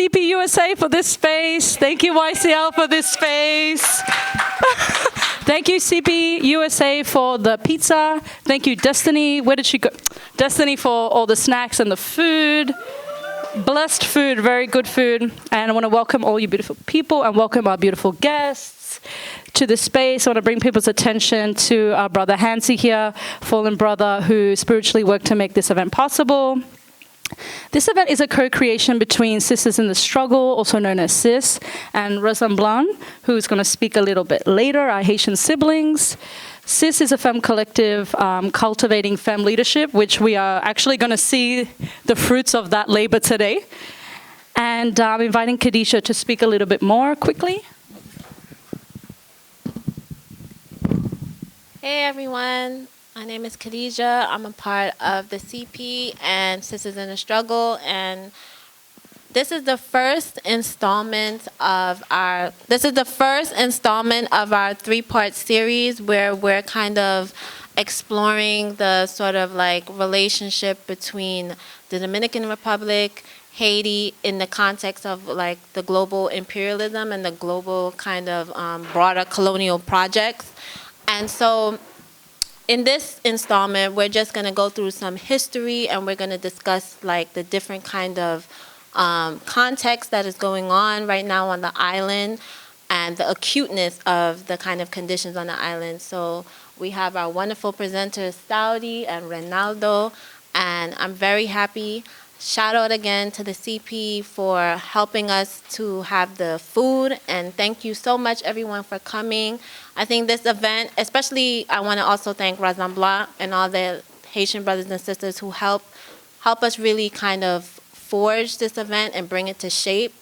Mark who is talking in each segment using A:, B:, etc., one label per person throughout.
A: CP USA for this space. Thank you, YCL, for this space. Thank you, CP USA, for the pizza. Thank you, Destiny. Where did she go? Destiny, for all the snacks and the food. Blessed food, very good food. And I want to welcome all you beautiful people and welcome our beautiful guests to the space. I want to bring people's attention to our brother Hansi here, fallen brother who spiritually worked to make this event possible. This event is a co-creation between Sisters in the Struggle, also known as SIS, and Resemblant, who's going to speak a little bit later, our Haitian siblings. SIS is a femme collective cultivating femme leadership, which we are actually going to see the fruits of that labor today. And I'm inviting Khadijah to speak a little bit more quickly.
B: Hey everyone. My name is Khadijah. I'm a part of the CP and Sisters in the Struggle, and this is the first installment of our three-part series where we're kind of exploring the sort of like relationship between the Dominican Republic, Haiti, in the context of like the global imperialism and the global kind of broader colonial projects. And so in this installment, we're just going to go through some history, and we're going to discuss like the different kind of context that is going on right now on the island and the acuteness of the kind of conditions on the island. So we have our wonderful presenters, Saudi and Reynaldo, and I'm very happy. Shout out again to the CP for helping us to have the food, and thank you so much everyone for coming. I think this event, especially I want to also thank Resemblant and all the Haitian brothers and sisters who help us really kind of forge this event and bring it to shape,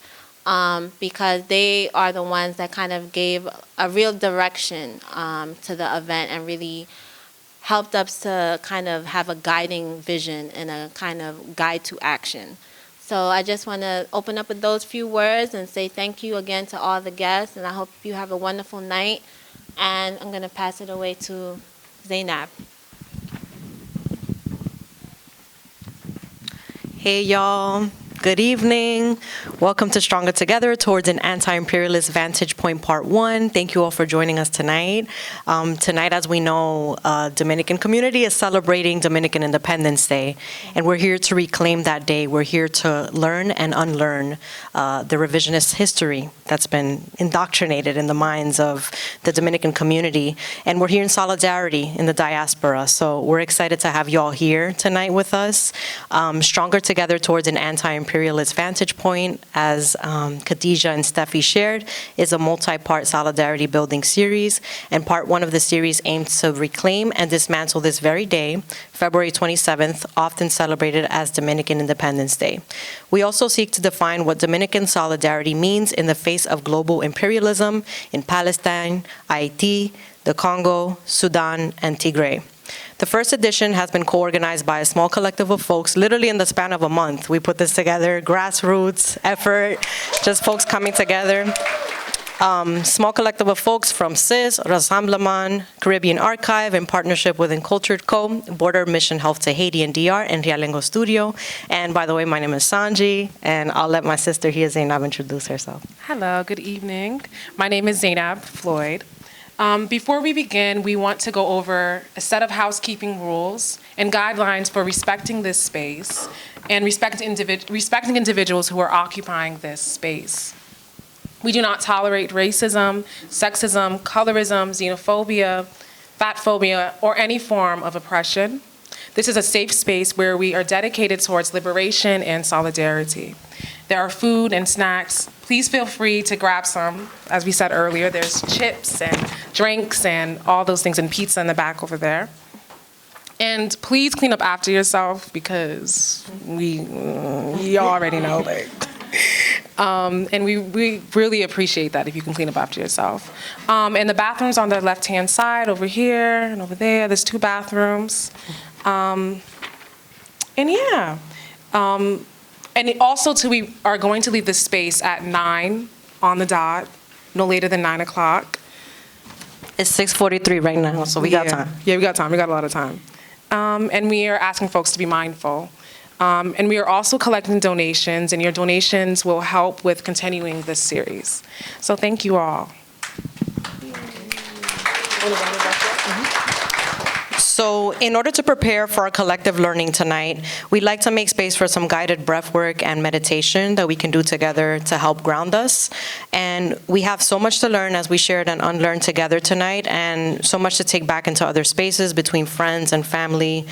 B: because they are the ones that kind of gave a real direction to the event and really helped us to kind of have a guiding vision and a kind of guide to action. So I just want to open up with those few words and say thank you again to all the guests, and I hope you have a wonderful night. And I'm going to pass it away to Zainab.
C: Hey y'all, good evening. Welcome to Stronger Together towards an Anti-Imperialist Vantage Point Part 1. Thank you all for joining us tonight. Tonight, as we know, Dominican community is celebrating Dominican Independence Day, and we're here to reclaim that day. We're here to learn and unlearn the revisionist history that's been indoctrinated in the minds of the Dominican community, and we're here in solidarity in the diaspora. So we're excited to have you all here tonight with us. Stronger Together towards an Anti-Imperialist Vantage Point, as Khadijah and Steffi shared, is a multi-part solidarity building series, and part 1 of the series aims to reclaim and dismantle this very day, February 27th, often celebrated as Dominican Independence Day. We also seek to define what Dominican solidarity means in the face of global imperialism in Palestine, Haiti, the Congo, Sudan, and Tigray. The first edition has been co-organized by a small collective of folks, literally in the span of a month. We put this together, grassroots effort, just folks coming together. Small collective of folks from CIS, Rassemblement, Caribbean Archive, in partnership with Encultured Co., Border Mission Health to Haiti and DR, and Realengo Studio. And by the way, my name is Sanji, and I'll let my sister here, Zainab, introduce herself.
D: Hello, good evening. My name is Zainab Floyd. Before we begin, we want to go over a set of housekeeping rules and guidelines for respecting this space and respecting individuals who are occupying this space. We do not tolerate racism, sexism, colorism, xenophobia, fatphobia, or any form of oppression. This is a safe space where we are dedicated towards liberation and solidarity. There are food and snacks. Please feel free to grab some. As we said earlier, there's chips and drinks and all those things, and pizza in the back over there. And please clean up after yourself, because we already know, like. And we really appreciate that if you can clean up after yourself. And the bathrooms on the left-hand side, over here and over there, there's 2 bathrooms. And yeah. And also, we are going to leave this space at 9 on the dot, no later than 9 o'clock.
C: It's 6:43 right now, so we got time.
D: Yeah, we got time. We got a lot of time. And we are asking folks to be mindful. And we are also collecting donations, and your donations will help with continuing this series. So thank you all.
C: So in order to prepare for our collective learning tonight, we'd like to make space for some guided breath work and meditation that we can do together to help ground us. And we have so much to learn as we shared and unlearn together tonight, and so much to take back into other spaces between friends and family.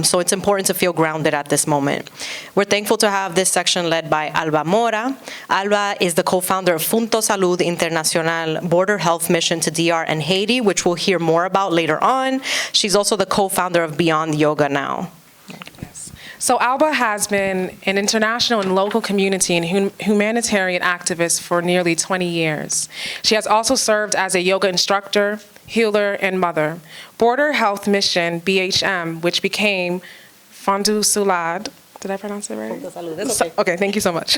C: So it's important to feel grounded at this moment. We're thankful to have this section led by Alba Mora. Alba is the co-founder of Punto Salud Internacional Border Health Mission to DR and Haiti, which we'll hear more about later on. She's also the co-founder of Beyond Yoga Now.
D: So Alba has been an international and local community and humanitarian activist for nearly 20 years. She has also served as a yoga instructor, healer, and mother. Border Health Mission, BHM, which became Fondu Sulad, did I pronounce it right? Okay, thank you so much.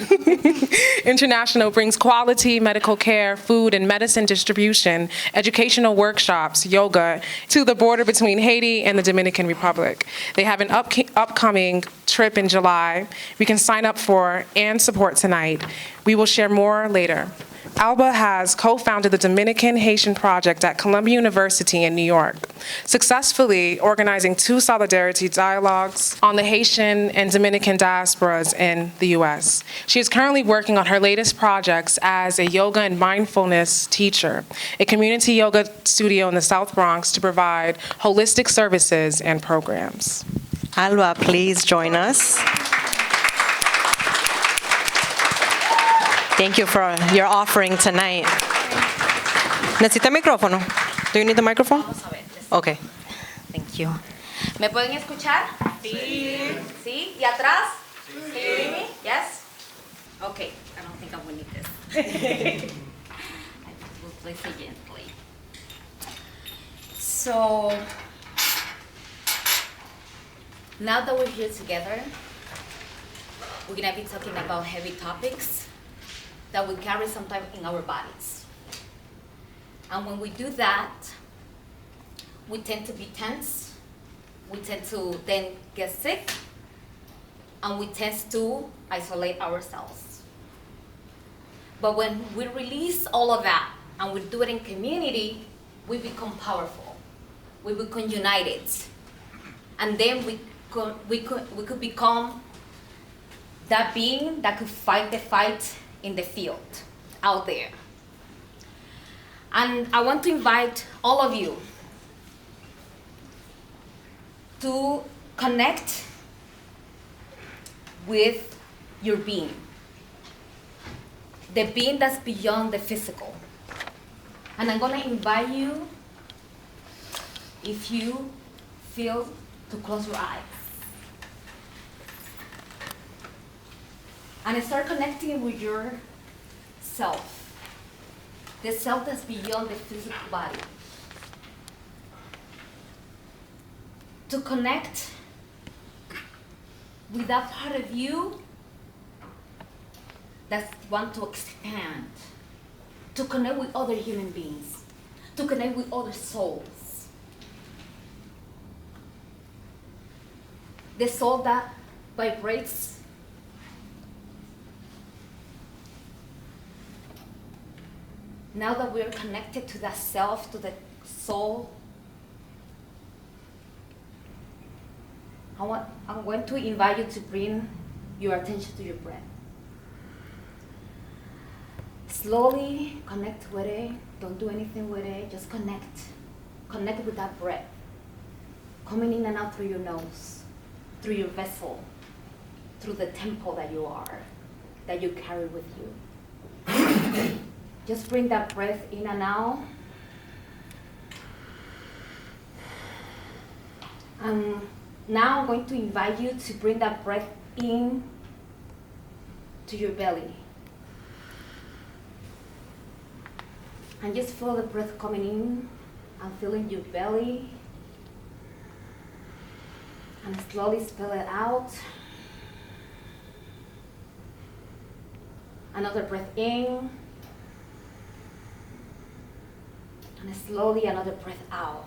D: International brings quality medical care, food, and medicine distribution, educational workshops, yoga, to the border between Haiti and the Dominican Republic. They have an upcoming trip in July. We can sign up for and support tonight. We will share more later. Alba has co-founded the Dominican Haitian Project at Columbia University in New York, successfully organizing 2 solidarity dialogues on the Haitian and Dominican diasporas in the US. She is currently working on her latest projects as a yoga and mindfulness teacher, a community yoga studio in the South Bronx to provide holistic services and programs.
C: Alba, please join us. Thank you for your offering tonight. ¿Necesita micrófono? Do you need the microphone?
E: Vamos a ver.
C: Okay.
E: Thank you. ¿Me pueden escuchar? Sí. ¿Sí? ¿Y atrás? Sí. Yes? Okay. I don't think I'm going to need this. I will place it gently. So, now that we're here together, we're going to be talking about heavy topics that we carry sometimes in our bodies. And when we do that, we tend to be tense, we tend to then get sick, and we tend to isolate ourselves. But when we release all of that and we do it in community, we become powerful, we become united, and then we could become that being that could fight the fight in the field, out there. And I want to invite all of you to connect with your being, the being that's beyond the physical. And I'm gonna invite you, if you feel, to close your eyes. And start connecting with your self, the self that's beyond the physical body. To connect with that part of you that wants to expand, to connect with other human beings, to connect with other souls. The soul that vibrates now that we're connected to that self, to the soul, I'm going to invite you to bring your attention to your breath. Slowly connect with it. Don't do anything with it. Just connect. Connect with that breath. Coming in and out through your nose, through your vessel, through the temple that you are, that you carry with you. Just bring that breath in and out. And now I'm going to invite you to bring that breath in to your belly. And just feel the breath coming in and feeling your belly. And slowly spill it out. Another breath in. And slowly another breath out.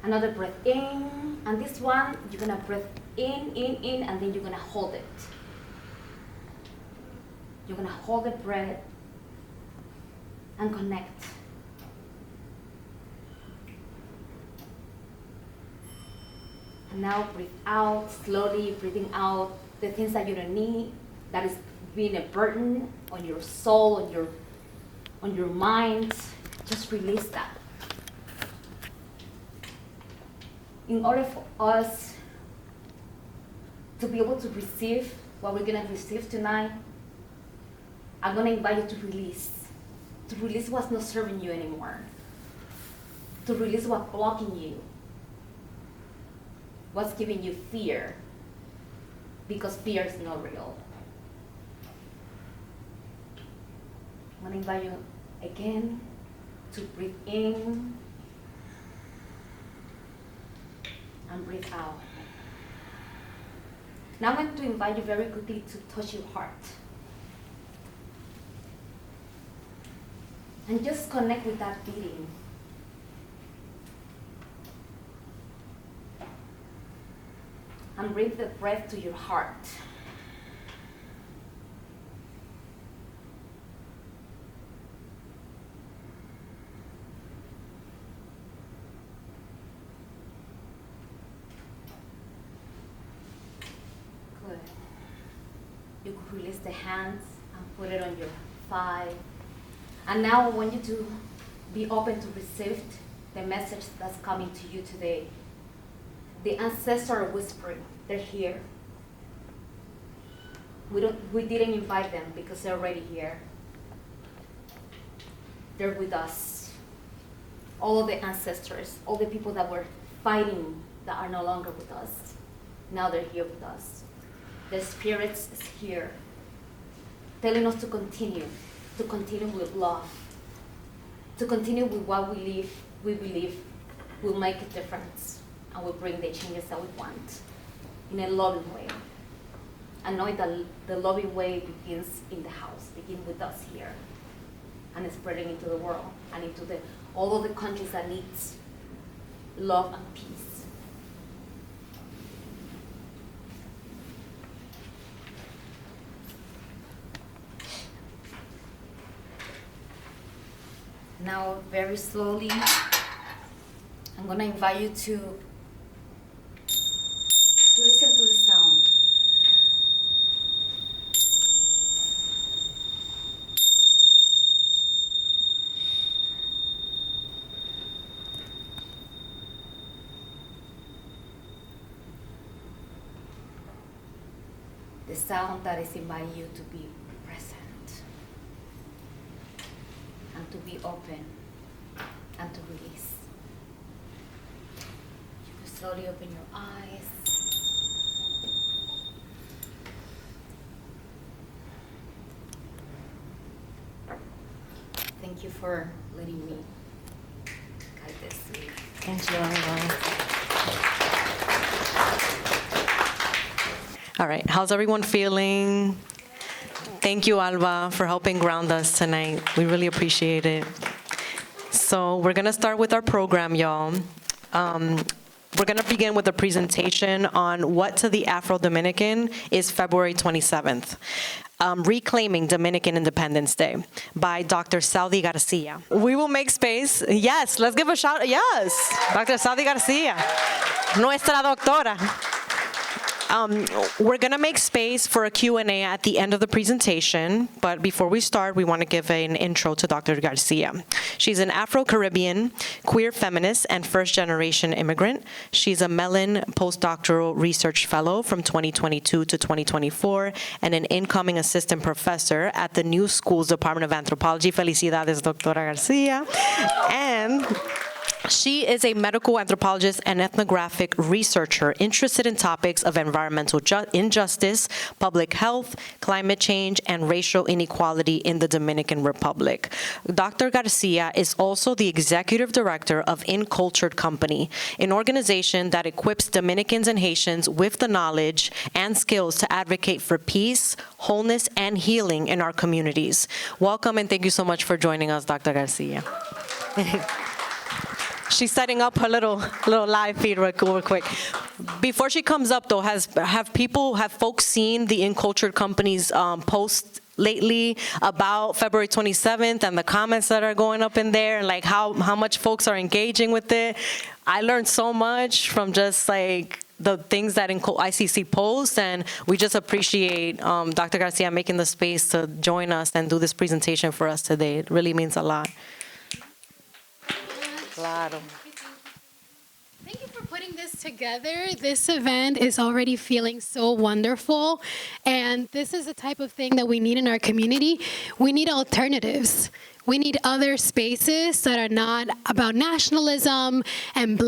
E: Another breath in, and this one, you're gonna breathe in, and then you're gonna hold it. You're gonna hold the breath and connect. And now breathe out, slowly breathing out the things that you don't need, that is being a burden on your soul, on your mind. Just release that. In order for us to be able to receive what we're gonna receive tonight, I'm gonna invite you to release what's not serving you anymore, to release what's blocking you, what's giving you fear, because fear is not real. I'm gonna invite you again to breathe in and breathe out. Now I'm going to invite you very quickly to touch your heart. And just connect with that beating. And bring the breath to your heart. Good. You could release the hands and put it on your thigh. And now I want you to be open to receive the message that's coming to you today. The ancestors are whispering, they're here. We didn't invite them because they're already here. They're with us. All the ancestors, all the people that were fighting that are no longer with us, now they're here with us. The spirits is here, telling us to continue with love, to continue with what we believe will make a difference and will bring the changes that we want in a loving way. And know that the loving way begins in the house, begins with us here, and it's spreading into the world and into all of the countries that needs love and peace. Now, very slowly, I'm going to invite you to listen to the sound. The sound that is inviting you to be present and to be open and to release. You can slowly open your eyes. Thank you for letting me guide this.
C: Thank you, everyone. All right, how's everyone feeling? Thank you, Alba, for helping ground us tonight. We really appreciate it. So we're gonna start with our program, y'all. We're gonna begin with a presentation on what to the Afro-Dominican is February 27th. Reclaiming Dominican Independence Day by Dr. Saudi Garcia. We will make space. Yes, let's give a shout. Yes, Dr. Saudi Garcia, nuestra doctora. We're going to make space for a Q&A at the end of the presentation, but before we start, we want to give an intro to Dr. Garcia. She's an Afro-Caribbean, queer feminist, and first-generation immigrant. She's a Mellon postdoctoral research fellow from 2022 to 2024, and an incoming assistant professor at the New Schools Department of Anthropology. Felicidades, Doctora Garcia. And she is a medical anthropologist and ethnographic researcher interested in topics of environmental injustice, public health, climate change, and racial inequality in the Dominican Republic. Dr. Garcia is also the executive director of Incultured Company, an organization that equips Dominicans and Haitians with the knowledge and skills to advocate for peace, wholeness, and healing in our communities. Welcome, and thank you so much for joining us, Dr. Garcia. She's setting up her little live feed real quick. Before she comes up, though, have folks seen the Incultured Company's post lately about February 27th and the comments that are going up in there, and like how much folks are engaging with it? I learned so much from just like the things that ICC posts, and we just appreciate Dr. Garcia making the space to join us and do this presentation for us today. It really means a lot. Claro.
F: Thank you for putting this together. This event is already feeling so wonderful, and this is the type of thing that we need in our community. We need alternatives. We need other spaces that are not about nationalism and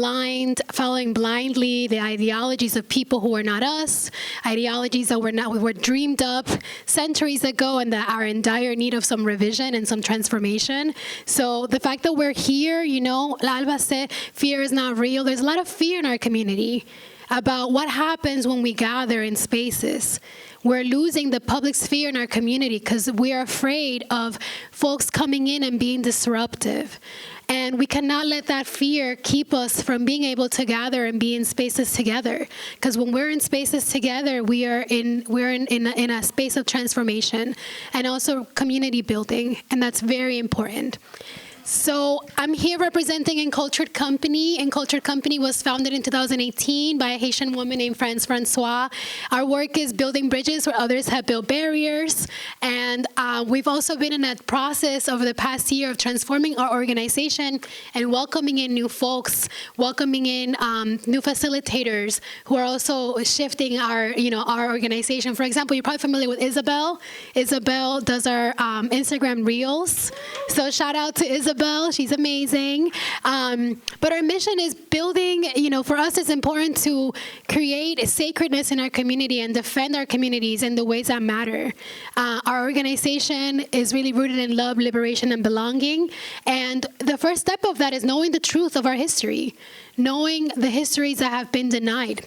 F: following blindly the ideologies of people who are not us, ideologies that were dreamed up centuries ago and that are in dire need of some revision and some transformation. So the fact that we're here, Alba said, fear is not real. There's a lot of fear in our community about what happens when we gather in spaces. We're losing the public sphere in our community because we are afraid of folks coming in and being disruptive. And we cannot let that fear keep us from being able to gather and be in spaces together. Because when we're in spaces together, we're in a space of transformation and also community building, and that's very important. So I'm here representing Incultured Company. Incultured Company was founded in 2018 by a Haitian woman named Francois. Our work is building bridges where others have built barriers. And we've also been in a process over the past year of transforming our organization and welcoming in new folks, welcoming in new facilitators who are also shifting our organization. For example, you're probably familiar with Isabel. Isabel does our Instagram Reels. So shout out to Isabel. She's amazing. But our mission is building, for us it's important to create a sacredness in our community and defend our communities in the ways that matter. Our organization is really rooted in love, liberation, and belonging. And the first step of that is knowing the truth of our history, knowing the histories that have been denied.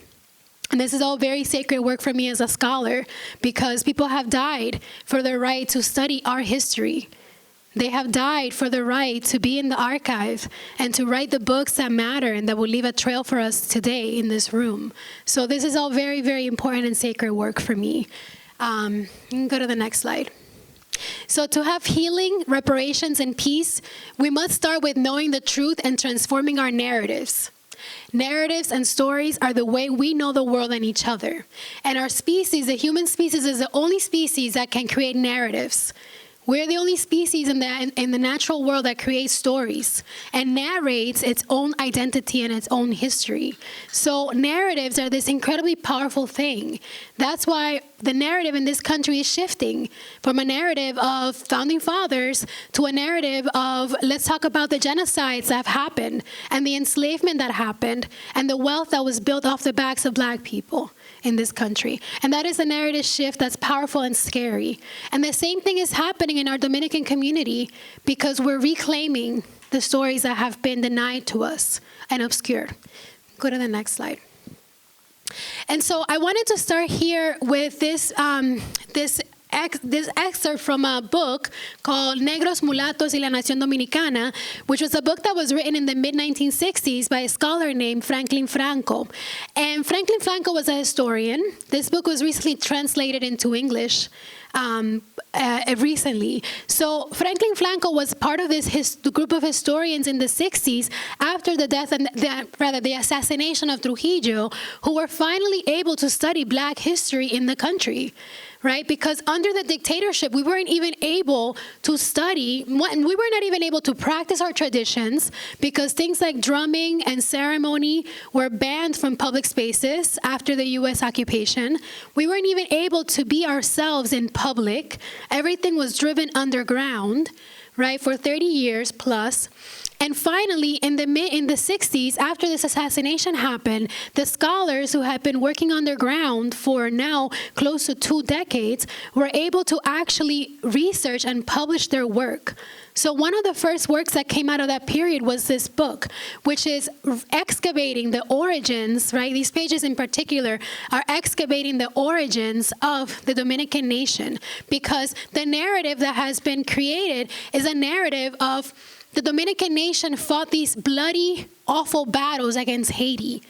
F: And this is all very sacred work for me as a scholar, because people have died for the right to study our history. They have died for the right to be in the archive and to write the books that matter and that will leave a trail for us today in this room. So this is all very, very important and sacred work for me. You can go to the next slide. So to have healing, reparations, and peace, we must start with knowing the truth and transforming our narratives. Narratives and stories are the way we know the world and each other. And our species, the human species, is the only species that can create narratives. We're the only species in the natural world that creates stories and narrates its own identity and its own history. So narratives are this incredibly powerful thing. That's why the narrative in this country is shifting from a narrative of founding fathers to a narrative of let's talk about the genocides that have happened and the enslavement that happened and the wealth that was built off the backs of Black people in this country. And that is a narrative shift that's powerful and scary. And the same thing is happening in our Dominican community because we're reclaiming the stories that have been denied to us and obscured. Go to the next slide. And so I wanted to start here with this excerpt from a book called Negros, Mulatos y la Nación Dominicana, which was a book that was written in the mid-1960s by a scholar named Franklin Franco. And Franklin Franco was a historian. This book was recently translated into English recently. So Franklin Franco was part of this group of historians in the 60s after the death and the assassination of Trujillo, who were finally able to study Black history in the country. Right? Because under the dictatorship, we weren't even able to study, we were not even able to practice our traditions because things like drumming and ceremony were banned from public spaces after the US occupation. We weren't even able to be ourselves in public. Everything was driven underground, right, for 30 years plus. And finally, in the 60s, after this assassination happened, the scholars who had been working underground for now close to 2 decades were able to actually research and publish their work. So one of the first works that came out of that period was this book, which is excavating the origins, right? These pages in particular are excavating the origins of the Dominican nation, because the narrative that has been created is a narrative of the Dominican nation fought these bloody, awful battles against Haiti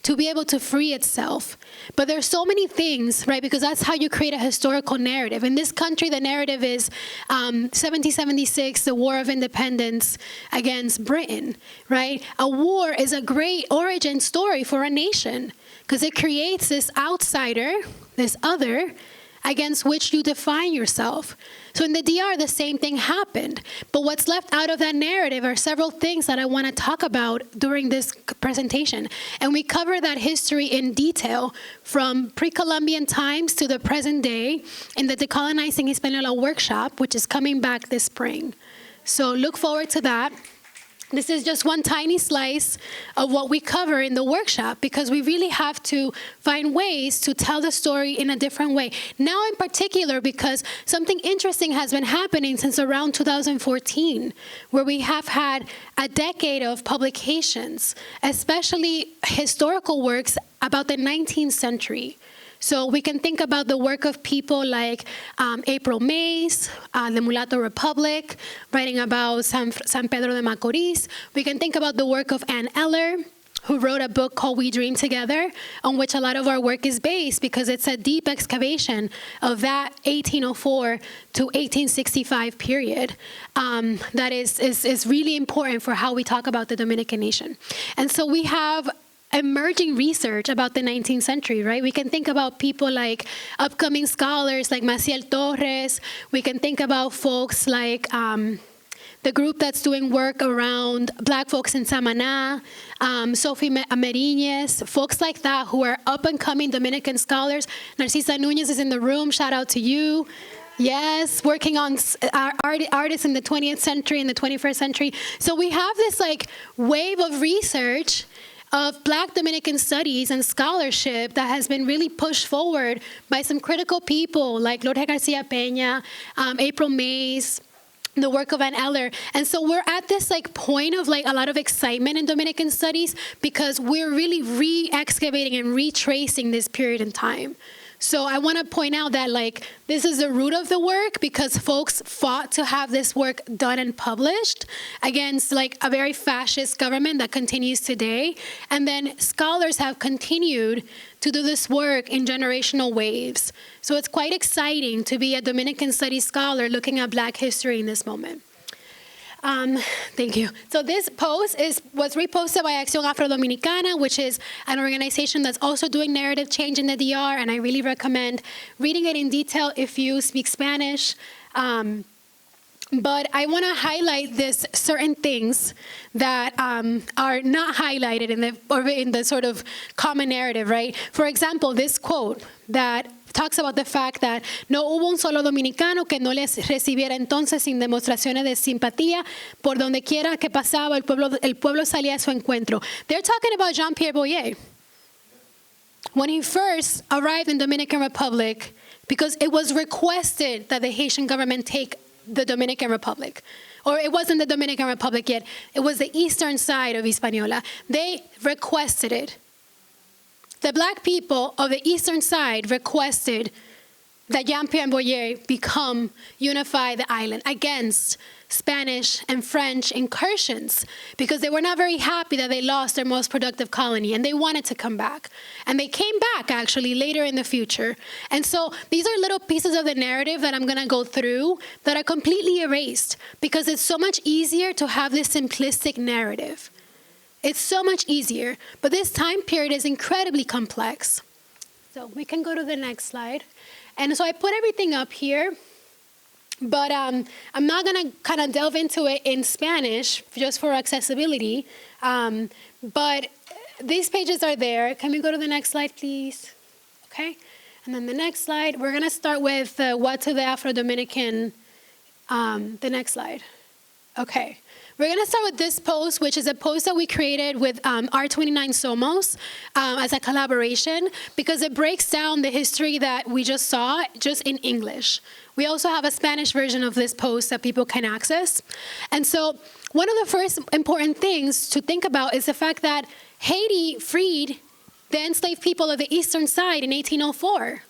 F: to be able to free itself. But there's so many things, right? Because that's how you create a historical narrative. In this country, the narrative is 1776, the War of Independence against Britain, right? A war is a great origin story for a nation because it creates this outsider, this other, against which you define yourself. So in the DR, the same thing happened. But what's left out of that narrative are several things that I want to talk about during this presentation. And we cover that history in detail from pre-Columbian times to the present day in the Decolonizing Hispaniola workshop, which is coming back this spring. So look forward to that. This is just one tiny slice of what we cover in the workshop because we really have to find ways to tell the story in a different way. Now in particular because something interesting has been happening since around 2014 where we have had a decade of publications, especially historical works about the 19th century. So we can think about the work of people like April Mays, the Mulatto Republic, writing about San Pedro de Macorís. We can think about the work of Ann Eller, who wrote a book called We Dream Together, on which a lot of our work is based because it's a deep excavation of that 1804 to 1865 period that is really important for how we talk about the Dominican nation. And so we have emerging research about the 19th century, right? We can think about people like upcoming scholars like Maciel Torres. We can think about folks like the group that's doing work around Black folks in Samaná, Sophie Meriñez, folks like that who are up-and-coming Dominican scholars. Narcisa Núñez is in the room. Shout out to you. Yes, working on artists in the 20th century and the 21st century. So we have this like wave of research of Black Dominican studies and scholarship that has been really pushed forward by some critical people like Lourdes Garcia Peña, April Mays, the work of Ann Eller. And so we're at this like point of like a lot of excitement in Dominican studies because we're really re-excavating and retracing this period in time. So I want to point out that like this is the root of the work because folks fought to have this work done and published against like a very fascist government that continues today. And then scholars have continued to do this work in generational waves. So it's quite exciting to be a Dominican studies scholar looking at Black history in this moment. Thank you. So this post was reposted by Acción Afro-Dominicana, which is an organization that's also doing narrative change in the DR, and I really recommend reading it in detail if you speak Spanish. But I want to highlight this certain things that are not highlighted in the sort of common narrative, right? For example, this quote that talks about the fact that no hubo un solo dominicano que no les recibiera entonces sin demostraciones de simpatía por donde quiera que pasaba, el pueblo salía a su encuentro. They're talking about Jean-Pierre Boyer. When he first arrived in Dominican Republic, because it was requested that the Haitian government take the Dominican Republic. Or it wasn't the Dominican Republic yet. It was the eastern side of Hispaniola. They requested it. The Black people of the eastern side requested that Jean-Pierre Boyer unify the island against Spanish and French incursions because they were not very happy that they lost their most productive colony and they wanted to come back. And they came back actually later in the future. And so these are little pieces of the narrative that I'm going to go through that are completely erased because it's so much easier to have this simplistic narrative. It's so much easier, but this time period is incredibly complex. So we can go to the next slide. And so I put everything up here, but I'm not going to kind of delve into it in Spanish just for accessibility. But these pages are there. Can we go to the next slide, please? Okay. And then the next slide, we're going to start with what to the Afro-Dominican, the next slide. Okay. We're going to start with this post, which is a post that we created with R29 Somos as a collaboration, because it breaks down the history that we just saw just in English. We also have a Spanish version of this post that people can access. And so one of the first important things to think about is the fact that Haiti freed the enslaved people of the eastern side in 1804,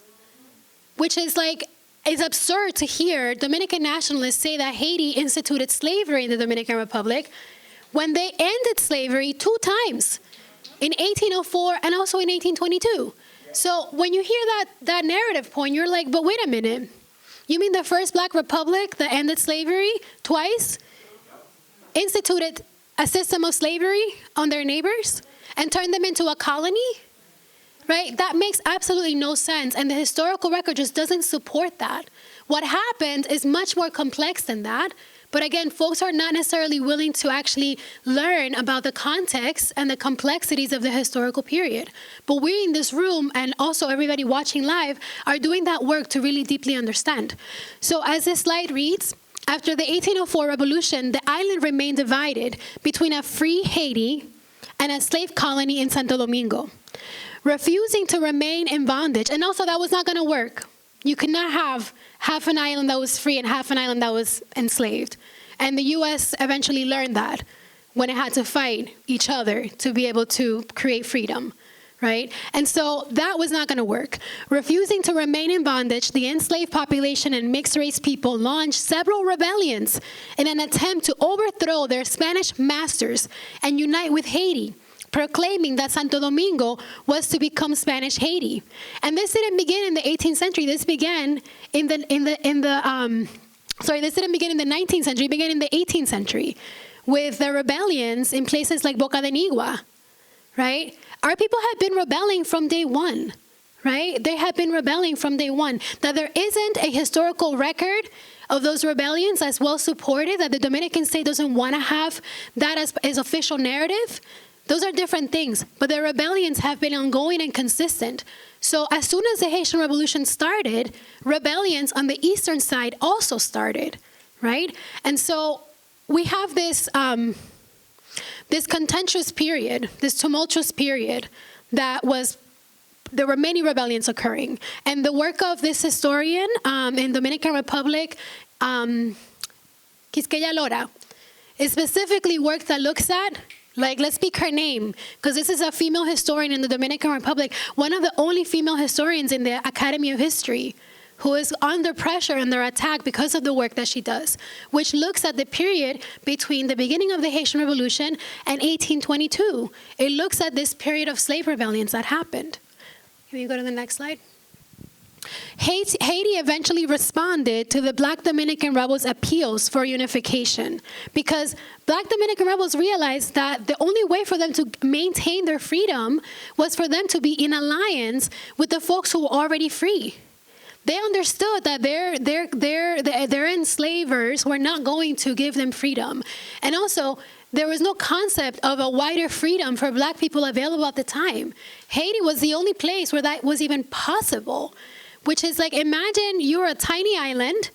F: which is like it's absurd to hear Dominican nationalists say that Haiti instituted slavery in the Dominican Republic when they ended slavery 2 times, in 1804 and also in 1822. So when you hear that narrative point, you're like, but wait a minute. You mean the first Black Republic that ended slavery twice instituted a system of slavery on their neighbors and turned them into a colony? Right? That makes absolutely no sense, and the historical record just doesn't support that. What happened is much more complex than that, but again, folks are not necessarily willing to actually learn about the context and the complexities of the historical period. But we in this room, and also everybody watching live, are doing that work to really deeply understand. So as this slide reads, after the 1804 revolution, the island remained divided between a free Haiti and a slave colony in Santo Domingo, refusing to remain in bondage. And also that was not going to work. You could not have half an island that was free and half an island that was enslaved. And the US eventually learned that when it had to fight each other to be able to create freedom, right? And so that was not going to work. Refusing to remain in bondage, the enslaved population and mixed race people launched several rebellions in an attempt to overthrow their Spanish masters and unite with Haiti, proclaiming that Santo Domingo was to become Spanish Haiti. And this didn't begin in the 18th century. This began this didn't begin in the 19th century. It began in the 18th century with the rebellions in places like Boca de Nigua, right? Our people had been rebelling from day one, right? They had been rebelling from day one. That there isn't a historical record of those rebellions as well supported, that the Dominican state doesn't want to have that as official narrative, those are different things, but the rebellions have been ongoing and consistent. So as soon as the Haitian Revolution started, rebellions on the eastern side also started, right? And so we have this contentious period, this tumultuous period there were many rebellions occurring. And the work of this historian in Dominican Republic, Quisqueya Lora, is specifically work that looks at, like, let's speak her name, because this is a female historian in the Dominican Republic, one of the only female historians in the Academy of History who is under pressure, under attack because of the work that she does, which looks at the period between the beginning of the Haitian Revolution and 1822. It looks at this period of slave rebellions that happened. Can you go to the next slide? Haiti eventually responded to the Black Dominican rebels' appeals for unification because Black Dominican rebels realized that the only way for them to maintain their freedom was for them to be in alliance with the folks who were already free. They understood that their enslavers were not going to give them freedom. And also, there was no concept of a wider freedom for Black people available at the time. Haiti was the only place where that was even possible. Which is like, imagine you're a tiny island,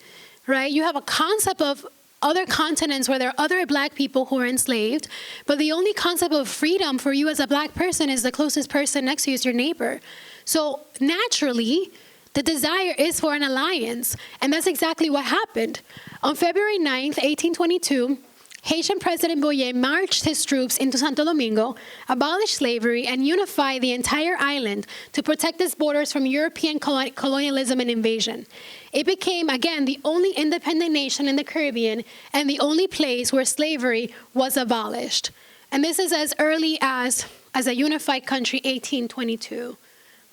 F: right? You have a concept of other continents where there are other Black people who are enslaved, but the only concept of freedom for you as a Black person is the closest person next to you is your neighbor. So naturally, the desire is for an alliance, and that's exactly what happened. On February 9th, 1822, Haitian President Boyer marched his troops into Santo Domingo, abolished slavery, and unified the entire island to protect its borders from European colonialism and invasion. It became, again, the only independent nation in the Caribbean and the only place where slavery was abolished. And this is as early as a unified country, 1822,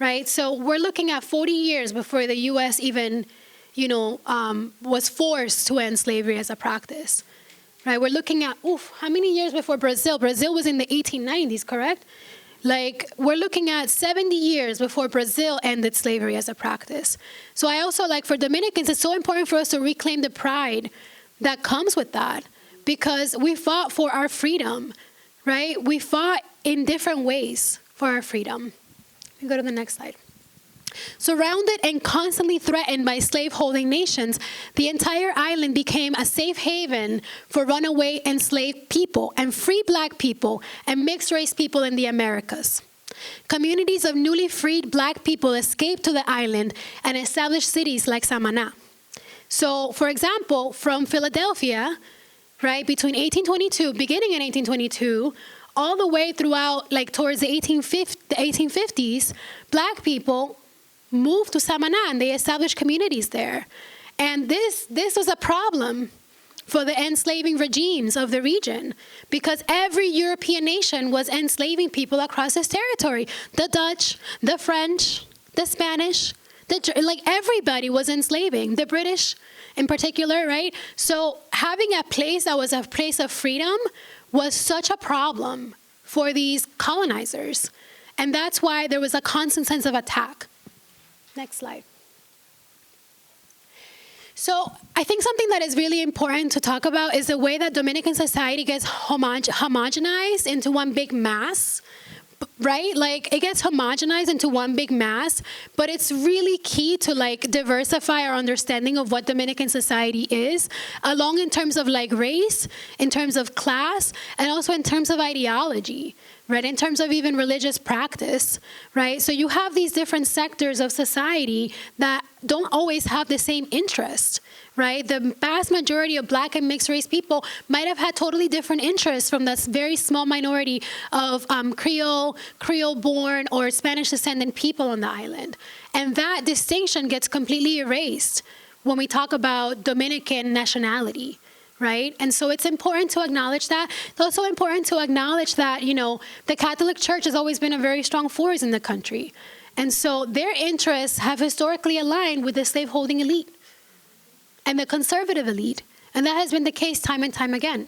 F: right? So we're looking at 40 years before the U.S. even, was forced to end slavery as a practice. Right, we're looking at, how many years before Brazil? Brazil was in the 1890s, correct? Like, we're looking at 70 years before Brazil ended slavery as a practice. So I also, for Dominicans, it's so important for us to reclaim the pride that comes with that because we fought for our freedom, right? We fought in different ways for our freedom. We go to the next slide. Surrounded and constantly threatened by slave-holding nations, the entire island became a safe haven for runaway enslaved people and free Black people and mixed-race people in the Americas. Communities of newly freed Black people escaped to the island and established cities like Samaná. So, for example, from Philadelphia, right, beginning in 1822, all the way throughout, towards the 1850s, Black people moved to Samaná and they established communities there. And this was a problem for the enslaving regimes of the region, because every European nation was enslaving people across this territory. The Dutch, the French, the Spanish, like everybody was enslaving, the British in particular, right? So having a place that was a place of freedom was such a problem for these colonizers. And that's why there was a constant sense of attack. Next slide. So I think something that is really important to talk about is the way that Dominican society gets homogenized into one big mass, right? Like it gets homogenized into one big mass, but it's really key to like diversify our understanding of what Dominican society is, along in terms of like race, in terms of class, and also in terms of ideology, right? In terms of even religious practice, right? So you have these different sectors of society that don't always have the same interest, right? The vast majority of Black and mixed race people might have had totally different interests from this very small minority of Creole-born or Spanish descendant people on the island. And that distinction gets completely erased when we talk about Dominican nationality, right? And so it's important to acknowledge that. It's also important to acknowledge that, you know, the Catholic Church has always been a very strong force in the country. And so their interests have historically aligned with the slaveholding elite and the conservative elite. And that has been the case time and time again.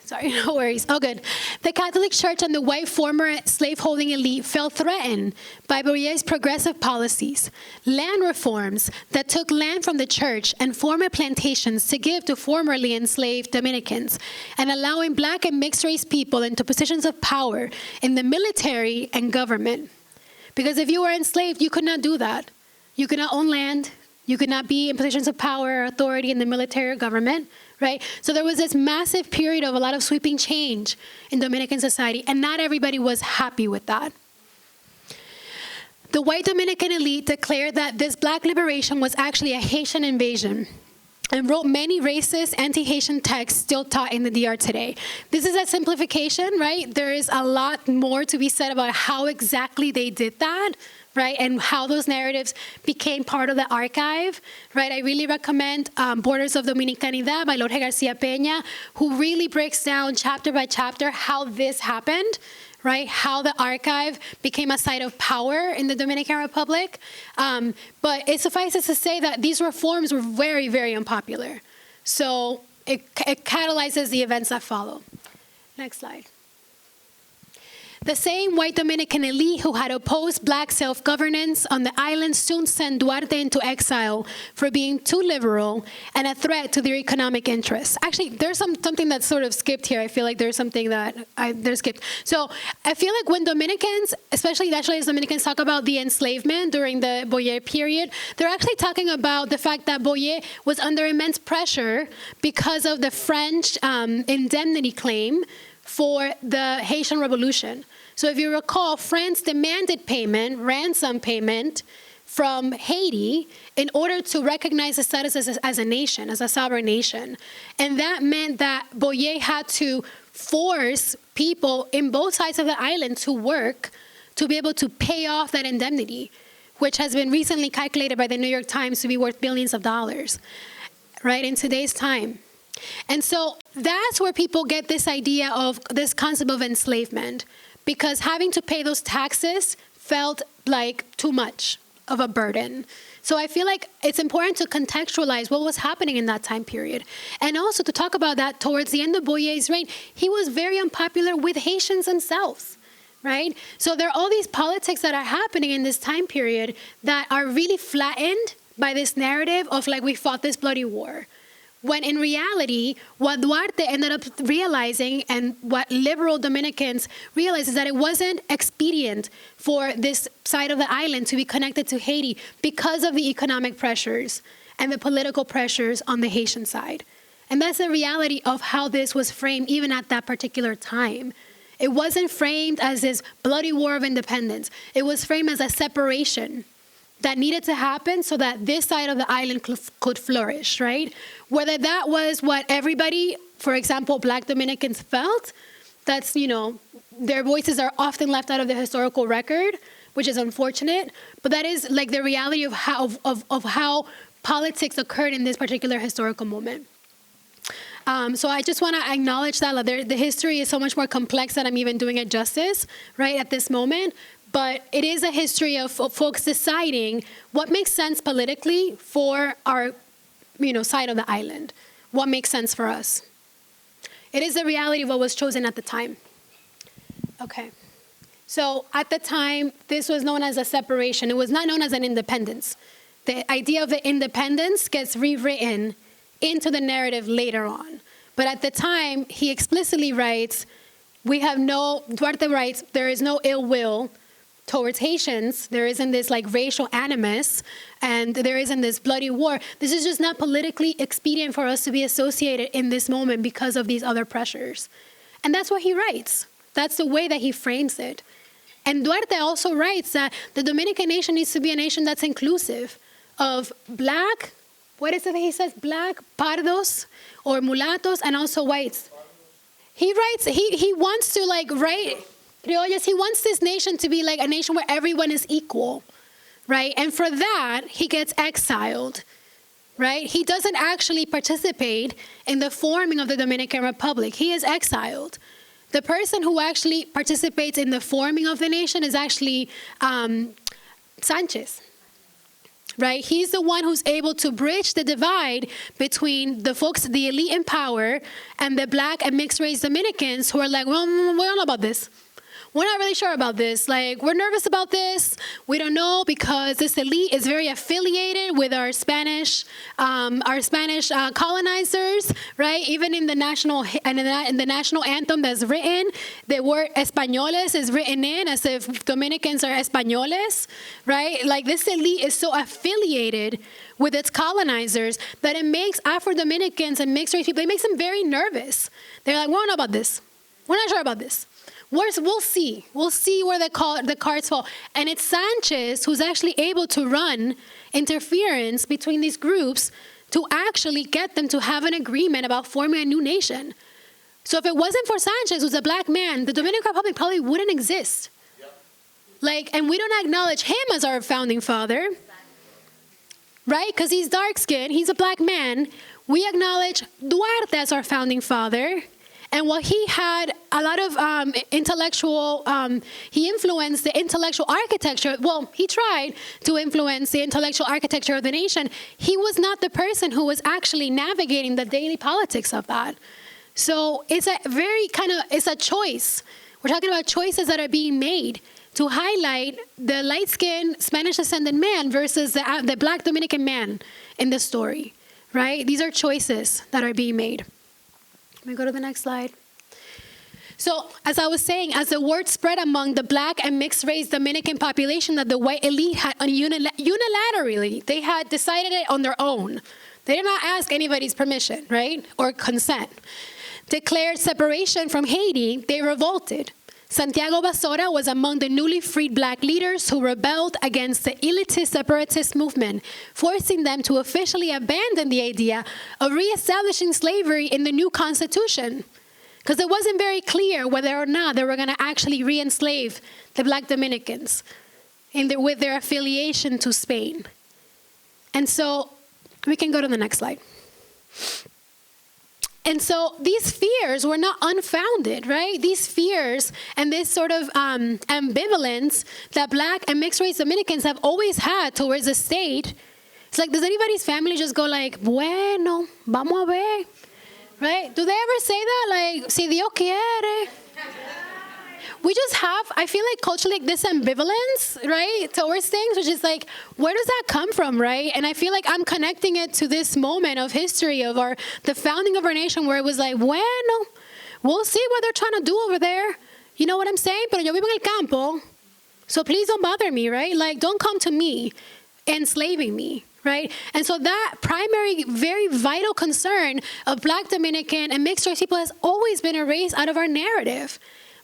F: Sorry, no worries. Oh, good. The Catholic Church and the white former slaveholding elite felt threatened by Boyer's progressive policies, land reforms that took land from the church and former plantations to give to formerly enslaved Dominicans, and allowing Black and mixed race people into positions of power in the military and government. Because if you were enslaved, you could not do that. You could not own land. You could not be in positions of power or authority in the military or government, right? So there was this massive period of a lot of sweeping change in Dominican society, and not everybody was happy with that. The white Dominican elite declared that this Black liberation was actually a Haitian invasion, and wrote many racist, anti-Haitian texts still taught in the DR today. This is a simplification, right? There is a lot more to be said about how exactly they did that, right? And how those narratives became part of the archive, right? I really recommend Borders of Dominicanidad by Jorge Garcia Peña, who really breaks down chapter by chapter how this happened, right? How the archive became a site of power in the Dominican Republic. But it suffices to say that these reforms were very, very unpopular. So it catalyzes the events that follow. Next slide. The same white Dominican elite who had opposed Black self-governance on the island soon sent Duarte into exile for being too liberal and a threat to their economic interests. Actually, there's something that's sort of skipped here. I feel like there's something that they're skipped. So I feel like when Dominicans, especially nationalist Dominicans, talk about the enslavement during the Boyer period, they're actually talking about the fact that Boyer was under immense pressure because of the French indemnity claim for the Haitian Revolution. So if you recall, France demanded payment, ransom payment, from Haiti in order to recognize the status as a nation, as a sovereign nation. And that meant that Boyer had to force people in both sides of the island to work to be able to pay off that indemnity, which has been recently calculated by the New York Times to be worth billions of dollars, right, in today's time. And so that's where people get this idea of this concept of enslavement, because having to pay those taxes felt like too much of a burden. So I feel like it's important to contextualize what was happening in that time period. And also to talk about that towards the end of Boyer's reign, he was very unpopular with Haitians themselves, right? So there are all these politics that are happening in this time period that are really flattened by this narrative of like, we fought this bloody war. When in reality, what Duarte ended up realizing and what liberal Dominicans realized is that it wasn't expedient for this side of the island to be connected to Haiti because of the economic pressures and the political pressures on the Haitian side. And that's the reality of how this was framed even at that particular time. It wasn't framed as this bloody war of independence. It was framed as a separation that needed to happen so that this side of the island could flourish, right? Whether that was what everybody, for example, Black Dominicans felt, that's, you know, their voices are often left out of the historical record, which is unfortunate. But that is like the reality of how politics occurred in this particular historical moment. So I just want to acknowledge that the history is so much more complex than I'm even doing it justice, right, at this moment. But it is a history of folks deciding what makes sense politically for our, side of the island. What makes sense for us. It is the reality of what was chosen at the time. Okay. So at the time, this was known as a separation. It was not known as an independence. The idea of the independence gets rewritten into the narrative later on. But at the time, he explicitly writes, Duarte writes, there is no ill will towards Haitians. There isn't this like racial animus, and there isn't this bloody war. This is just not politically expedient for us to be associated in this moment because of these other pressures. And that's what he writes. That's the way that he frames it. And Duarte also writes that the Dominican nation needs to be a nation that's inclusive of black, what is it that he says? Black, pardos, or mulattoes, and also whites. He writes, he wants to write, criollas, he wants this nation to be like a nation where everyone is equal, right? And for that, he gets exiled, right? He doesn't actually participate in the forming of the Dominican Republic. He is exiled. The person who actually participates in the forming of the nation is actually Sanchez. Right? He's the one who's able to bridge the divide between the folks, the elite in power, and the black and mixed race Dominicans who are like, well, we don't know about this. We're not really sure about this. Like, we're nervous about this. We don't know because this elite is very affiliated with our Spanish colonizers, right? Even in the national anthem that's written, the word españoles is written in as if Dominicans are españoles, right? Like, this elite is so affiliated with its colonizers that it makes Afro-Dominicans and mixed race people, it makes them very nervous. They're like, we don't know about this. We're not sure about this. We'll see. We'll see where the cards fall. And it's Sanchez who's actually able to run interference between these groups to actually get them to have an agreement about forming a new nation. So if it wasn't for Sanchez, who's a black man, the Dominican Republic probably wouldn't exist. Yep. And we don't acknowledge him as our founding father, right? Because he's dark-skinned, he's a black man. We acknowledge Duarte as our founding father. And while he had a lot of he influenced the intellectual architecture. Well, he tried to influence the intellectual architecture of the nation. He was not the person who was actually navigating the daily politics of that. So it's it's a choice. We're talking about choices that are being made to highlight the light-skinned Spanish-descendant man versus the black Dominican man in the story, right? These are choices that are being made. Let me go to the next slide. So, as I was saying, as the word spread among the black and mixed-race Dominican population that the white elite had unilaterally, they had decided it on their own. They did not ask anybody's permission, right, or consent. Declared separation from Haiti, they revolted. Santiago Basora was among the newly freed black leaders who rebelled against the elitist separatist movement, forcing them to officially abandon the idea of reestablishing slavery in the new constitution. Because it wasn't very clear whether or not they were going to actually re-enslave the black Dominicans with their affiliation to Spain. And so we can go to the next slide. And so these fears were not unfounded, right? These fears and this sort of ambivalence that black and mixed race Dominicans have always had towards the state. It's like, does anybody's family just go like, bueno, vamos a ver, right? Do they ever say that? Like, si Dios quiere. We just have, I feel like culturally, this ambivalence, right, towards things, which is like, where does that come from, right? And I feel like I'm connecting it to this moment of history of the founding of our nation where it was like, bueno, we'll see what they're trying to do over there. You know what I'm saying? Pero yo vivo en el campo, so please don't bother me, right? Like, don't come to me enslaving me, right? And so that primary, very vital concern of black Dominican and mixed race people has always been erased out of our narrative.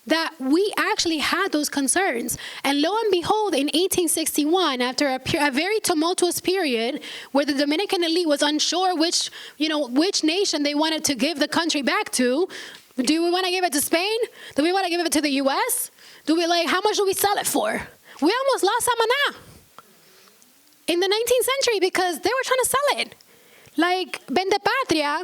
F: That we actually had those concerns. And lo and behold, in 1861, after a very tumultuous period where the Dominican elite was unsure which nation they wanted to give the country back to, Do we want to give it to Spain? Do we want to give it to the U.S.? How much do we sell it for? We almost lost Samaná in the 19th century because they were trying to sell it. Like, Vende Patria.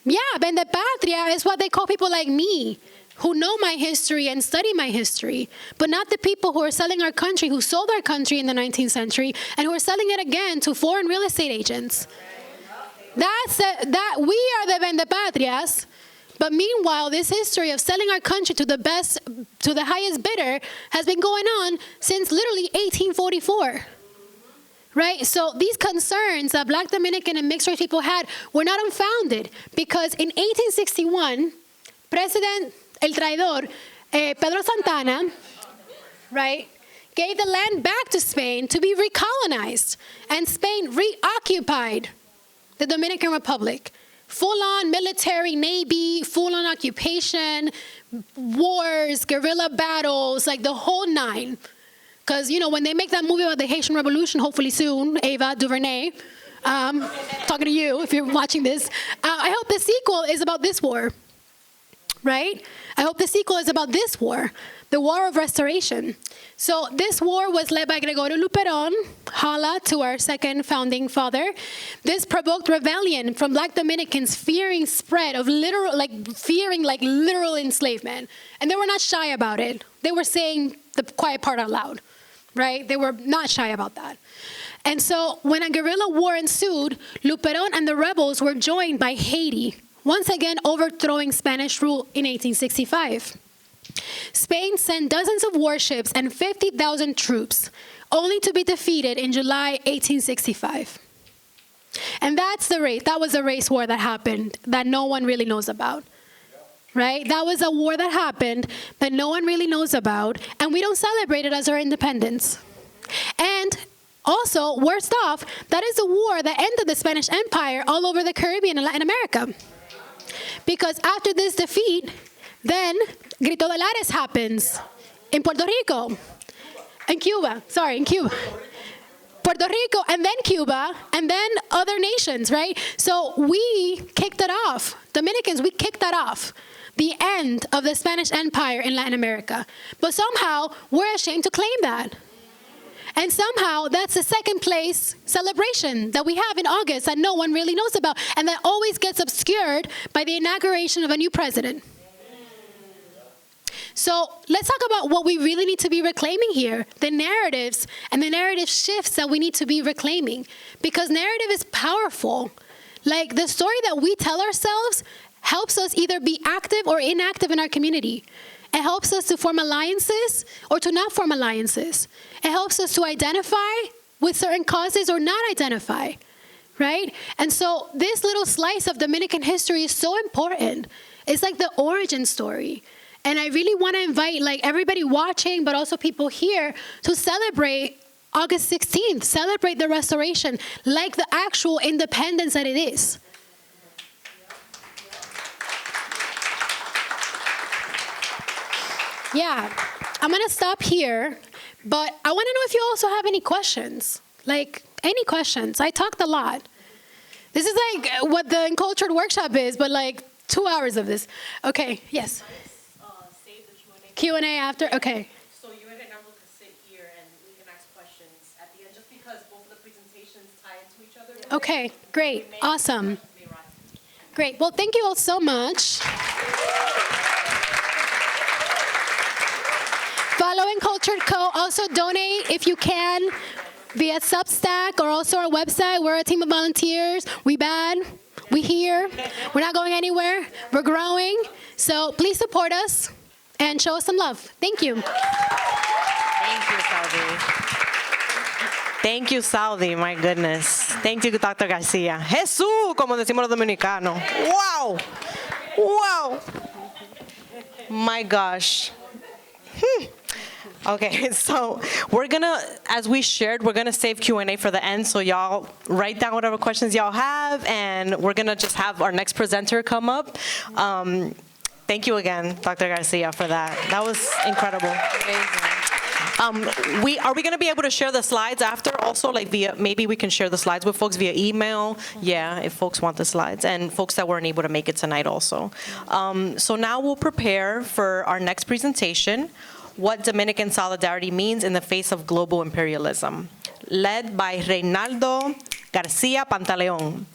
F: Yeah, Vende Patria is what they call people like me, who know my history and study my history, but not the people who are selling our country, who sold our country in the 19th century, and who are selling it again to foreign real estate agents. That we are the Vende Patrias, but meanwhile, this history of selling our country to the highest bidder has been going on since literally 1844. Right? So these concerns that Black, Dominican, and mixed race people had were not unfounded because in 1861, President El Traidor, Pedro Santana, right, gave the land back to Spain to be recolonized, and Spain reoccupied the Dominican Republic. Full-on military, navy, full-on occupation, wars, guerrilla battles, like the whole nine. Because, when they make that movie about the Haitian Revolution, hopefully soon, Ava DuVernay, talking to you if you're watching this, I hope the sequel is about this war, right? I hope the sequel is about this war, the War of Restoration. So this war was led by Gregorio Luperón, holla to our second founding father. This provoked rebellion from Black Dominicans fearing spread of literal enslavement. And they were not shy about it. They were saying the quiet part out loud, right? They were not shy about that. And so when a guerrilla war ensued, Luperón and the rebels were joined by Haiti, once again overthrowing Spanish rule in 1865. Spain sent dozens of warships and 50,000 troops, only to be defeated in July 1865. And that was a race war that happened that no one really knows about. Right? That was a war that happened that no one really knows about, and we don't celebrate it as our independence. And also, worst off, that is a war that ended the Spanish Empire all over the Caribbean and Latin America. Because after this defeat, then Grito de Lares happens in Puerto Rico, in Cuba, Puerto Rico, and then Cuba, and then other nations, right? So we kicked it off. Dominicans, we kicked that off. The end of the Spanish Empire in Latin America. But somehow, we're ashamed to claim that. And somehow, that's the second place celebration that we have in August that no one really knows about, and that always gets obscured by the inauguration of a new president. So let's talk about what we really need to be reclaiming here, the narratives and the narrative shifts that we need to be reclaiming. Because narrative is powerful. Like, the story that we tell ourselves helps us either be active or inactive in our community. It helps us to form alliances or to not form alliances. It helps us to identify with certain causes or not identify, right? And so this little slice of Dominican history is so important. It's like the origin story. And I really want to invite everybody watching, but also people here, to celebrate August 16th, celebrate the restoration, like the actual independence that it is. Yeah, I'm going to stop here, but I want to know if you also have any questions. Any questions? I talked a lot. This is what the Uncultured Workshop is, but 2 hours of this. Okay, yes. Q&A after? Okay.
C: So you and I will sit here and we can ask questions at the end, just because both of the presentations tie into each other.
F: Okay, great, awesome. Great, well, thank you all so much. Follow Uncultured Co. Also donate if you can via Substack or also our website. We're a team of volunteers. We bad. We here. We're not going anywhere. We're growing. So please support us and show us some love. Thank you.
C: Thank you, Saudi. Thank you, Saudi. My goodness. Thank you, Dr. Garcia. Jesús, como decimos los dominicanos. Wow. Wow. My gosh. Okay, so we're gonna, as we shared, we're gonna save Q&A for the end, so y'all write down whatever questions y'all have, and we're gonna just have our next presenter come up. Thank you again, Dr. Garcia, for that. That was incredible.
B: Amazing.
C: Are we going to be able to share the slides after also, like via, maybe we can share the slides with folks via email? Yeah, if folks want the slides, and folks that weren't able to make it tonight also. So now we'll prepare for our next presentation, what Dominican solidarity means in the face of global imperialism, led by Reynaldo Garcia Pantaleon.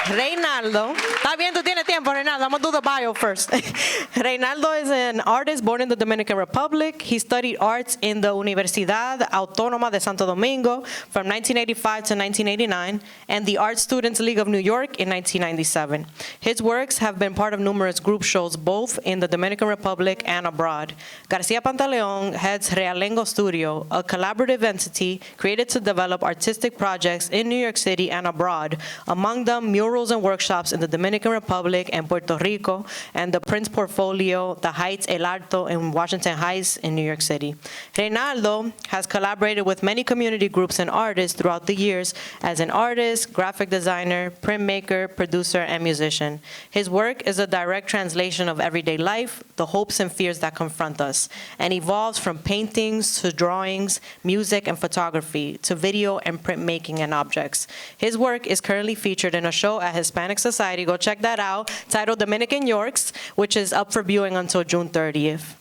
C: Reynaldo, está bien, tú tienes tiempo, Reynaldo. I'm going to do the bio first. Reynaldo is an artist born in the Dominican Republic. He studied arts in the Universidad Autónoma de Santo Domingo from 1985 to 1989 and the Art Students League of New York in 1997. His works have been part of numerous group shows both in the Dominican Republic and abroad. Garcia Pantaleon heads Realengo Studio, a collaborative entity created to develop artistic projects in New York City and abroad, among them murals and workshops in the Dominican Republic and Puerto Rico, and the Prince Portfolio, the Heights El Alto in Washington Heights in New York City. Reynaldo has collaborated with many community groups and artists throughout the years as an artist, graphic designer, printmaker, producer, and musician. His work is a direct translation of everyday life, the hopes and fears that confront us, and evolves from paintings to drawings, music and photography, to video and printmaking and objects. His work is currently featured in a show at Hispanic Society, go check that out, titled Dominican Yorks, which is up for viewing until June 30th.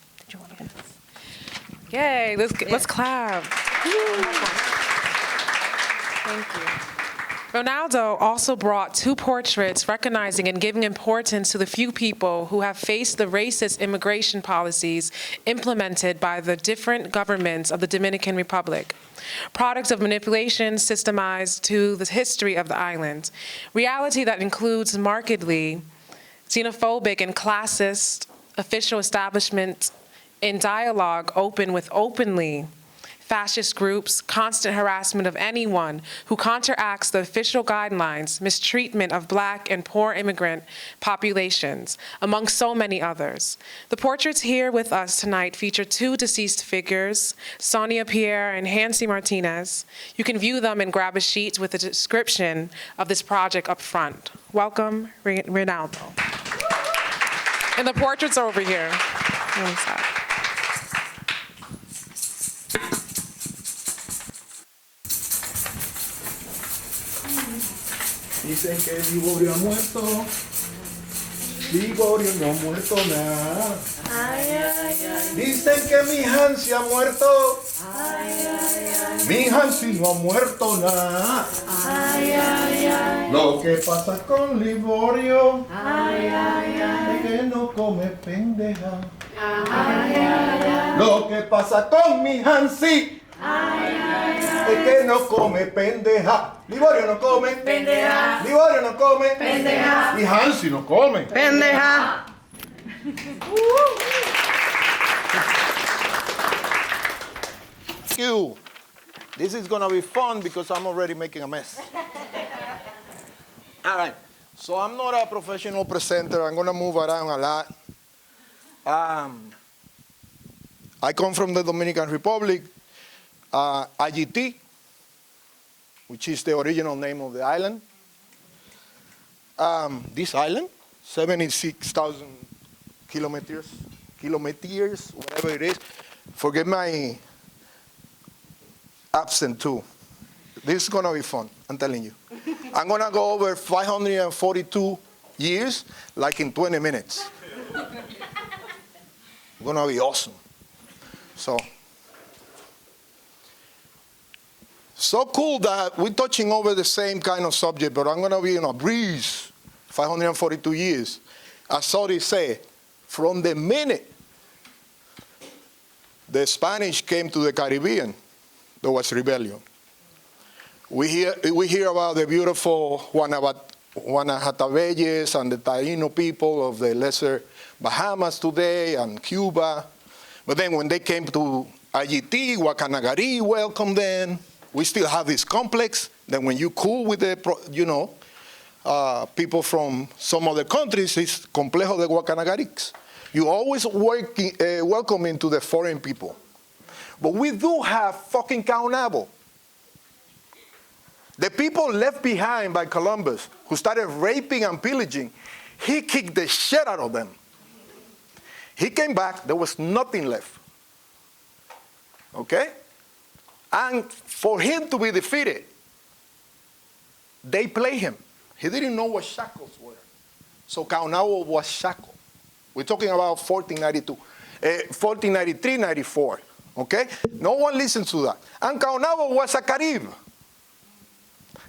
D: Yay, let's clap. Thank you. Ronaldo also brought two portraits recognizing and giving importance to the few people who have faced the racist immigration policies implemented by the different governments of the Dominican Republic. Products of manipulation systemized to the history of the island. Reality that includes markedly xenophobic and classist official establishment in dialogue open with openly fascist groups, constant harassment of anyone who counteracts the official guidelines, mistreatment of Black and poor immigrant populations, among so many others. The portraits here with us tonight feature two deceased figures, Sonia Pierre and Hansi Martinez. You can view them and grab a sheet with a description of this project up front. Welcome, Reynaldo. And the portraits are over here. One side.
G: Dicen que Liborio ha muerto. Liborio no ha muerto nada. Dicen que mi Hansi ha muerto. Mi Hansi no ha muerto nada. Lo que pasa con Liborio es que no come pendeja. Lo que pasa con mi Hansi es que no come pendeja. Liborio no come pendeja. Liborio no come pendeja. Y Hansi no come
C: Pendeja.
G: you. This is gonna be fun because I'm already making a mess. All right. So I'm not a professional presenter. I'm gonna move around a lot. I come from the Dominican Republic. IGT, which is the original name of the island. This island, 76,000 kilometers, whatever it is. Forget my accent too. This is gonna be fun, I'm telling you. I'm gonna go over 542 years, like in 20 minutes. It's gonna be awesome. So cool that we're touching over the same kind of subject, but I'm going to be in a breeze, 542 years. As Saudi said, from the minute the Spanish came to the Caribbean, there was rebellion. We hear about the beautiful Guanahatabeyes and the Taino people of the lesser Bahamas today and Cuba. But then when they came to IGT, Wakanagari welcomed them. We still have this complex that when you cool with the, people from some other countries, it's complejo de Guacanagarics. You always welcome into the foreign people. But we do have fucking Caonabo. The people left behind by Columbus, who started raping and pillaging, he kicked the shit out of them. He came back, there was nothing left. Okay? And for him to be defeated, they play him. He didn't know what shackles were. So Kaonabo was shackled. We're talking about 1493, 94. Okay? No one listens to that. And Kaonabo was a Carib.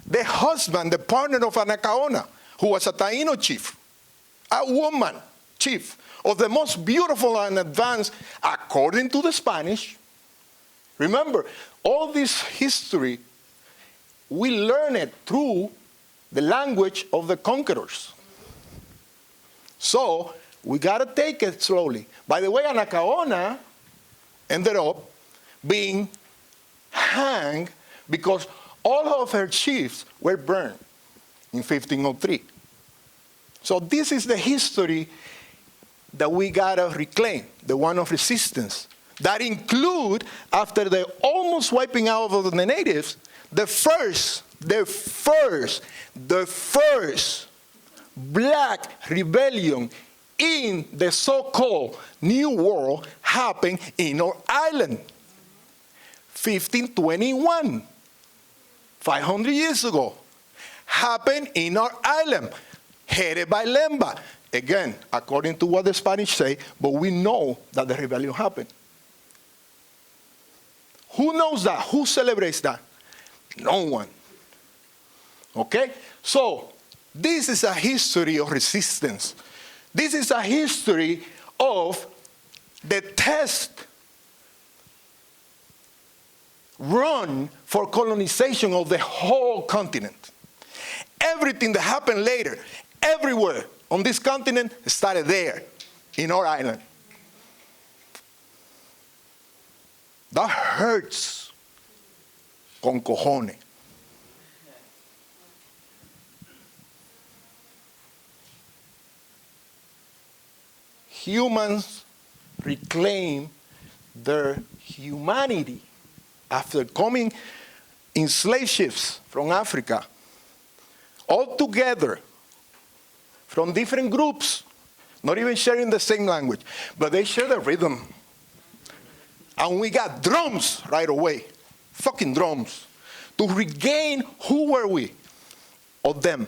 G: The husband, the partner of Anacaona, who was a Taino chief, a woman chief of the most beautiful and advanced, according to the Spanish. Remember, all this history, we learn it through the language of the conquerors. So we got to take it slowly. By the way, Anacaona ended up being hanged because all of her chiefs were burned in 1503. So this is the history that we got to reclaim, the one of resistance. That include, after the almost wiping out of the natives, the first black rebellion in the so-called New World happened in our island. 1521, 500 years ago, happened in our island, headed by Lemba. Again, according to what the Spanish say, but we know that the rebellion happened. Who knows that? Who celebrates that? No one. Okay? So, this is a history of resistance. This is a history of the test run for colonization of the whole continent. Everything that happened later, everywhere on this continent, started there, in our island. That hurts con cojones. Humans reclaim their humanity after coming in slave ships from Africa, all together, from different groups, not even sharing the same language, but they share the rhythm. And we got drums right away, fucking drums, to regain who were we of them.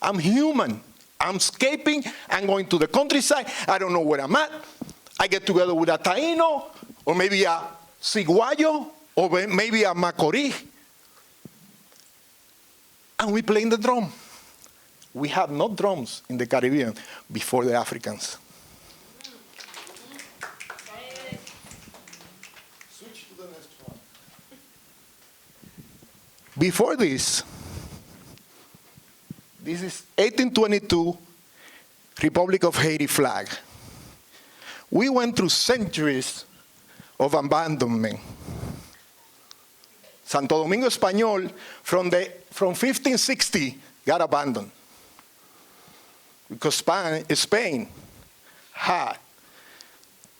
G: I'm human. I'm escaping. I'm going to the countryside. I don't know where I'm at. I get together with a Taino, or maybe a Ciguayo, or maybe a Macorís. And we play in the drum. We had no drums in the Caribbean before the Africans. Switch to the next one. Before this is 1822 Republic of Haiti flag. We went through centuries of abandonment. Santo Domingo Español from 1560 got abandoned because Spain had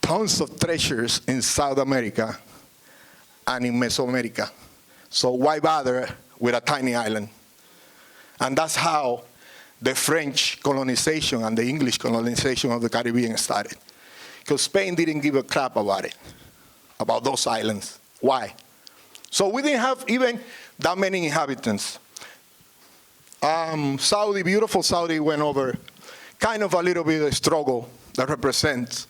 G: tons of treasures in South America and in Mesoamerica. So why bother with a tiny island? And that's how the French colonization and the English colonization of the Caribbean started. Because Spain didn't give a crap about it, about those islands. Why? So we didn't have even that many inhabitants. Saudi, beautiful Saudi, went over kind of a little bit of struggle that represents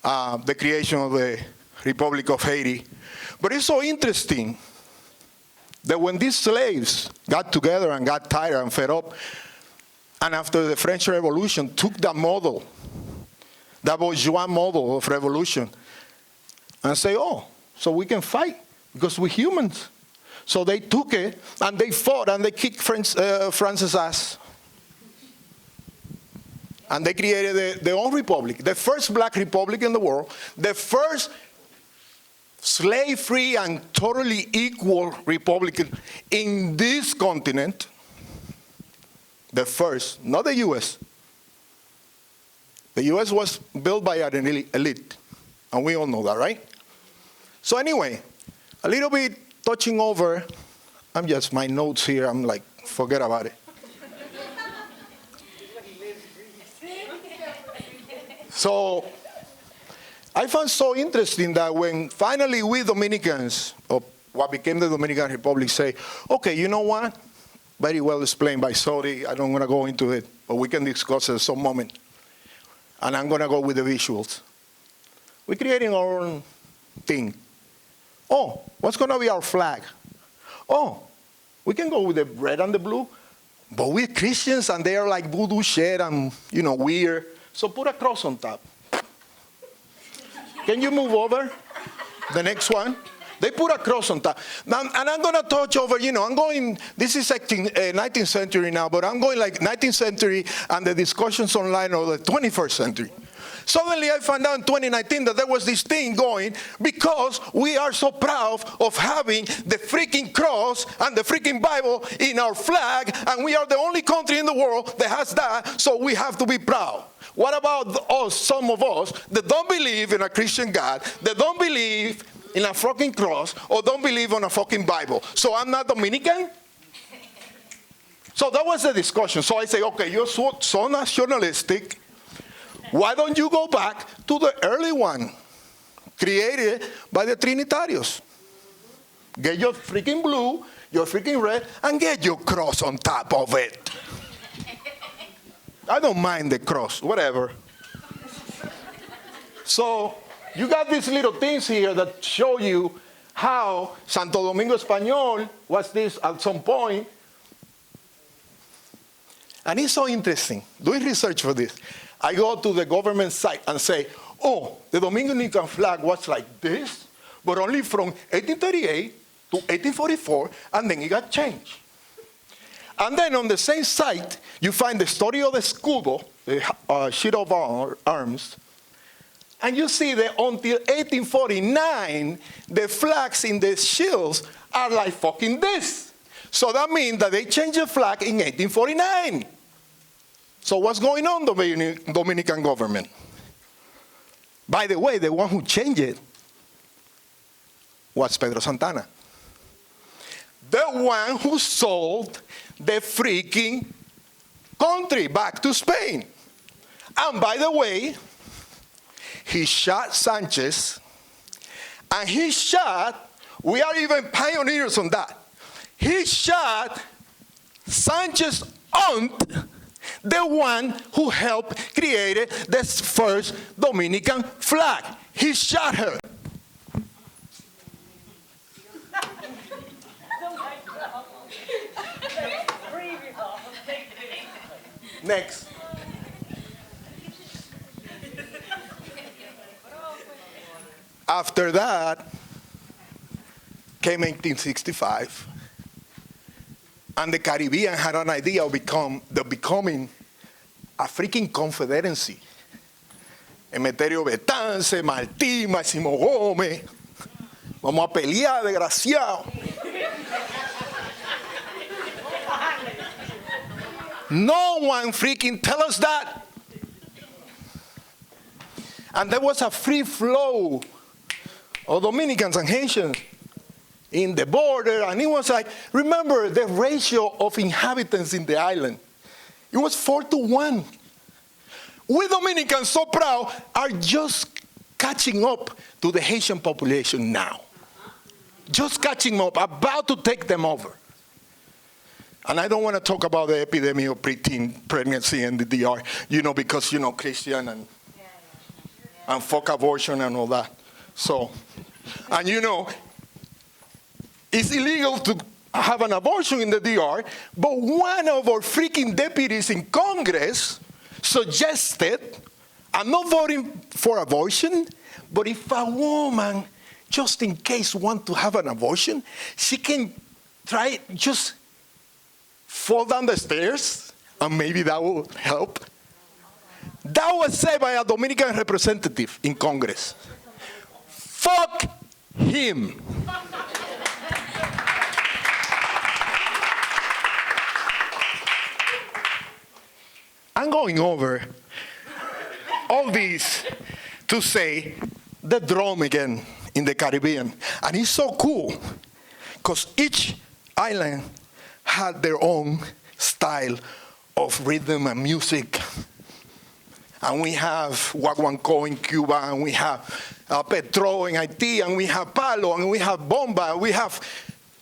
G: the creation of the Republic of Haiti. But it's so interesting that when these slaves got together and got tired and fed up, and after the French Revolution took that model, that bourgeois model of revolution, and say, oh, so we can fight because we're humans. So they took it and they fought and they kicked France's ass. And they created their own republic, the first black republic in the world, the first slave-free and totally equal republic in this continent. The first, not the U.S. The U.S. was built by an elite, and we all know that, right? So anyway, a little bit touching over, my notes here, I'm like, forget about it. So I found so interesting that when finally we Dominicans, or what became the Dominican Republic, say, okay, you know what? Very well explained by Sodi. I don't want to go into it, but we can discuss it at some moment. And I'm going to go with the visuals. We're creating our own thing. Oh, what's going to be our flag? Oh, we can go with the red and the blue, but we're Christians and they are like voodoo shit and, weird. So put a cross on top. Can you move over? The next one. They put a cross on top. Now, and I'm going to touch over, I'm going, this is 19th century now, but I'm going like 19th century and the discussions online of the 21st century. Suddenly I found out in 2019 that there was this thing going because we are so proud of having the freaking cross and the freaking Bible in our flag, and we are the only country in the world that has that, so we have to be proud. What about us, some of us, that don't believe in a Christian God, that don't believe in a fucking cross, or don't believe in a fucking Bible? So I'm not Dominican? So that was the discussion. So I say, okay, you're so nationalistic. Why don't you go back to the early one, created by the Trinitarios? Get your freaking blue, your freaking red, and get your cross on top of it. I don't mind the cross, whatever. So you got these little things here that show you how Santo Domingo Español was this at some point. And it's so interesting, doing research for this. I go to the government site and say, oh, the Dominican flag was like this, but only from 1838 to 1844, and then it got changed. And then on the same site, you find the story of the escudo, the sheet of arms, and you see that until 1849, the flags in the shields are like fucking this. So that means that they changed the flag in 1849. So what's going on, Dominican government? By the way, the one who changed it was Pedro Santana. The one who sold the freaking country back to Spain. And by the way, he shot Sanchez, and he shot, we are even pioneers on that. He shot Sanchez's aunt, the one who helped create the first Dominican flag. He shot her. Next. After that came 1865, and the Caribbean had an idea of becoming a freaking confederacy. Emeterio Betance, Martí, Máximo Gómez, vamos a pelear, desgraciado. No one freaking tell us that. And there was a free flow of Dominicans and Haitians in the border, and it was like, remember the ratio of inhabitants in the island. It was 4-1. We Dominicans, so proud, are just catching up to the Haitian population now. Just catching up, about to take them over. And I don't want to talk about the epidemic of preteen pregnancy in the DR, because, Christian and fuck abortion and all that. So, and it's illegal to have an abortion in the DR, but one of our freaking deputies in Congress suggested, I'm not voting for abortion, but if a woman, just in case, wants to have an abortion, she can try, just fall down the stairs, and maybe that will help. That was said by a Dominican representative in Congress. Fuck him. I'm going over all these to say the drum again in the Caribbean. And it's so cool because each island had their own style of rhythm and music. and we have Guaguancó in Cuba, and we have Petro in Haiti, and we have Palo, and we have Bomba,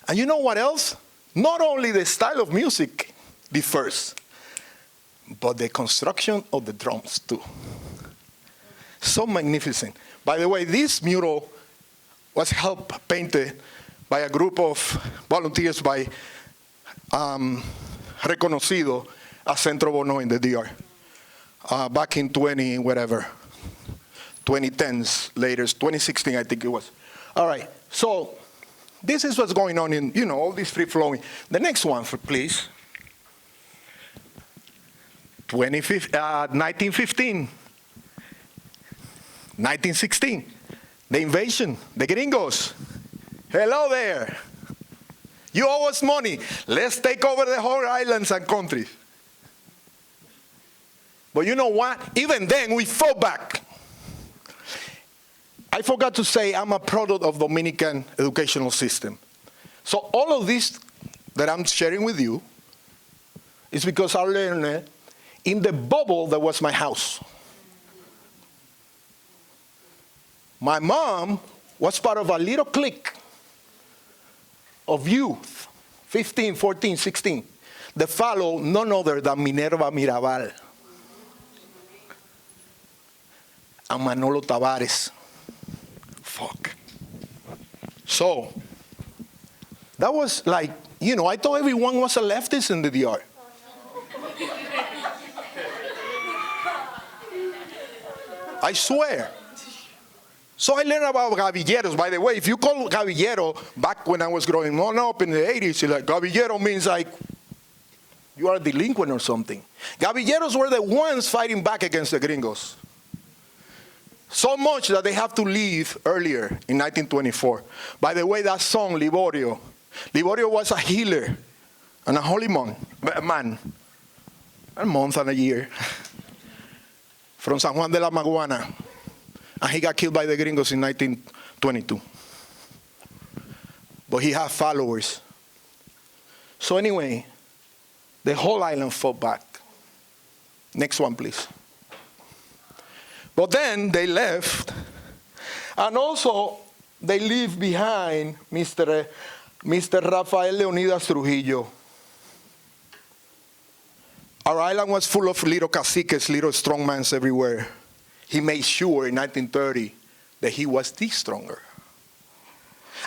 G: and you know what else? Not only the style of music differs, but the construction of the drums too. So magnificent. By the way, this mural was helped painted by a group of volunteers by Reconocido a Centro Bono in the DR. Back in 2010s, later, 2016, I think it was. All right, so this is what's going on in, all this free-flowing. The next one, please. 1915, 1916, the invasion, the gringos. Hello there. You owe us money. Let's take over the whole islands and countries. But you know what? Even then, we fought back. I forgot to say I'm a product of Dominican educational system. So all of this that I'm sharing with you is because I learned it in the bubble that was my house. My mom was part of a little clique of youth, 15, 14, 16, that follow none other than Minerva Mirabal and Manolo Tavares. Fuck. So, that was like, I thought everyone was a leftist in the DR. I swear. So I learned about gavilleros. By the way, if you call gavillero, back when I was growing up in the 80s, like gavillero means like you are a delinquent or something. Gavilleros were the ones fighting back against the gringos. So much that they have to leave earlier in 1924. By the way, that song, Liborio was a healer and a holy man, a month and a year, from San Juan de la Maguana. And he got killed by the gringos in 1922. But he had followers. So anyway, the whole island fought back. Next one, please. But then they left. And also, they leave behind Mr. Rafael Leonidas Trujillo. Our island was full of little caciques, little strongmans everywhere. He made sure in 1930 that he was the stronger.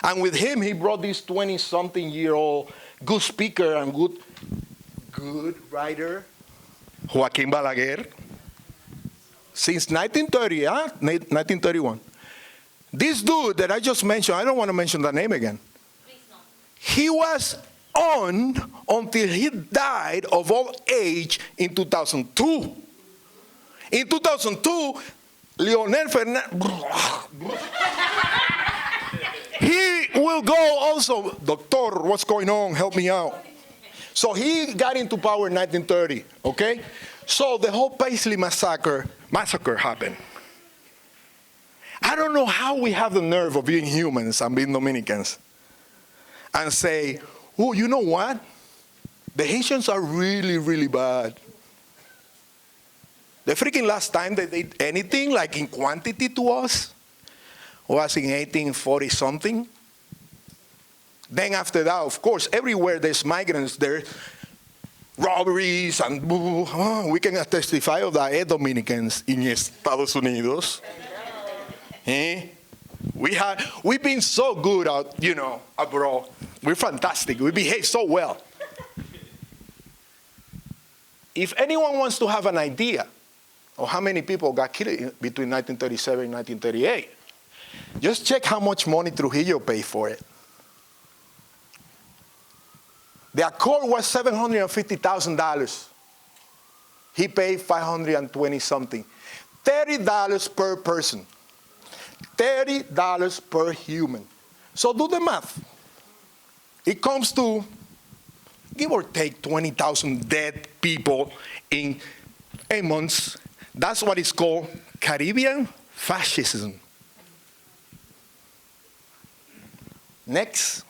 G: And with him, he brought this 20-something-year-old good speaker and good writer, Joaquin Balaguer. Since 1930, 1931. This dude that I just mentioned, I don't want to mention that name again. He was on until he died of old age in 2002. In 2002, Leonel Fernandez, he will go also, doctor, what's going on? Help me out. So he got into power in 1930, okay? So the whole Paisley massacre happened. I don't know how we have the nerve of being humans and being Dominicans and say, oh, you know what? The Haitians are really, really bad. The freaking last time they did anything like in quantity to us was in 1840-something. Then after that, of course, everywhere there's migrants, there's robberies, and we can testify of that, Dominicans in Estados Unidos. We've been so good out, abroad. We're fantastic. We behave so well. If anyone wants to have an idea of how many people got killed between 1937 and 1938, just check how much money Trujillo paid for it. The accord was $750,000. He paid $520-something. $30 per person. $30 per human. So do the math. It comes to, give or take, 20,000 dead people in 8 months. That's what is called Caribbean fascism. Next.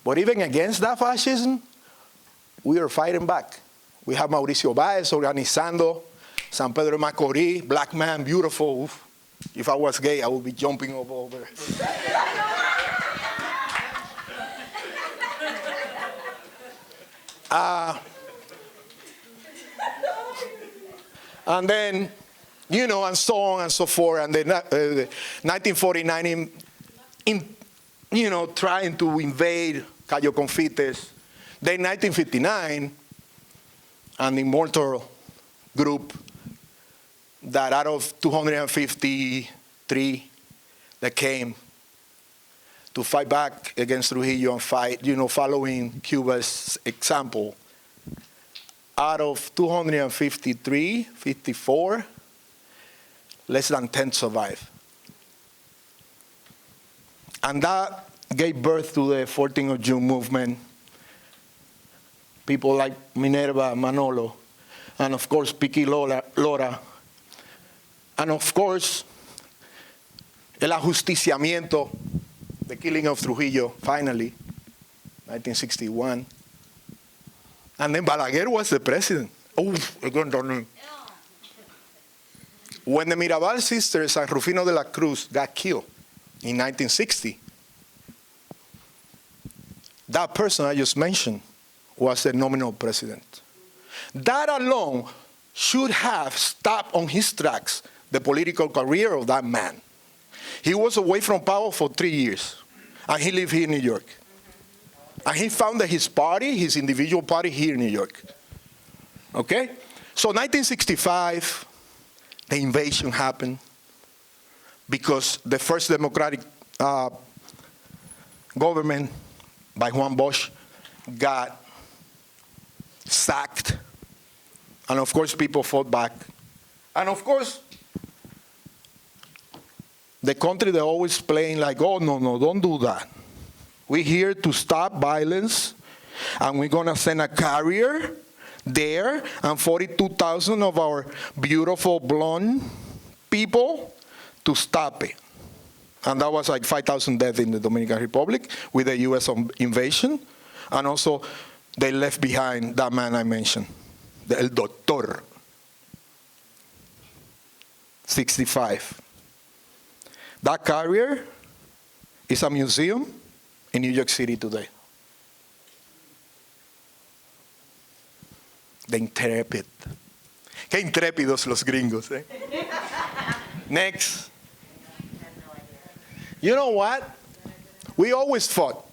G: But even against that fascism, we are fighting back. We have Mauricio Báez organizando San Pedro de Macorís, black man, beautiful. Oof. If I was gay, I would be jumping over. And then, and so on and so forth. And then 1949, trying to invade Cayo Confites. Then 1959, an immortal group that out of 253 that came to fight back against Trujillo and fight, following Cuba's example. Out of 253, 54, less than 10 survived. And that gave birth to the 14th of June movement. People like Minerva, Manolo, and of course, Piqui Lora. And of course, el ajusticiamiento, the killing of Trujillo, finally, 1961. And then Balaguer was the president. Oh, when the Mirabal sisters and Rufino de la Cruz got killed in 1960, that person I just mentioned was the nominal president. That alone should have stopped on his tracks the political career of that man. He was away from power for 3 years, and he lived here in New York. And he founded his party, his individual party here in New York. Okay? So 1965, the invasion happened because the first democratic government by Juan Bosch got sacked. And of course, people fought back. And of course, the country, they're always playing like, oh, no, don't do that. We're here to stop violence, and we're going to send a carrier there, and 42,000 of our beautiful blonde people to stop it. And that was like 5,000 deaths in the Dominican Republic with the U.S. invasion. And also, they left behind that man I mentioned, El Doctor, 65. That carrier is a museum in New York City today. The Intrepid. Qué intrépidos los gringos, eh? Next. You know what? We always fought.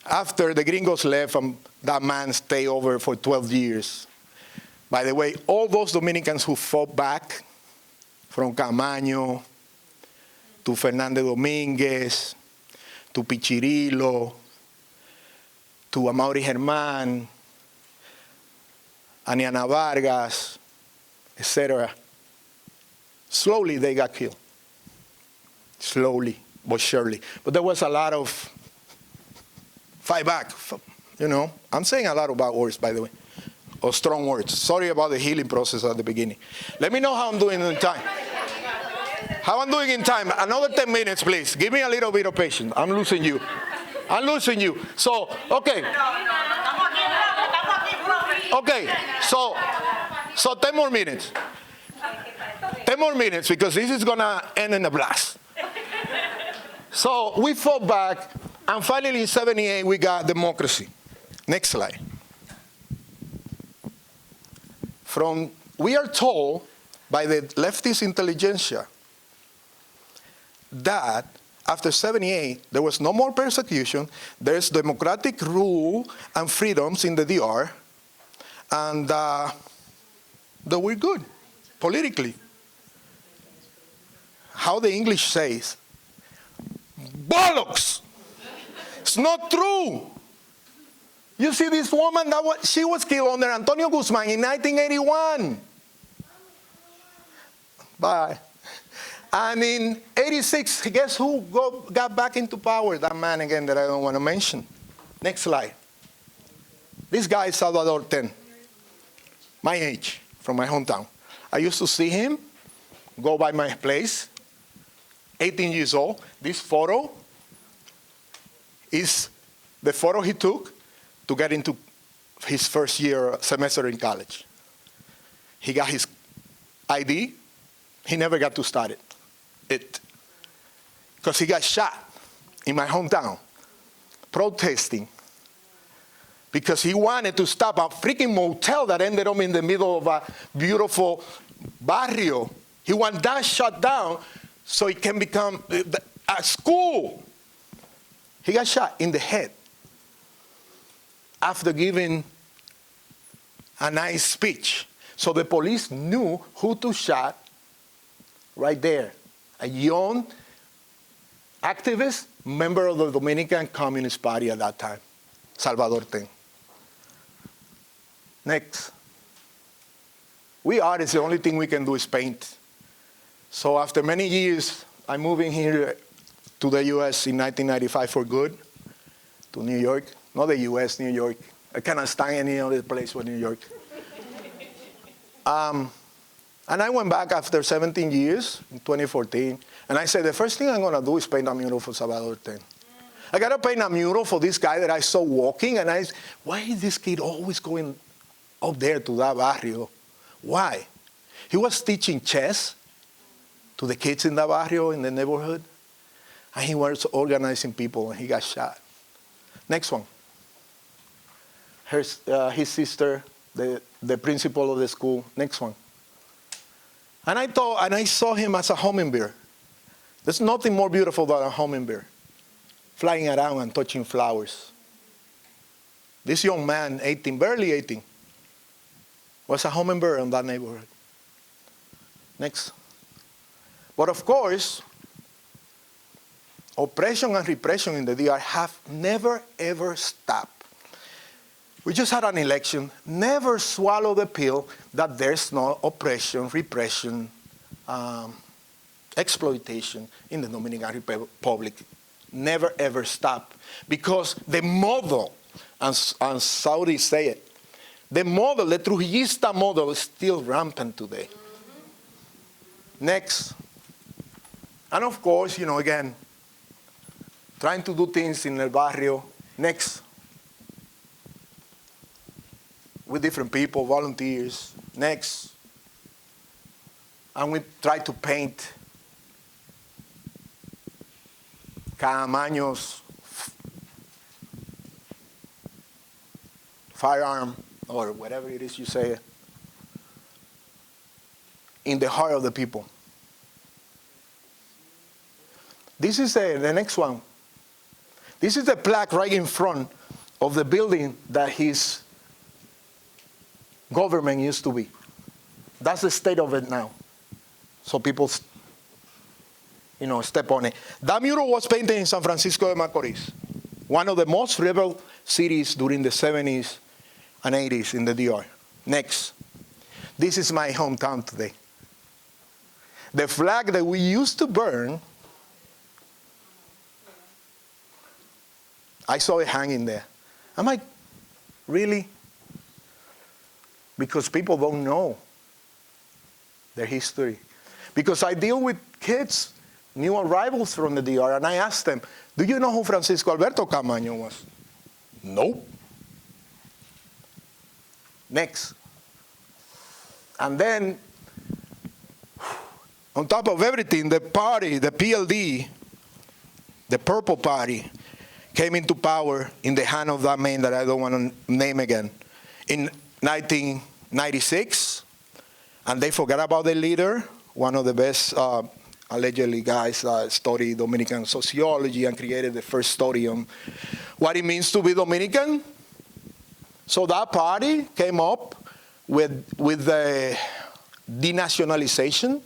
G: After the gringos left and that man stayed over for 12 years. By the way, all those Dominicans who fought back, from Camaño to Fernández Domínguez, to Pichirilo, to Amaury Germán, Aniana Vargas, etc. Slowly they got killed. Slowly, but surely. But there was a lot of fight back. I'm saying a lot of bad words, by the way, or strong words. Sorry about the healing process at the beginning. Let me know how I'm doing in time. How I'm doing in time. Another 10 minutes, please. Give me a little bit of patience. I'm losing you. So, okay. Okay, so 10 more minutes. 10 more minutes, because this is going to end in a blast. So we fought back, and finally in 78, we got democracy. Next slide. We are told by the leftist intelligentsia that after 78, there was no more persecution, there's democratic rule and freedoms in the DR, and that we're good, politically. How the English says, bollocks! It's not true. You see this woman, she was killed under Antonio Guzman in 1981. Bye. And in 86, guess who got back into power? That man again that I don't want to mention. Next slide. This guy is Salvador Ten, my age, from my hometown. I used to see him go by my place, 18 years old. This photo is the photo he took to get into his first year semester in college. He got his ID, he never got to start it. Because he got shot in my hometown, protesting. Because he wanted to stop a freaking motel that ended up in the middle of a beautiful barrio. He wanted that shut down so it can become a school. He got shot in the head after giving a nice speech. So the police knew who to shot right there. A young activist, member of the Dominican Communist Party at that time, Salvador Ten. Next. We artists, the only thing we can do is paint. So after many years, I'm moving here to the US in 1995 for good, to New York. Not the US, New York. I cannot stand any other place but New York. And I went back after 17 years in 2014, and I said, the first thing I'm going to do is paint a mural for Salvador Ten. I got to paint a mural for this guy that I saw walking, and why is this kid always going up there to that barrio? Why? He was teaching chess to the kids in that barrio, in the neighborhood, and he was organizing people, and he got shot. Next one. His sister, the principal of the school. Next one. And I saw him as a hummingbird. There's nothing more beautiful than a hummingbird, flying around and touching flowers. This young man, 18, barely 18, was a hummingbird in that neighborhood. Next. But of course, oppression and repression in the DR have never, ever stopped. We just had an election. Never swallow the pill that there's no oppression, repression, exploitation in the Dominican Republic. Never, ever stop. Because the model, and Saudis say it, the model, the Trujillista model, is still rampant today. Next. And of course, again, trying to do things in El Barrio. Next. With different people, volunteers. Next. And we try to paint Caamaño's firearm, or whatever it is you say, in the heart of the people. This is the next one. This is the plaque right in front of the building that his government used to be. That's the state of it now. So people, step on it. That mural was painted in San Francisco de Macorís, one of the most rebel cities during the 70s and 80s in the DR. Next. This is my hometown today. The flag that we used to burn, I saw it hanging there. I'm like, really? Because people don't know their history. Because I deal with kids, new arrivals from the DR, and I ask them, do you know who Francisco Alberto Caamaño was? Nope. Next. And then, on top of everything, the party, the PLD, the Purple Party, came into power in the hand of that man that I don't want to name again, in 1996, and they forgot about the leader, one of the best, allegedly guys, studied Dominican sociology and created the first study on what it means to be Dominican. So that party came up with the denationalization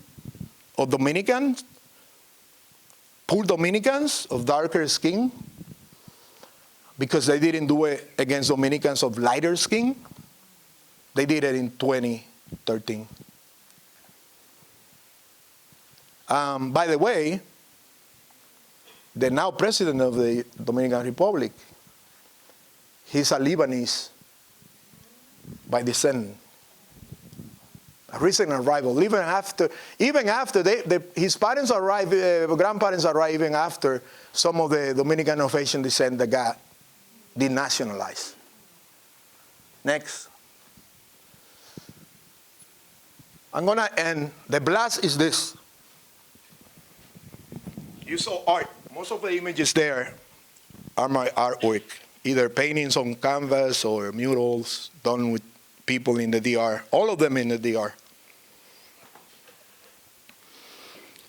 G: of Dominicans, poor Dominicans of darker skin, because they didn't do it against Dominicans of lighter skin. They did it in 2013. By the way, the now president of the Dominican Republic, he's a Lebanese by descent. A recent arrival, even after his parents arrived, grandparents arrived, even after some of the Dominican of Asian descent that got denationalized. Next. I'm gonna end. The blast is this. You saw art. Most of the images there are my artwork, either paintings on canvas or murals done with people in the DR, all of them in the DR.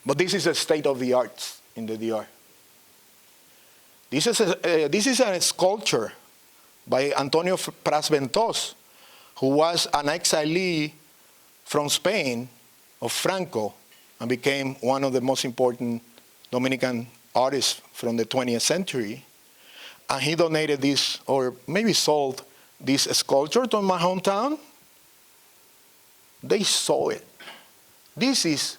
G: But this is a state of the arts in the DR. This is a sculpture by Antonio Pras Ventos, who was an exilee from Spain of Franco and became one of the most important Dominican artists from the 20th century. And he donated this, or maybe sold this sculpture to my hometown. They saw it. This is,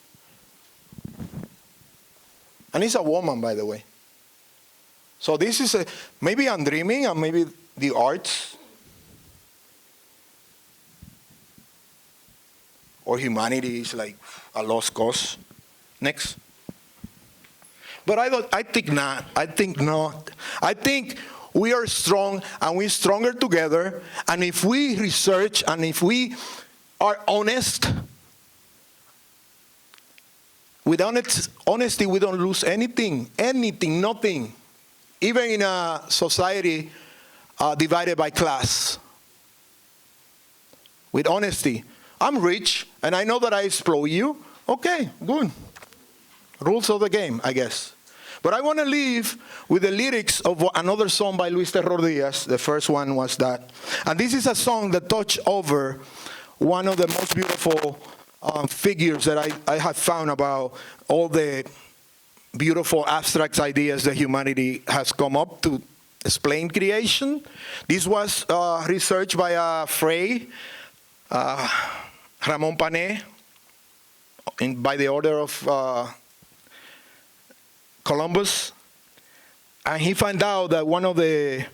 G: and it's a woman, by the way. So this is maybe I'm dreaming, and maybe the arts or humanity is like a lost cause. Next. But I think not. I think not. I think we are strong, and we're stronger together. And if we research, and if we are honest, with honesty, we don't lose anything, nothing. Even in a society divided by class. With honesty. I'm rich, and I know that I exploit you. Okay, good. Rules of the game, I guess. But I want to leave with the lyrics of another song by Luis Terror Diaz. The first one was that. And this is a song that touched over one of the most beautiful figures that I have found about all the beautiful abstract ideas that humanity has come up to explain creation. This was researched by Frey, Ramon Pané, by the order of Columbus. And he found out that one of the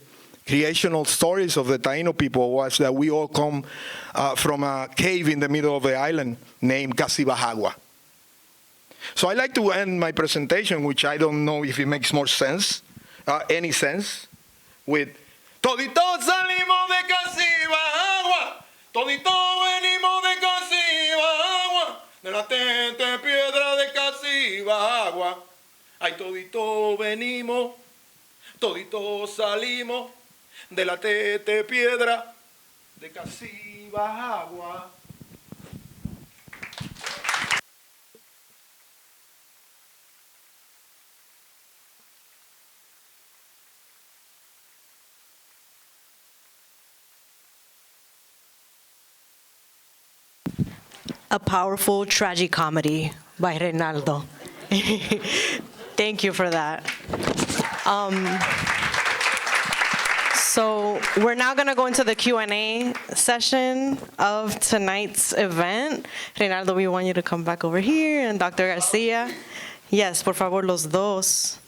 G: creational stories of the Taino people was that we all come from a cave in the middle of the island named Casibahagua. So I like to end my presentation, which I don't know if it makes more sense, any sense, with Toditos salimos de Casibahagua, toditos venimos de Casibahagua, de la tente piedra de Casibahagua. Ay, toditos venimos, toditos salimos, de la tete piedra de Casibahagua.
C: A powerful tragicomedy by Reynaldo. Thank you for that. So we're now going to go into the Q&A session of tonight's event. Reynaldo, we want you to come back over here, and Dr. Garcia. Yes, por favor, los dos.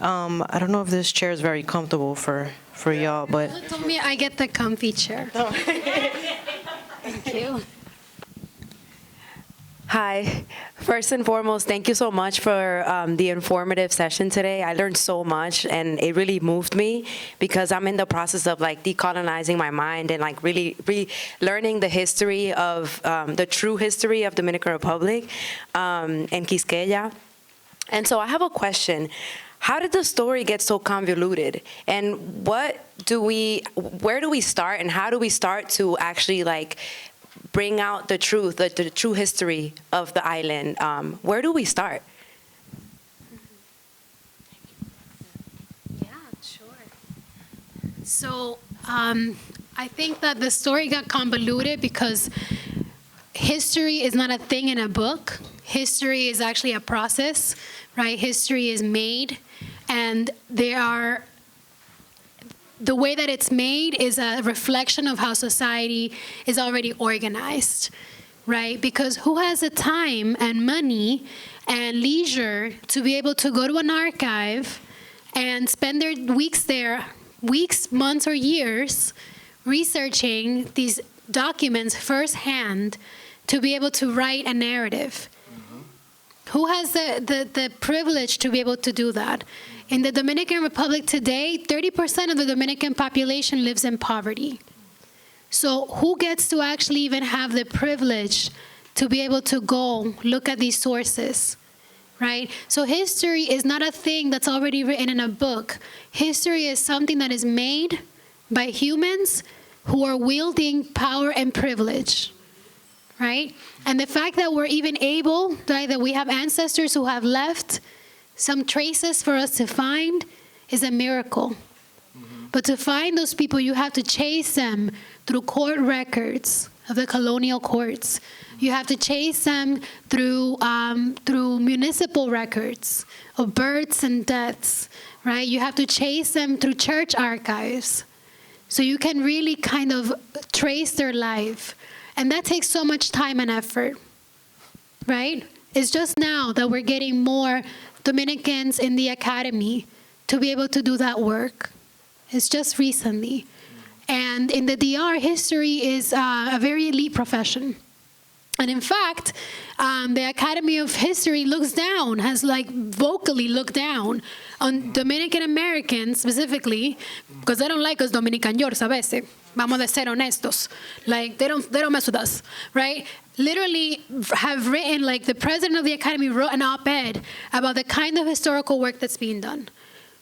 C: I don't know if this chair is very comfortable for y'all, but...
F: You told me I get the comfy chair. Thank you.
H: Hi. First and foremost, thank you so much for the informative session today. I learned so much, and it really moved me because I'm in the process of like decolonizing my mind and like really learning the history of the true history of Dominican Republic and Quisqueya. And so I have a question. How did the story get so convoluted? And where do we start, and how do we start to actually like bring out the truth, the true history of the island? Where do we start?
F: Yeah, sure. So I think that the story got convoluted because history is not a thing in a book. History is actually a process, right? History is made, and the way that it's made is a reflection of how society is already organized, right? Because who has the time and money and leisure to be able to go to an archive and spend their weeks there, months, or years, researching these documents firsthand to be able to write a narrative? Who has the privilege to be able to do that? In the Dominican Republic today, 30% of the Dominican population lives in poverty. So who gets to actually even have the privilege to be able to go look at these sources, right? So history is not a thing that's already written in a book. History is something that is made by humans who are wielding power and privilege, right? And the fact that we're even able, right, that we have ancestors who have left some traces for us to find is a miracle. But to find those people, you have to chase them through court records of the colonial courts. You have to chase them through municipal records of births and deaths, right? You have to chase them through church archives. So you can really kind of trace their life. And that takes so much time and effort, right? It's just now that we're getting more Dominicans in the academy to be able to do that work. It's just recently. And in the DR, history is a very elite profession. And in fact, the Academy of History looks down, has like vocally looked down on Dominican Americans specifically, because they don't like us Dominicanos a veces. Vamos a ser honestos. Like, they don't mess with us, right? Literally have written, like the president of the Academy wrote an op-ed about the kind of historical work that's being done.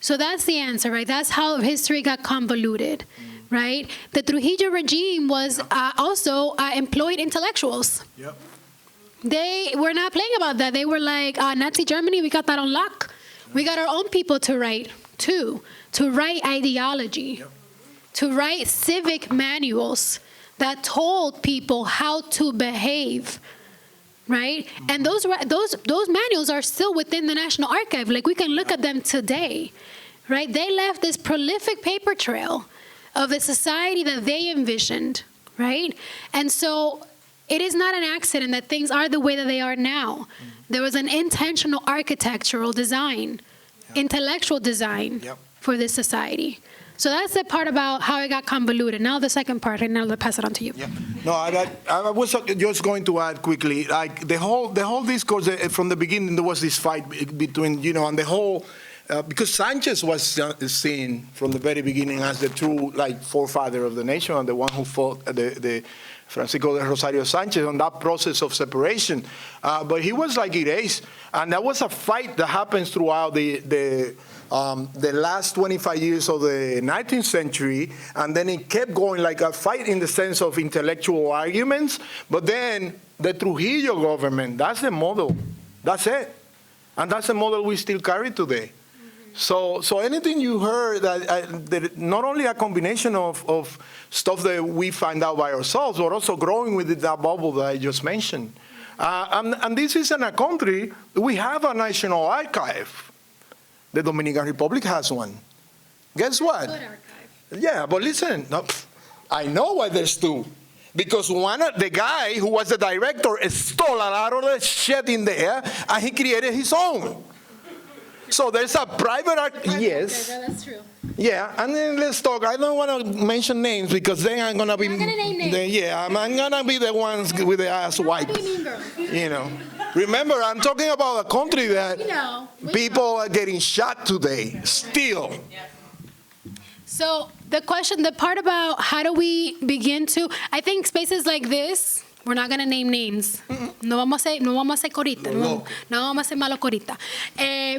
F: So that's the answer, right? That's how history got convoluted, right? The Trujillo regime was also employed intellectuals.
G: Yep.
F: They were not playing about that. They were like, Nazi Germany, we got that on lock. We got our own people to write, too, to write ideology, to write civic manuals that told people how to behave, right? And those manuals are still within the National Archive. Like, we can look at them today, right? They left this prolific paper trail of the society that they envisioned, right? And so it is not an accident that things are the way that they are now. There was an intentional architectural design, intellectual design for this society. So that's the part about how it got convoluted. Now the second part, and now I'll pass it on to you.
G: Yeah. No, I was just going to add quickly, like the whole discourse from the beginning, there was this fight between, and the whole, because Sanchez was seen from the very beginning as the true, like, forefather of the nation and the one who fought the Francisco de Rosario Sanchez on that process of separation. But he was like erased. And that was a fight that happens throughout the last 25 years of the 19th century, and then it kept going like a fight in the sense of intellectual arguments, but then the Trujillo government, that's the model. That's it. And that's the model we still carry today. So anything you heard, that not only a combination of stuff that we find out by ourselves, but also growing within that bubble that I just mentioned. And this isn't a country. We have a national archive. The Dominican Republic has one. Guess what?
F: Good archive.
G: Yeah, but listen, I know why there's two. Because the guy who was the director stole a lot of the shit in there, and he created his own. So there's a private archive. Yes.
F: Okay, that's true.
G: Yeah, and then let's talk. I don't want to mention names because then I'm going to be...
F: You're not gonna name names.
G: I'm going to be the ones with the ass wiped.
F: Mean girls.
G: Remember, I'm talking about a country that
F: We
G: people are getting shot today, still.
F: So the part about how do we begin to, I think spaces like this, we're not going to name names. No vamos a hacer corita. No vamos a hacer malo corita.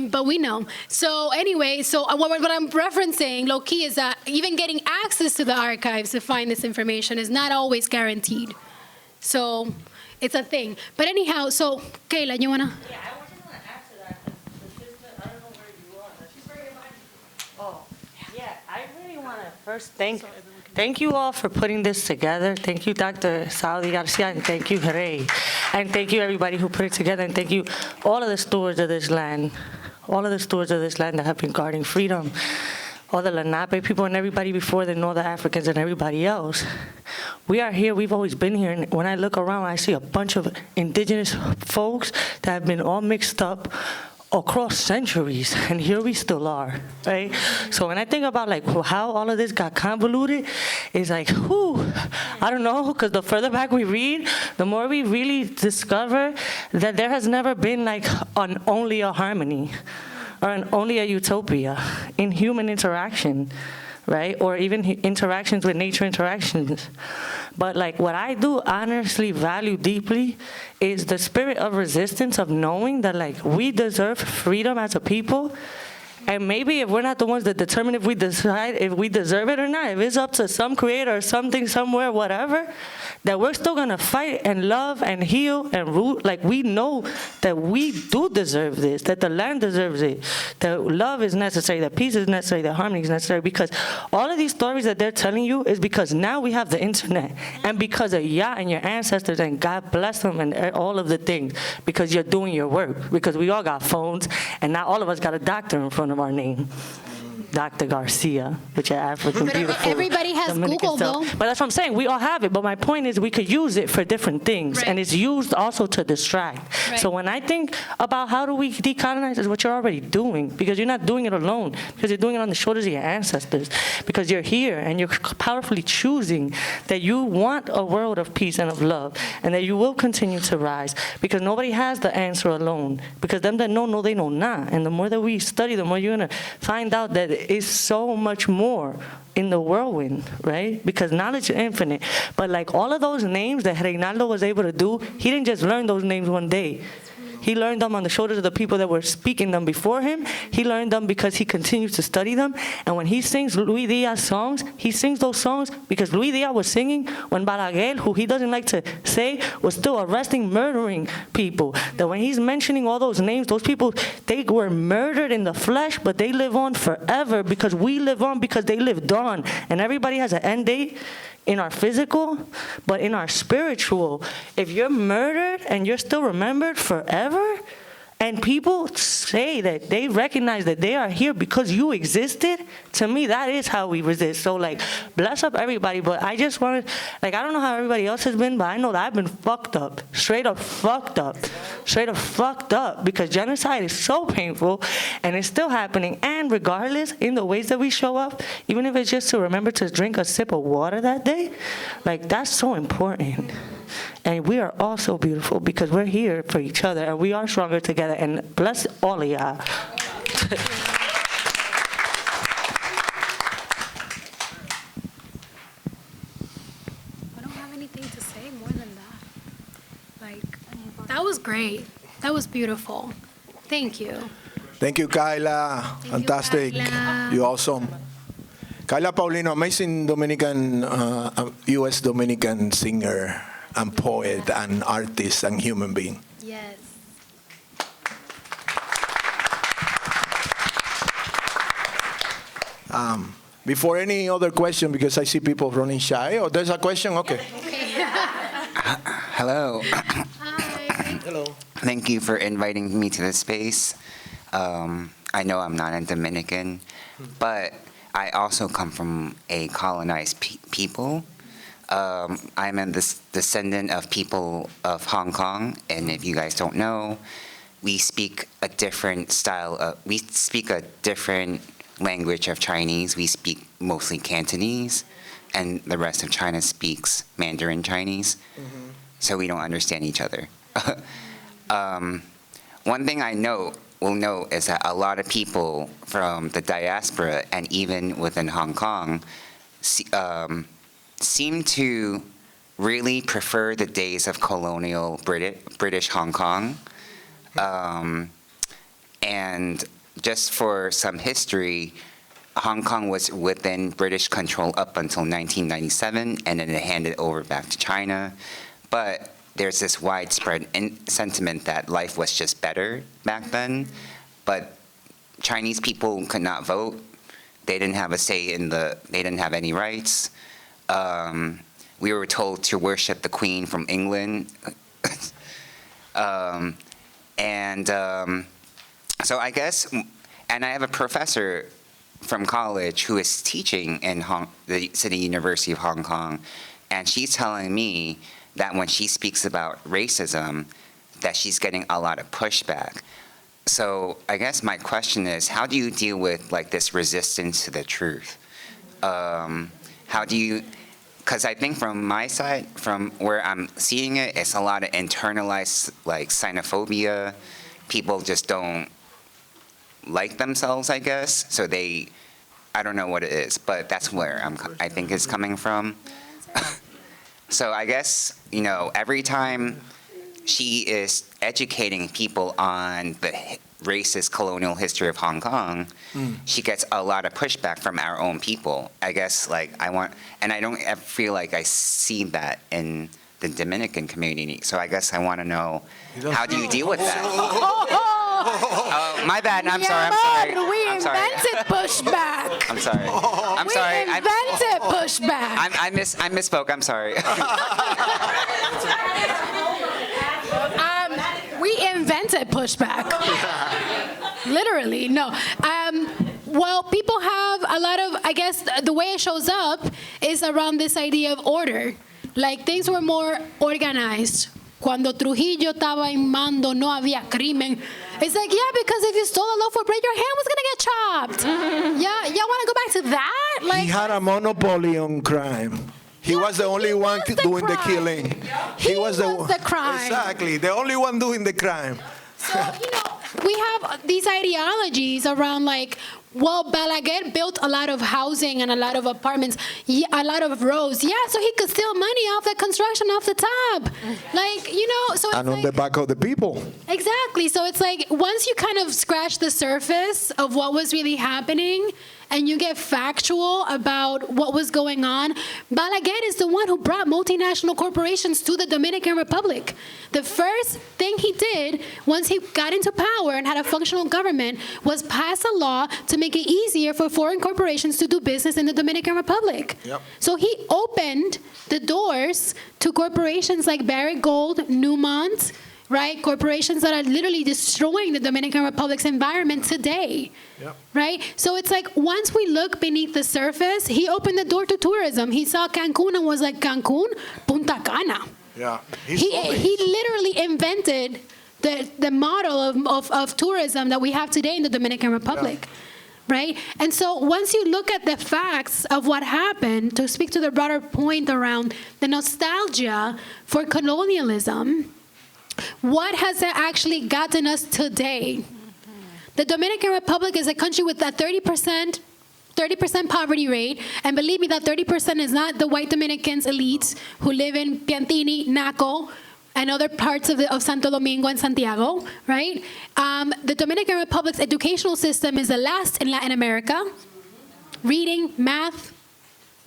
F: But we know. So anyway, what I'm referencing, low key, is that even getting access to the archives to find this information is not always guaranteed. So it's a thing. But anyhow, so Kayla, you want to?
I: Yeah, I wasn't going to add to that because the sister, I don't know where you are. She's right behind you. Oh, yeah, I really want to first thank you all for putting this together. Thank you, Dr. Saudi Garcia, and thank you, Hooray. And thank you, everybody who put it together, and thank you, all of the stewards of this land, that have been guarding freedom, all the Lenape people and everybody before the Northern Africans and everybody else. We are here. We've always been here. And when I look around, I see a bunch of indigenous folks that have been all mixed up across centuries, and here we still are, right? So when I think about like how all of this got convoluted, it's like, whew, I don't know, because the further back we read, the more we really discover that there has never been like only a harmony or only a utopia in human interaction, right? Or even interactions with nature interactions. But like what I do honestly value deeply is the spirit of resistance, of knowing that like we deserve freedom as a people. And maybe if we're not the ones that determine if we decide if we deserve it or not, if it's up to some creator or something somewhere, whatever, that we're still gonna fight and love and heal and root. Like we know that we do deserve this, that the land deserves it, that love is necessary, that peace is necessary, that harmony is necessary. Because all of these stories that they're telling you is because now we have the internet, and because of Yah and your ancestors, and God bless them and all of the things, because you're doing your work. Because we all got phones, and not all of us got a doctor in front of our name. Dr. Garcia, which are African,
F: But
I: beautiful.
F: everybody has
I: Dominican
F: Google,
I: stuff.
F: though.
I: But that's what I'm saying. We all have it. But my point is we could use it for different things.
F: Right.
I: And it's used also to distract.
F: Right.
I: So when I think about how do we decolonize, is what you're already doing. Because you're not doing it alone. Because you're doing it on the shoulders of your ancestors. Because you're here and you're powerfully choosing that you want a world of peace and of love. And that you will continue to rise. Because nobody has the answer alone. Because them that know, they know not. And the more that we study, the more you're going to find out that it's so much more in the whirlwind, right? Because knowledge is infinite. But like all of those names that Reinaldo was able to do, he didn't just learn those names one day. He learned them on the shoulders of the people that were speaking them before him. He learned them because he continues to study them. And when he sings Luis Diaz songs, he sings those songs because Luis Diaz was singing when Balaguer, who he doesn't like to say, was still arresting, murdering people. That when he's mentioning all those names, those people, they were murdered in the flesh, but they live on forever because we live on because they lived on. And everybody has an end date in our physical, but in our spiritual. If you're murdered and you're still remembered forever, and people say that they recognize that they are here because you existed, to me, that is how we resist. So, like, bless up everybody, but I just wanted, like, I don't know how everybody else has been, but I know that I've been fucked up. Straight up fucked up. Straight up fucked up, because genocide is so painful, and it's still happening. And regardless, in the ways that we show up, even if it's just to remember to drink a sip of water that day, like, that's so important. And we are all so beautiful because we're here for each other and we are stronger together. And bless all of y'all.
F: I don't have anything to say more than that. Like, that was great. That was beautiful. Thank you.
G: Thank you, Kyla.
F: you,
G: Fantastic.
F: Kyla.
G: You're awesome. Kyla Paulino, amazing Dominican, U.S. Dominican singer and poet and artist and human being.
F: Yes.
G: Before any other question, because I see people running shy. Oh, there's a question? Okay.
J: Hello.
F: Hi.
G: Hello.
J: Thank you for inviting me to this space. I know I'm not a Dominican, but I also come from a colonized people. I'm a descendant of people of Hong Kong, and if you guys don't know, we speak a different we speak a different language of Chinese. We speak mostly Cantonese, and the rest of China speaks Mandarin Chinese, so we don't understand each other. One thing I will note is that a lot of people from the diaspora and even within Hong Kong seem to really prefer the days of colonial British Hong Kong. And just for some history, Hong Kong was within British control up until 1997, and then it handed over back to China. But there's this widespread sentiment that life was just better back then, but Chinese people could not vote. They didn't have a say they didn't have any rights. We were told to worship the Queen from England. So I guess, and I have a professor from college who is teaching in the City University of Hong Kong, and she's telling me that when she speaks about racism, that she's getting a lot of pushback. So I guess my question is, how do you deal with like this resistance to the truth? How do you, because I think from my side, from where I'm seeing it, it's a lot of internalized like xenophobia. People just don't like themselves, I guess, so they I don't know what it is, but that's where I think it's coming from. So I guess, every time she is educating people on the racist colonial history of Hong Kong, she gets a lot of pushback from our own people. I guess, and I don't ever feel like I see that in the Dominican community. So I guess I want to know, how do you deal with that? Oh, my bad. I'm sorry.
F: We invented pushback.
J: I'm sorry. I'm sorry.
F: We invented pushback.
J: I misspoke. I'm sorry.
F: We invented pushback. Literally, no. Well, people have a lot of, I guess, the way it shows up is around this idea of order. Like, things were more organized. Cuando Trujillo estaba en mando, no había crimen. It's like, yeah, because if you stole a loaf of bread, your hand was going to get chopped. Yeah, y'all want to go back to that? Like,
G: He had a monopoly on crime. He was the only one doing the killing.
F: He was the crime.
G: Exactly, the only one doing the crime.
F: So, we have these ideologies around like, well, Balaguer built a lot of housing and a lot of apartments, a lot of roads. Yeah, so he could steal money off the construction off the top. Like, so it's
G: And on the back of the people.
F: Exactly. So it's like once you kind of scratch the surface of what was really happening and you get factual about what was going on, Balaguer is the one who brought multinational corporations to the Dominican Republic. The first thing he did once he got into power and had a functional government was pass a law to make it easier for foreign corporations to do business in the Dominican Republic.
G: Yep.
F: So he opened the doors to corporations like Barrick Gold, Newmont, right? Corporations that are literally destroying the Dominican Republic's environment today,
G: Yep.
F: right? So it's like once we look beneath the surface, he opened the door to tourism. He saw Cancun and was like, Cancun, Punta Cana.
G: Yeah.
F: He literally invented the model of tourism that we have today in the Dominican Republic. Yeah. Right? And so once you look at the facts of what happened, to speak to the broader point around the nostalgia for colonialism, what has that actually gotten us today? The Dominican Republic is a country with a 30% poverty rate, and believe me, that 30% is not the white Dominicans elites who live in Piantini, Naco, and other parts of Santo Domingo and Santiago, right? The Dominican Republic's educational system is the last in Latin America. Reading, math,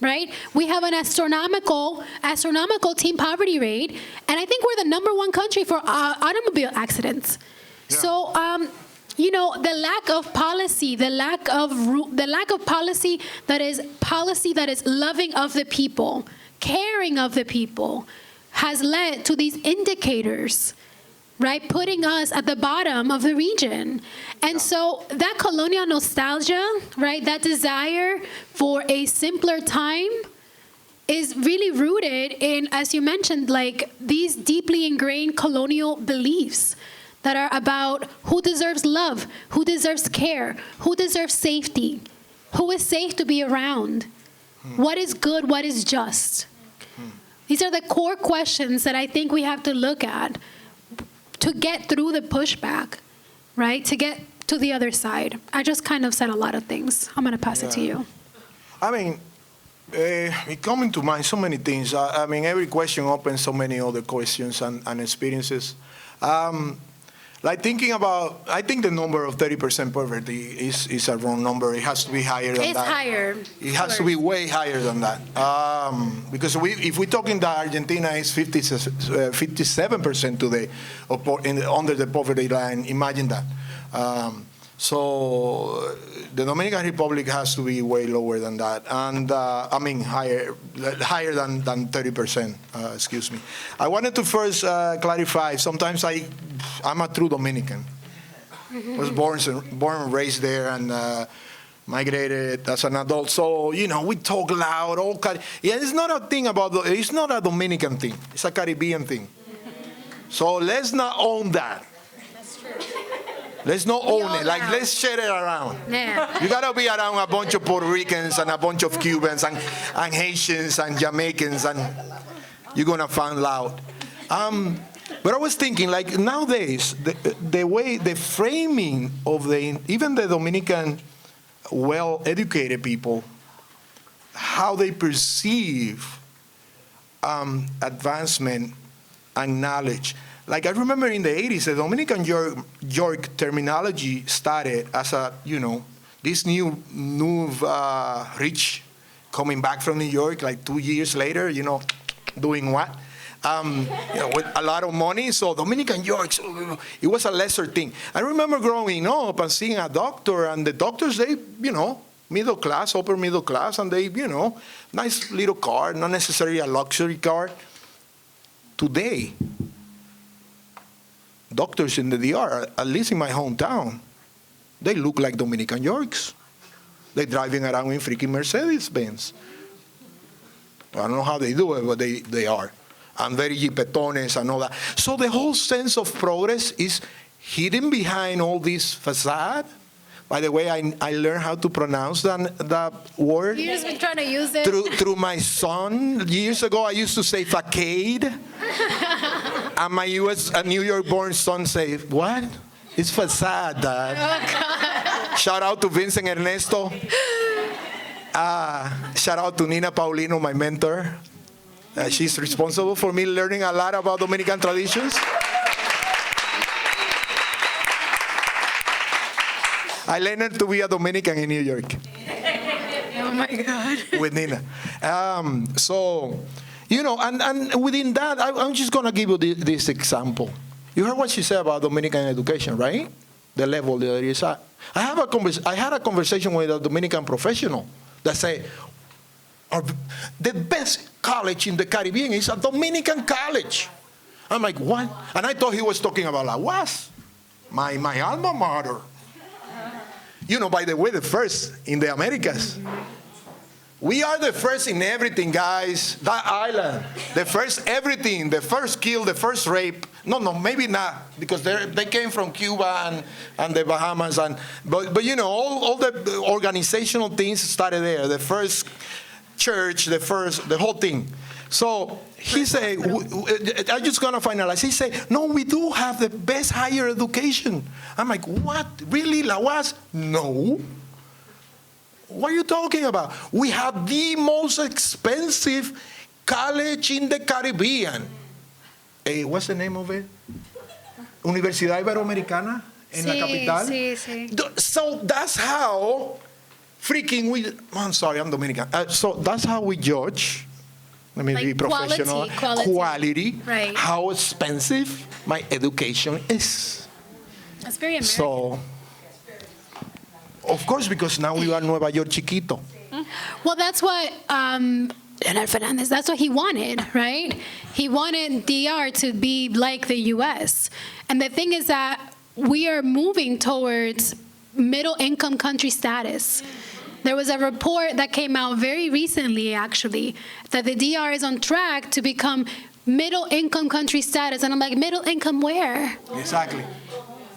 F: right? We have an astronomical teen poverty rate, and I think we're the number 1 country for automobile accidents. Yeah. So, the lack of policy, the lack of policy that is loving of the people, caring of the people, has led to these indicators, right? Putting us at the bottom of the region. And so that colonial nostalgia, right? That desire for a simpler time is really rooted in, as you mentioned, like these deeply ingrained colonial beliefs that are about who deserves love, who deserves care, who deserves safety, who is safe to be around, what is good, what is just. These are the core questions that I think we have to look at to get through the pushback, right? To get to the other side. I just kind of said a lot of things. I'm going to pass it to you.
G: I mean, it coming to mind so many things. I mean, every question opens so many other questions and experiences. Like thinking about, I think the number of 30% poverty is a wrong number. It has to be higher than that.
F: It's higher.
G: It has to be way higher than that. Because if we're talking that Argentina is 57% today under the poverty line, imagine that. So the Dominican Republic has to be way lower than that, and I mean higher than 30%. Excuse me. I wanted to first clarify. Sometimes I'm a true Dominican. I was born and raised there, and migrated as an adult. So we talk loud. Yeah, it's not a thing it's not a Dominican thing. It's a Caribbean thing. So let's not own that. Let's not own it. Like, let's share it around. Yeah. You gotta be around a bunch of Puerto Ricans and a bunch of Cubans and Haitians and Jamaicans, and you're gonna find loud. But I was thinking, like nowadays, the way the framing of even the Dominican well-educated people, how they perceive advancement and knowledge. Like I remember in the 80s, the Dominican York terminology started as this new rich coming back from New York like 2 years later, doing what? With a lot of money. So Dominican York, it was a lesser thing. I remember growing up and seeing a doctor, and the doctors, they, middle class, upper middle class, and they, nice little car, not necessarily a luxury car. Today, doctors in the DR, at least in my hometown, they look like Dominican Yorks. They're driving around in freaking Mercedes-Benz. I don't know how they do it, but they are. And very jipetones and all that. So the whole sense of progress is hidden behind all this facade. By the way, I learned how to pronounce that word.
F: You've just been trying to use it.
G: Through my son. Years ago, I used to say facade. And my New York-born son say, what? It's facade, Dad.
F: Oh, God.
G: Shout out to Vincent Ernesto. Shout out to Nina Paulino, my mentor. She's responsible for me learning a lot about Dominican traditions. I learned to be a Dominican in New York.
F: Oh my God.
G: With Nina. So, and within that, I'm just going to give you this example. You heard what she said about Dominican education, right? The level that it is at. I had a conversation with a Dominican professional that said, the best college in the Caribbean is a Dominican college. I'm like, what? And I thought he was talking about La UAS, my alma mater. By the way, the first in the Americas. We are the first in everything, guys. That island, the first everything, the first kill, the first rape. No, maybe not, because they came from Cuba and the Bahamas, but all the organizational things started there. The first church, the whole thing. So he said, I'm just going to finalize. He said, no, we do have the best higher education. I'm like, what? Really, La UAS? No. What are you talking about? We have the most expensive college in the Caribbean. What's the name of it? Universidad Iberoamericana en la capital.
F: Sí.
G: So that's how I'm sorry, I'm Dominican. So that's how we judge. Let me be professional. Quality.
F: Right.
G: How expensive my education is.
F: That's very American.
G: So, of course, because now we are Nueva York chiquito.
F: Well, that's what Leonel Fernandez, that's what he wanted, right? He wanted DR to be like the U.S. And the thing is that we are moving towards middle-income country status. There was a report that came out very recently, actually, that the DR is on track to become middle-income country status. And I'm like, middle-income where?
G: Exactly.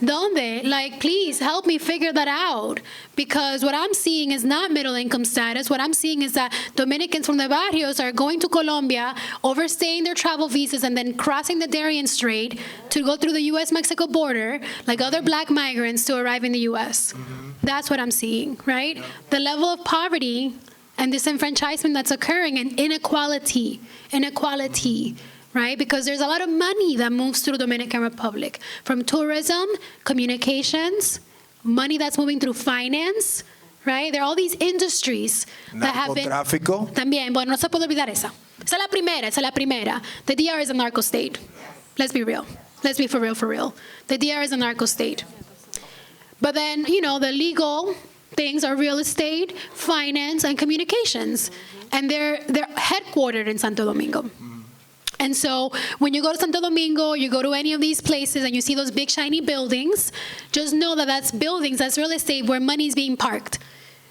F: ¿Dónde? Like, please help me figure that out. Because what I'm seeing is not middle income status. What I'm seeing is that Dominicans from the barrios are going to Colombia, overstaying their travel visas, and then crossing the Darien Strait to go through the U.S.-Mexico border, like other black migrants, to arrive in the U.S. Mm-hmm. That's what I'm seeing, right? Yeah. The level of poverty and disenfranchisement that's occurring, and inequality. Right? Because there's a lot of money that moves through the Dominican Republic, from tourism, communications, money that's moving through finance, right? There are all these industries that have been...
G: Narcotráfico.
F: También, bueno, no se puede olvidar esa. Esa es la primera. The DR is a narco state. Let's be real. Let's be for real. The DR is a narco state. But then, the legal things are real estate, finance, and communications. And they're headquartered in Santo Domingo. And so when you go to Santo Domingo, you go to any of these places and you see those big shiny buildings, just know that that's buildings, that's real estate where money's being parked.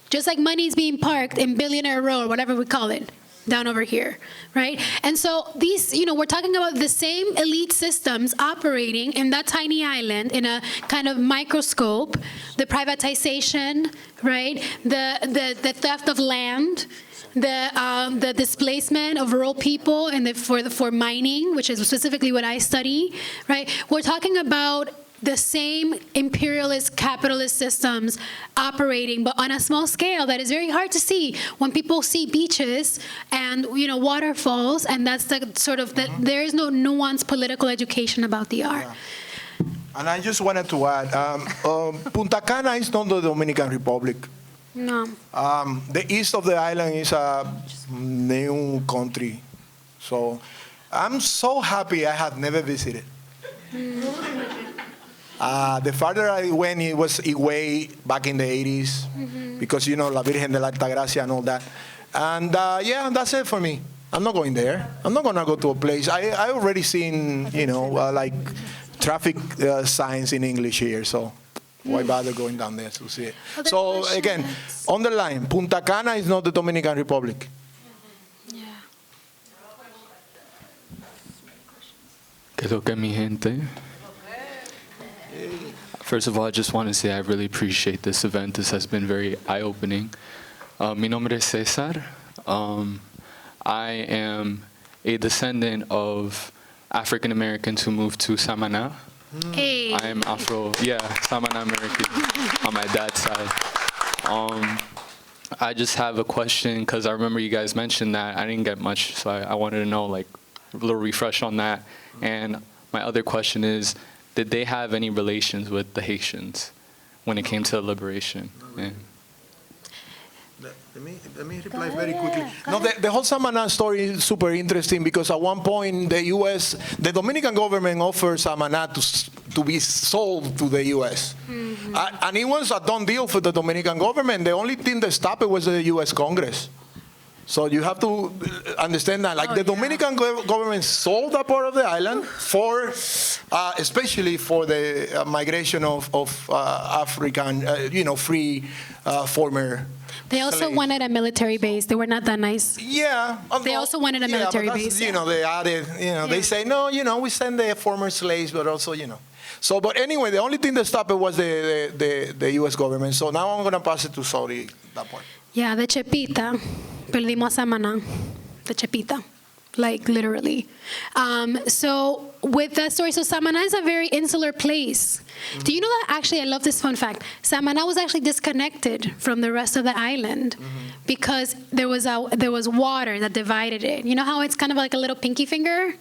F: Just like money's being parked in Billionaire Row, or whatever we call it, down over here, right? And so these, we're talking about the same elite systems operating in that tiny island in a kind of microscope, the privatization, right? The theft of land, the displacement of rural people for mining, which is specifically what I study, right? We're talking about the same imperialist capitalist systems operating, but on a small scale that is very hard to see when people see beaches and waterfalls, and that's the sort of there is no nuanced political education about the art.
G: Yeah. And I just wanted to add, Punta Cana is not the Dominican Republic.
F: No.
G: The east of the island is a new country. So I'm so happy I have never visited. The farther I went, it was Higüey back in the 80s, because, La Virgen de la Altagracia and all that. And yeah, that's it for me. I'm not going there. I'm not going to go to a place. I already seen, like traffic signs in English here, so why bother going down there to see it? So again, underline, Punta Cana is not the Dominican Republic.
K: ¿Qué lo que mi gente? First of all, I just want to say I really appreciate this event. This has been very eye-opening. Mi nombre es Cesar. I am a descendant of African Americans who moved to Samaná.
F: Hey.
K: I am Samaná American on my dad's side. I just have a question because I remember you guys mentioned that. I didn't get much, so I wanted to know, like, a little refresh on that. And my other question is, did they have any relations with the Haitians when it came to liberation? Yeah.
G: Let me reply very quickly. No, the whole Samaná story is super interesting because at one point the Dominican government offered Samaná to be sold to the U.S. And it was a done deal for the Dominican government. The only thing that stopped it was the U.S. Congress. So you have to understand that, the Dominican government sold that part of the island for, especially for the migration of African, free former.
F: They also wanted a military base. They were not that nice.
G: Yeah.
F: They also wanted a military base.
G: They added, they say, no, we send the former slaves, but also, So, but anyway, the only thing that stopped it was the U.S. government. So now I'm going to pass it to Saudi, that part.
F: Yeah, the Chepita. Perdimos a Samaná. The Chepita. Like, literally. So, with that story, so Samaná is a very insular place. Do you know that, actually, I love this fun fact. Samaná was actually disconnected from the rest of the island because there was water that divided it. You know how it's kind of like a little pinky finger?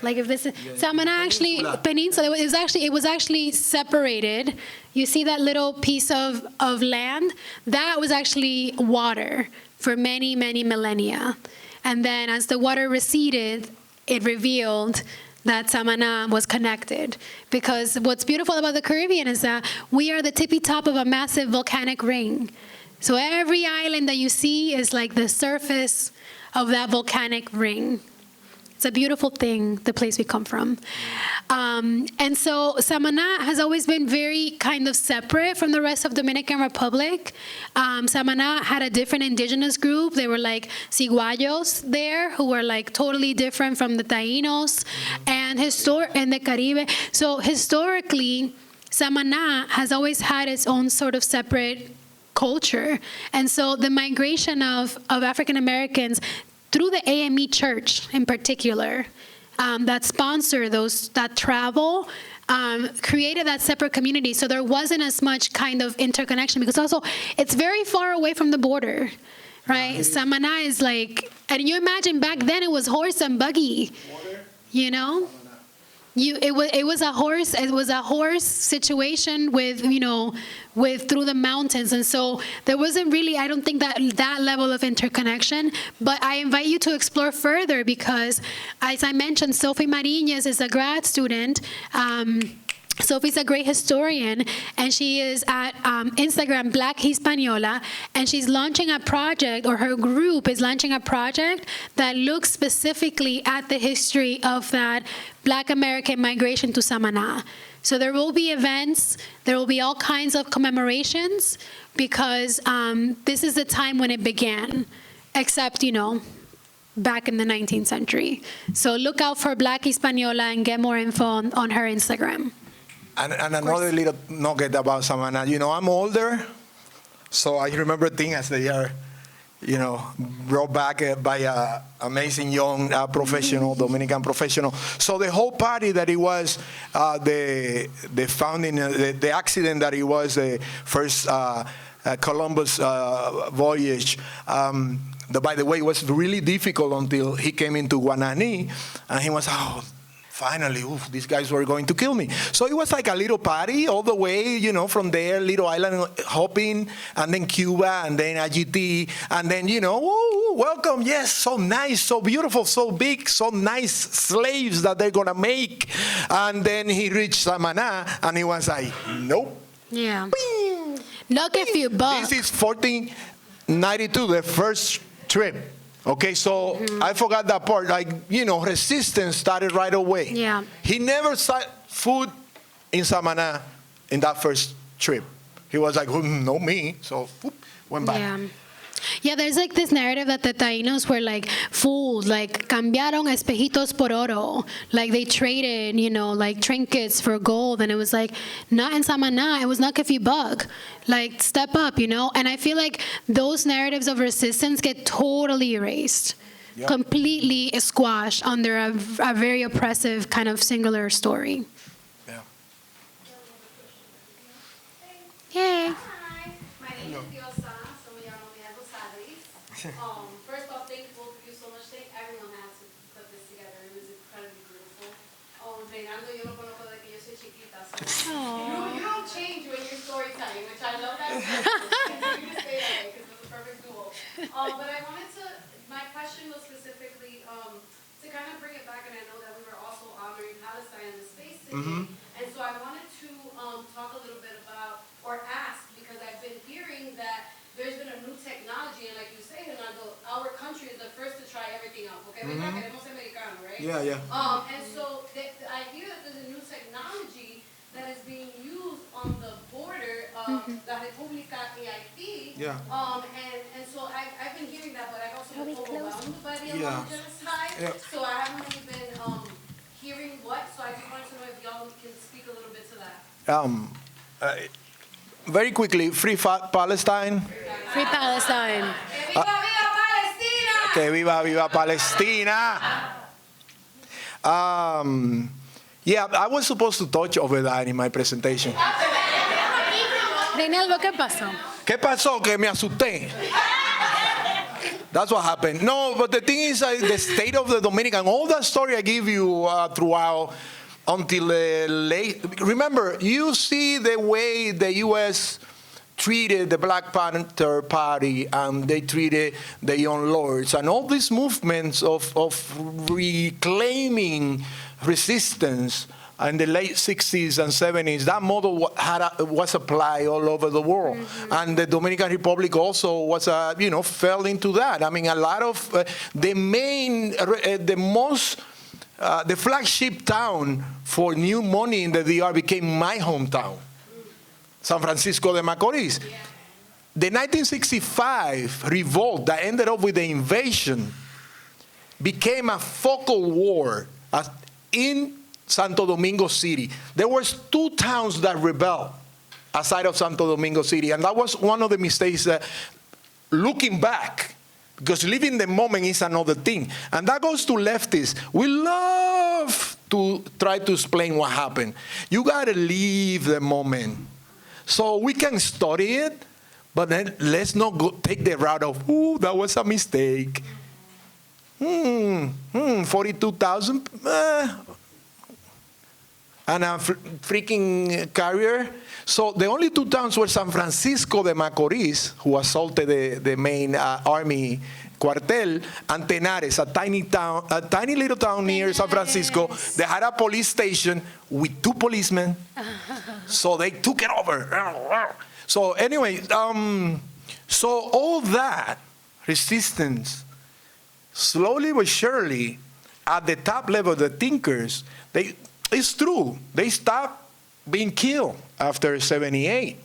F: Like if this is Samaná, actually peninsula, it was actually separated. You see that little piece of land? That was actually water for many, many millennia. And then as the water receded, it revealed that Samaná was connected. Because what's beautiful about the Caribbean is that we are the tippy top of a massive volcanic ring. So every island that you see is like the surface of that volcanic ring. It's a beautiful thing, the place we come from. And so Samaná has always been very kind of separate from the rest of Dominican Republic. Samaná had a different indigenous group. They were like Ciguayos there, who were like totally different from the Taínos and the Caribe. So historically, Samaná has always had its own sort of separate culture. And so the migration of African Americans through the AME Church in particular, that sponsor that travel, created that separate community. So there wasn't as much kind of interconnection because also it's very far away from the border, right? Samaná is like, and you imagine back then it was horse and buggy, It was a horse situation with through the mountains, and so there wasn't really, I don't think that level of interconnection. But I invite you to explore further because, as I mentioned, Sophie Mariñez is a grad student. Sophie's a great historian, and she is at Instagram, Black Hispaniola, and she's launching a project, or her group is launching a project that looks specifically at the history of that Black American migration to Samaná. So there will be events, there will be all kinds of commemorations, because this is the time when it began, except, back in the 19th century. So look out for Black Hispaniola and get more info on her Instagram.
G: And another little nugget about Samaná. I'm older, so I remember things as they are. brought back by an amazing young professional, Dominican professional. So the whole party that it was the founding, the accident that it was the first Columbus voyage. By the way, it was really difficult until he came into Guanani, and he was, finally, these guys were going to kill me. So it was like a little party all the way, from there, little island hopping, and then Cuba, and then IGT, and then, welcome, yes, so nice, so beautiful, so big, so nice slaves that they're going to make. And then he reached Samaná, and he was like, nope.
F: Yeah. Knock a few bucks.
G: This is 1492, the first trip. Okay, so I forgot that part. Resistance started right away.
F: Yeah.
G: He never saw food in Samaná in that first trip. He was like, no me. So went back.
F: Yeah. Yeah, there's this narrative that the Taínos were fools, cambiaron espejitos por oro. They traded, trinkets for gold. And it was not in Samaná, it was not a few buck. Step up, And I feel those narratives of resistance get totally erased. Yep. Completely squashed under a very oppressive kind of singular story.
G: Yeah.
F: Yay.
L: First off, thank you both of you so much. Thank everyone that had to put this together. It was incredibly beautiful. Reinaldo, yo lo conozco desde que yo soy chiquita. So you don't change when you're storytelling, which I love that. Continue to stay that way because it's a perfect duel. But I wanted to, my question was specifically to kind of bring it back, and I know that we were also honoring Palestine in the space today. And so I wanted to talk a little bit about, or ask, because I've been hearing that there's been a new technology, and like you say, Renato, our country is the first to try everything out. Okay, queremos ser mexicano, right?
G: Yeah.
L: And so I hear that there's a new technology that is being used on the border of La República y Haití.
G: Yeah.
L: And so I've been hearing that, but I've also been overwhelmed by the amount of genocide.
G: Yeah.
L: So I haven't really been hearing what. So I just wanted to know if y'all can speak a little bit to that.
G: Very quickly, free Palestine.
F: Free Palestine.
L: ¡Viva, viva Palestina!
G: Que viva Palestina. Yeah, I was supposed to touch over that in my presentation.
F: Reinaldo, ¿qué pasó?
G: ¿Qué pasó? Que me asusté. That's what happened. No, but the thing is, the state of the Dominican, all that story I give you throughout until late. Remember, you see the way the U.S. treated the Black Panther Party, and they treated the Young Lords, and all these movements of reclaiming resistance in the late 60s and 70s. That model was applied all over the world. And the Dominican Republic also was, fell into that. I mean, a lot of the flagship town for new money in the DR became my hometown, San Francisco de Macorís. The 1965 revolt that ended up with the invasion became a focal war in Santo Domingo City. There was 2 towns that rebelled aside of Santo Domingo City, and that was one of the mistakes looking back. Because living the moment is another thing. And that goes to leftists. We love to try to explain what happened. You got to live the moment. So we can study it, but then let's not take the route of, that was a mistake. 42,000? And a freaking carrier. So the only 2 towns were San Francisco de Macorís, who assaulted the main army cuartel, and Tenares, a tiny little town near San Francisco. They had a police station with 2 policemen. So they took it over. So anyway, so all that resistance, slowly but surely, at the top level, the thinkers, it's true, they stopped being killed after 78,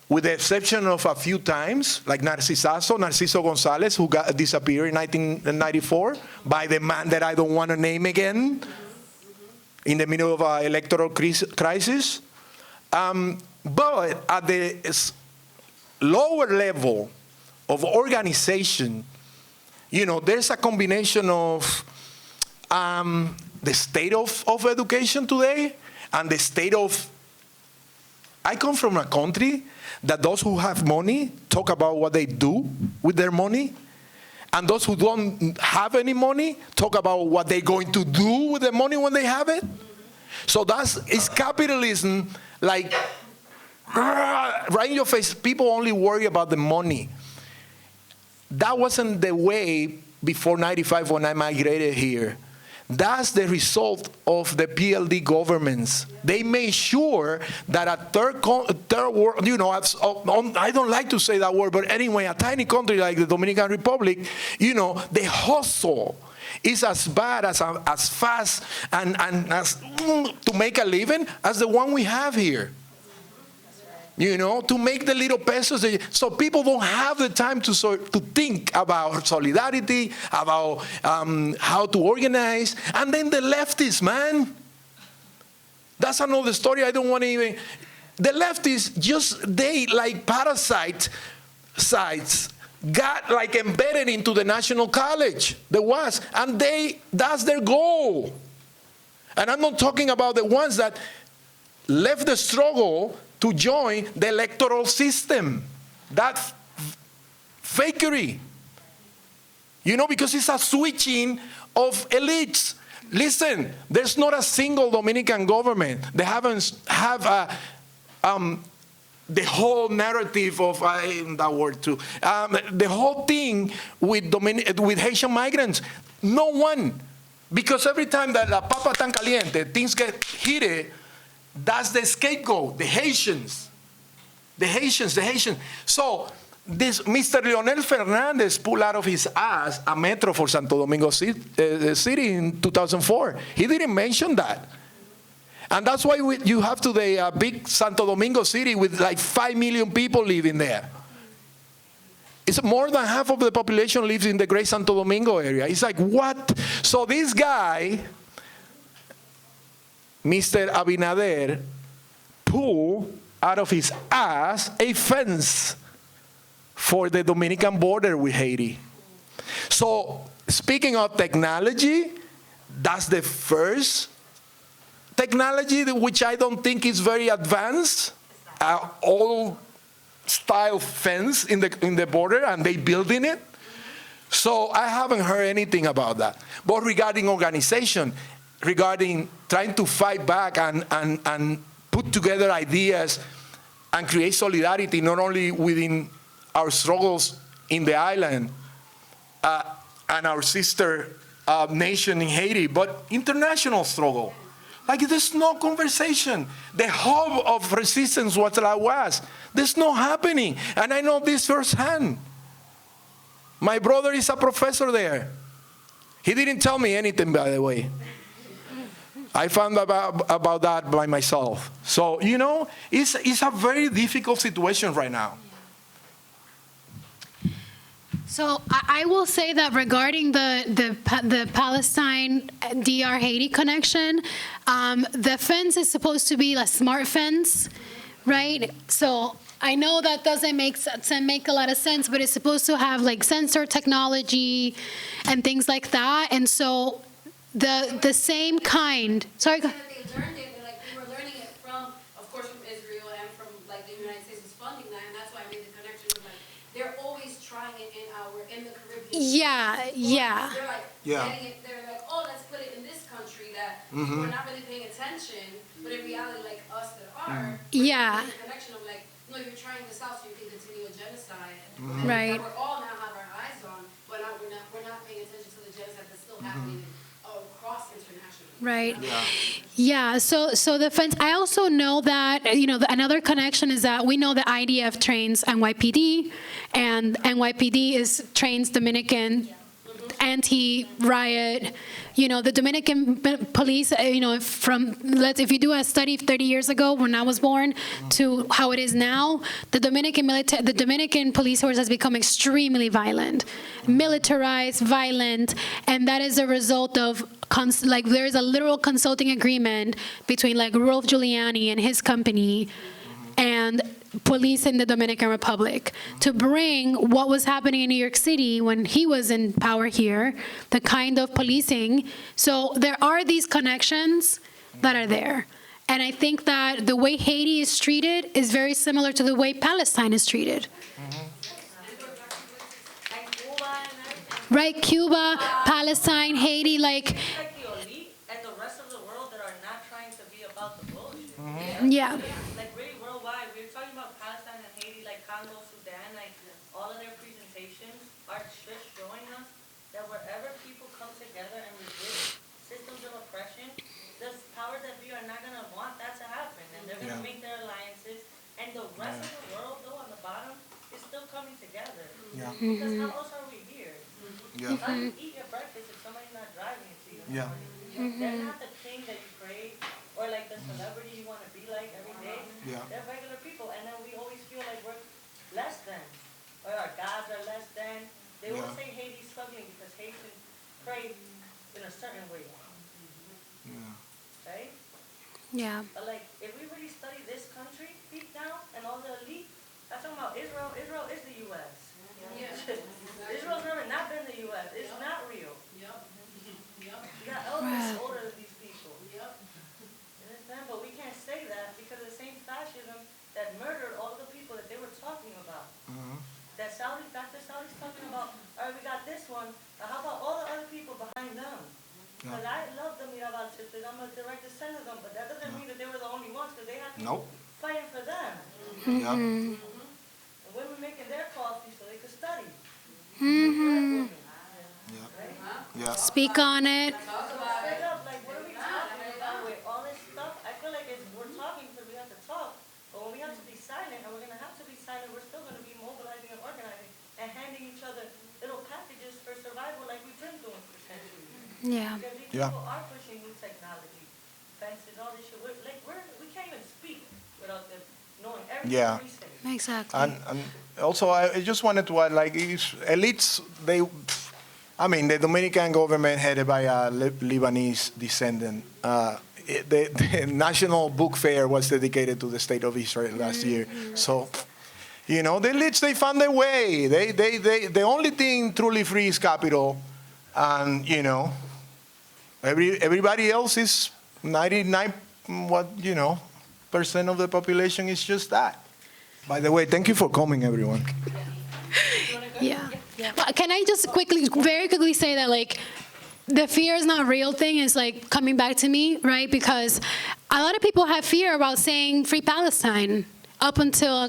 G: with the exception of a few times, like Narciso Gonzalez, who got disappeared in 1994 by the man that I don't want to name again, in the middle of an electoral crisis. But at the lower level, of organization, there's a combination of the state of education today and the state of, I come from a country that those who have money talk about what they do with their money, and those who don't have any money talk about what they're going to do with the money when they have it. So it's capitalism, like right in your face. People only worry about the money. That wasn't the way before 95 when I migrated here. That's the result of the PLD governments. They made sure that a third world, I don't like to say that word, but anyway, a tiny country like the Dominican Republic, the hustle is as bad, as fast, and as to make a living as the one we have here. To make the little pesos. So people don't have the time to think about solidarity, about how to organize. And then the leftists, man. That's another story I don't want to even. The leftists, they like parasites got like embedded into the National College, the WAS, and that's their goal. And I'm not talking about the ones that left the struggle to join the electoral system. That's fakery. Because it's a switching of elites. Listen, there's not a single Dominican government that have the whole narrative of that word too. The whole thing with Haitian migrants. No one. Because every time that la papa tan caliente, things get heated, that's the scapegoat, the Haitians. So this Mr. Leonel Fernandez pulled out of his ass a metro for Santo Domingo City in 2004. He didn't mention that. And that's why you have today a big Santo Domingo City with like 5 million people living there. It's more than half of the population lives in the Great Santo Domingo area. It's like, what? So this guy, Mr. Abinader, pulled out of his ass a fence for the Dominican border with Haiti. So speaking of technology, that's the first technology which I don't think is very advanced. Old style fence in the border, and they building it. So I haven't heard anything about that. But regarding organization, regarding trying to fight back and put together ideas and create solidarity, not only within our struggles in the island and our sister nation in Haiti, but international struggle. Like there's no conversation. The hub of resistance was La UAS. There's no happening. And I know this firsthand. My brother is a professor there. He didn't tell me anything, by the way. I found about that by myself. So, it's a very difficult situation right now.
F: So I will say that regarding the Palestine DR Haiti connection, the fence is supposed to be a smart fence, right? So I know that doesn't make a lot of sense, but it's supposed to have like sensor technology and things like that. And so the same kind. Sorry.
L: They learned it, like we were learning it from, of course, from Israel and from like the United States was funding that, and that's why I made the connection with like they're always trying it in the Caribbean.
F: Yeah.
L: They're like getting it. They're like, oh, let's put it in this country that we're not really paying attention, but in reality, like us that are.
F: Yeah.
L: The connection of like, no, you're trying this out so you can continue a genocide.
F: Right.
L: That we're all now have our eyes on, but we're not paying attention to the genocide that's still happening across internationally.
F: Right. Yeah. So the fence. I also know that another connection is that we know the IDF trains NYPD, and NYPD trains Dominican anti-riot. The Dominican police. If you do a study 30 years ago when I was born to how it is now, the Dominican police force has become extremely violent, militarized, violent, and that is a result of there is a literal consulting agreement between like Rolf Giuliani and his company and police in the Dominican Republic, to bring what was happening in New York City when he was in power here, the kind of policing. So there are these connections that are there. And I think that the way Haiti is treated is very similar to the way Palestine is treated. Right, Cuba, Palestine, Haiti, like,
I: Like the elite and the rest of the world that are not trying to be about the bullshit.
F: yeah.
I: Like really worldwide, we were talking about Palestine and Haiti, like Congo, Sudan, like all of their presentations are just showing us that wherever people come together and resist systems of oppression, the powers that be are not gonna want that to happen, and they're gonna make their alliances, and the rest of the world, though, on the bottom, is still coming together. Because how else are we here? How do you eat your breakfast if somebody's not driving it to you? They're not the king that you crave, or like the celebrity you want to be like every day. They're regular people, and then we always feel like we're less than, or our gods are less than. They will say Haiti's struggling because Haitians crave in a certain way. Right?
F: Yeah.
I: But like, if we really study this country deep down and all the elite, I'm talking about Israel. Israel is the U.S. Israel's never not been the U.S. It's not real. You got elders older than these people. You understand? But we can't say that because of the same fascism that murdered all the people that they were talking about. That Dr. Saudi's talking about, all right, we got this one, but how about all the other people behind them? Because I love the Mirabal sisters, I'm a direct descendant of them, but that doesn't mean that they were the only ones, because they had people fighting for them. And women making their coffee so they could study.
F: Speak on it.
I: So straight up, like, what are we talking about with all this stuff? I feel like we're talking because we have to talk, but when we have to be silent, and we're going to have to be silent, we're still going to be mobilizing and organizing and handing each other little packages for survival like we've been doing for centuries.
F: Yeah.
I: Because these people are pushing new technology, fences, all this shit. We can't even speak without them knowing everything we say.
F: Exactly.
G: And also, I just wanted to add, like, elites, the Dominican government headed by a Lebanese descendant. The National Book Fair was dedicated to the State of Israel last year. So, the elites, they found their way. The only thing truly free is capital. And, everybody else is 99% of the population is just that. By the way, thank you for coming, everyone.
F: Yeah. Well, can I just very quickly say that, like, the fear is not real thing is, like, coming back to me, right? Because a lot of people have fear about saying Free Palestine up until,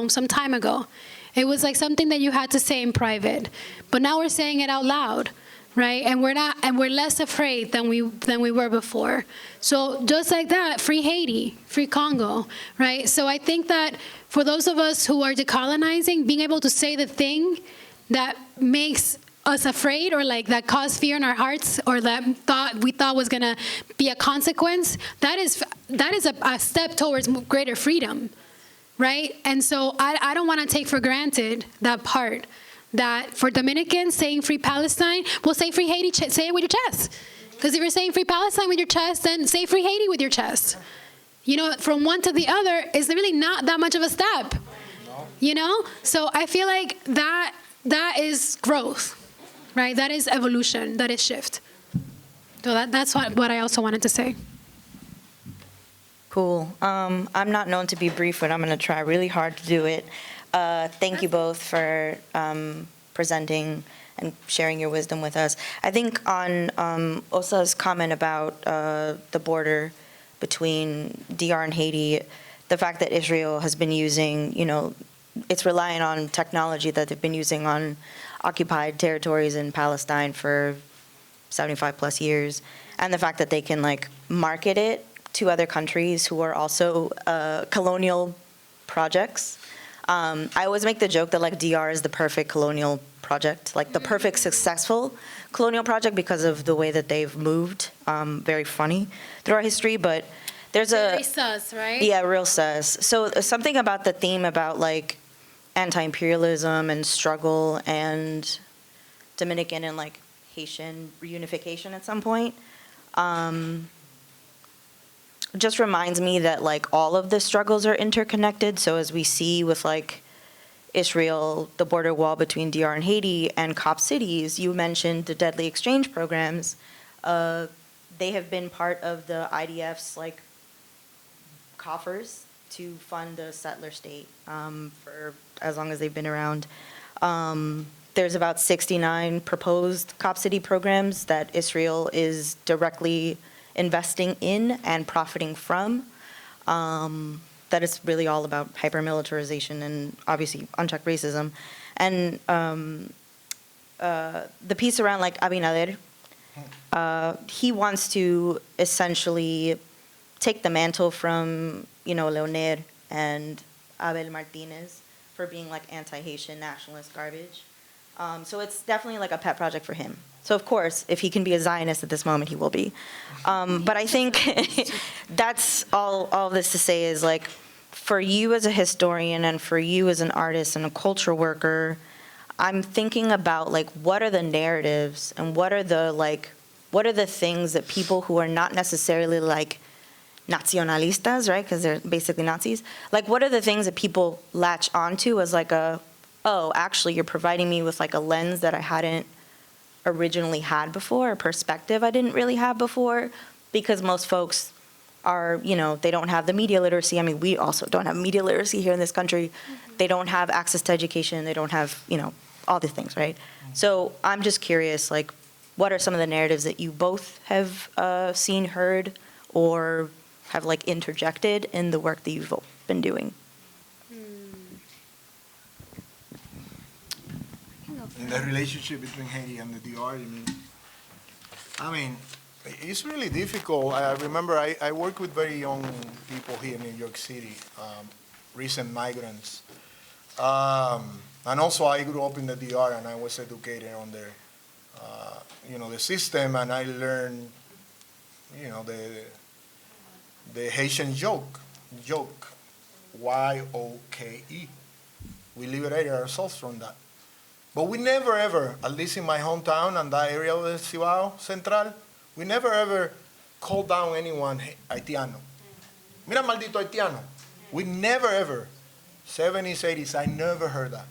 F: some time ago. It was like something that you had to say in private. But now we're saying it out loud, right? And we're less afraid than we were before. So just like that, free Haiti, free Congo, right? So I think that for those of us who are decolonizing, being able to say the thing that makes us afraid, or like that caused fear in our hearts, or that we thought was gonna be a consequence, that is a step towards greater freedom, right? And so I don't want to take for granted that part. That for Dominicans, saying Free Palestine, we'll say Free Haiti, say it with your chest. Because if you're saying Free Palestine with your chest, then say Free Haiti with your chest. From one to the other is really not that much of a step. So I feel like that is growth, right? That is evolution, that is shift. So that's what I also wanted to say.
M: Cool. I'm not known to be brief, but I'm going to try really hard to do it. Thank you both for presenting and sharing your wisdom with us. I think on Osa's comment about the border between DR and Haiti, the fact that Israel has been using, it's relying on technology that they've been using on occupied territories in Palestine for 75 plus years, and the fact that they can market it to other countries who are also colonial projects. I always make the joke that DR is the perfect colonial project, the perfect successful colonial project because of the way that they've moved. Very funny through our history, but there's
F: very sus, right?
M: Yeah, real sus. So something about the theme about anti-imperialism and struggle and Dominican and Haitian reunification at some point. just reminds me that like all of the struggles are interconnected. So as we see with like Israel, the border wall between DR and Haiti, and COP cities, you mentioned the deadly exchange programs. They have been part of the IDF's like coffers to fund the settler state for as long as they've been around. There's about 69 proposed COP city programs that Israel is directly investing in and profiting from. That is really all about hyper-militarization and obviously unchecked racism. And the piece around like Abinader, he wants to essentially take the mantle from, Leonel and Abel Martinez for being like anti-Haitian nationalist garbage. So it's definitely like a pet project for him. So of course, if he can be a Zionist at this moment, he will be. But I think that's all this to say is like, for you as a historian and for you as an artist and a culture worker, I'm thinking about like, what are the narratives and what are the things that people who are not necessarily like nacionalistas, right? Because they're basically Nazis. Like, what are the things that people latch onto as like oh, actually you're providing me with like a lens that I hadn't originally had before, a perspective I didn't really have before, because most folks are, they don't have the media literacy. I mean, we also don't have media literacy here in this country. They don't have access to education. They don't have, all these things, right? So I'm just curious, like, what are some of the narratives that you both have seen, heard, or have like interjected in the work that you've been doing?
G: In the relationship between Haiti and the DR, I mean, it's really difficult. I remember I work with very young people here in New York City, recent migrants. And also I grew up in the DR and I was educated on the system, and I learned, the Haitian joke, Y-O-K-E. We liberated ourselves from that. But we never ever, at least in my hometown and that area of the Cibao Central, we never ever called down anyone Haitiano. Mira maldito Haitiano. We never ever, 70s, 80s, I never heard that.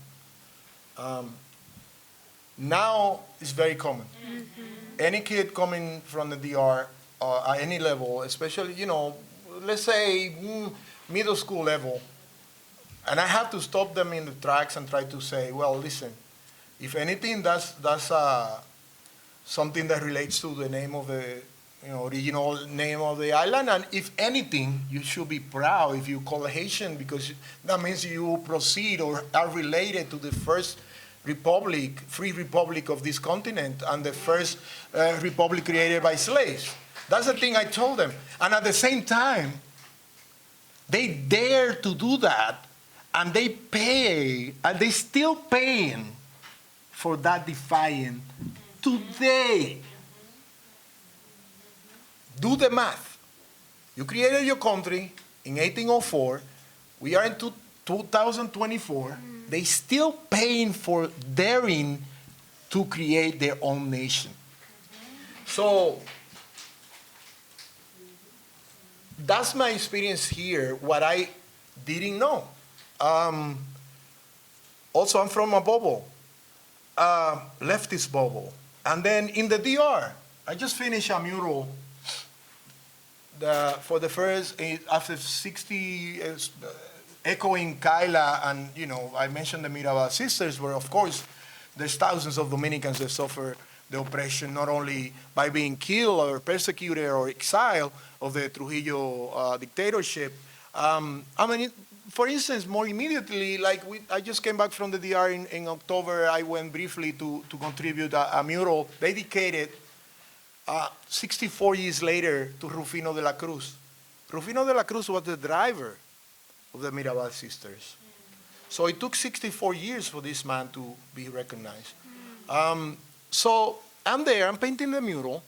G: Now it's very common. Any kid coming from the DR at any level, especially, let's say middle school level, and I have to stop them in the tracks and try to say, well, listen, if anything, that's something that relates to the name of the original name of the island. And if anything, you should be proud if you call it Haitian, because that means you proceed or are related to the first republic, free republic of this continent, and the first republic created by slaves. That's the thing I told them. And at the same time, they dare to do that, and they pay, and they still paying for that defiant today. Do the math. You created your country in 1804. We are in 2024. They still paying for daring to create their own nation. So that's my experience here, what I didn't know. Also, I'm from a bubble. Leftist bubble. And then in the DR, I just finished a mural for the first, after 60, echoing Kyla, and I mentioned the Mirabal sisters, where of course there's thousands of Dominicans that suffer the oppression, not only by being killed or persecuted or exiled of the Trujillo dictatorship. For instance, more immediately, I just came back from the DR in October. I went briefly to contribute a mural dedicated 64 years later to Rufino de la Cruz. Rufino de la Cruz was the driver of the Mirabal sisters. So it took 64 years for this man to be recognized. So I'm there, I'm painting the mural,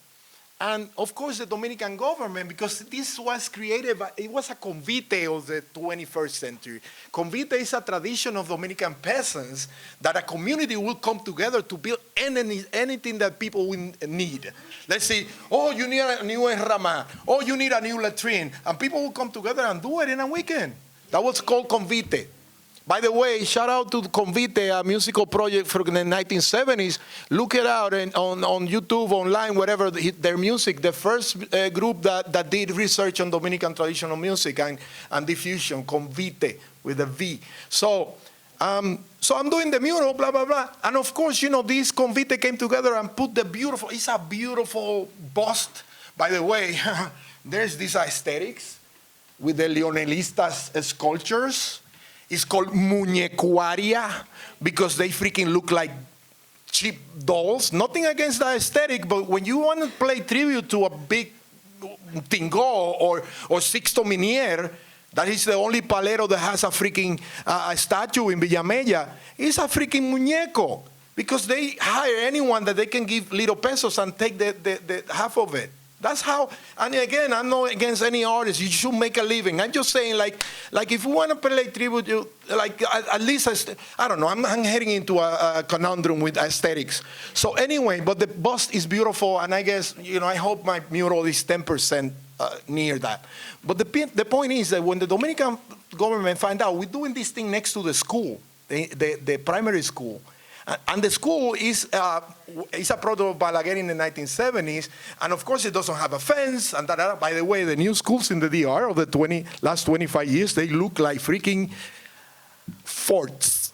G: And of course, the Dominican government, because this was created, it was a convite of the 21st century. Convite is a tradition of Dominican peasants that a community will come together to build anything that people will need. Let's say, oh, you need a new enrama, oh, you need a new latrine, and people will come together and do it in a weekend. That was called convite. By the way, shout out to Convite, a musical project from the 1970s. Look it out on YouTube, online, wherever, their music. The first group that did research on Dominican traditional music and diffusion, Convite, with a V. So I'm doing the mural, blah, blah, blah. And of course, this Convite came together and put it's a beautiful bust. By the way, there's these aesthetics with the Leonelistas sculptures. It's called muñecuaria because they freaking look like cheap dolls. Nothing against the aesthetic, but when you want to play tribute to a big Tingo or Sixto Minier, that is the only palero that has a freaking statue in Villamella, it's a freaking muñeco because they hire anyone that they can give little pesos and take the half of it. That's how, and again, I'm not against any artist. You should make a living. I'm just saying, like if you want to play tribute, at least, I don't know, I'm heading into a conundrum with aesthetics. So anyway, but the bust is beautiful, and I guess, I hope my mural is 10% near that. But the point is that when the Dominican government find out, we're doing this thing next to the school, the primary school, and the school is a product of Balaguer in the 1970s, and of course it doesn't have a fence. And by the way, the new schools in the DR of the last 25 years, they look like freaking forts,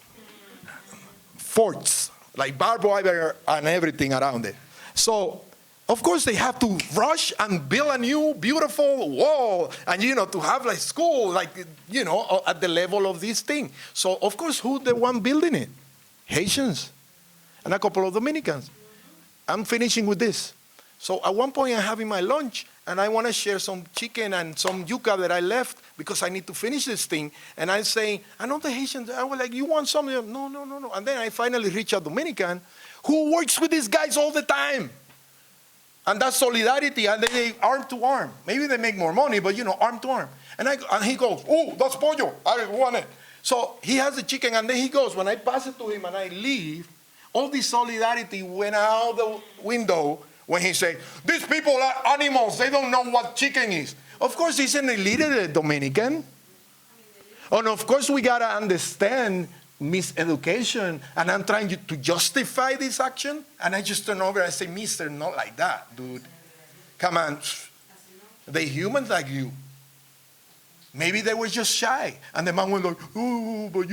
G: like barbed wire and everything around it. So of course they have to rush and build a new beautiful wall, and to have like school, at the level of this thing. So of course, who's the one building it? Haitians and a couple of Dominicans. I'm finishing with this. So at one point I'm having my lunch and I want to share some chicken and some yuca that I left because I need to finish this thing. And I'm saying, I know the Haitians, I was like, you want something? No. And then I finally reach a Dominican who works with these guys all the time. And that's solidarity, and they arm to arm. Maybe they make more money, but arm to arm. And he goes, oh, that's pollo, I want it. So he has the chicken, and then he goes, when I pass it to him and I leave, all this solidarity went out the window when he said, these people are animals, they don't know what chicken is. Of course, he's an illiterate Dominican. And of course, we got to understand miseducation, and I'm trying to justify this action, and I just turn over and say, mister, not like that, dude. Come on. They humans like you. Maybe they were just shy. And the man went like, oh, but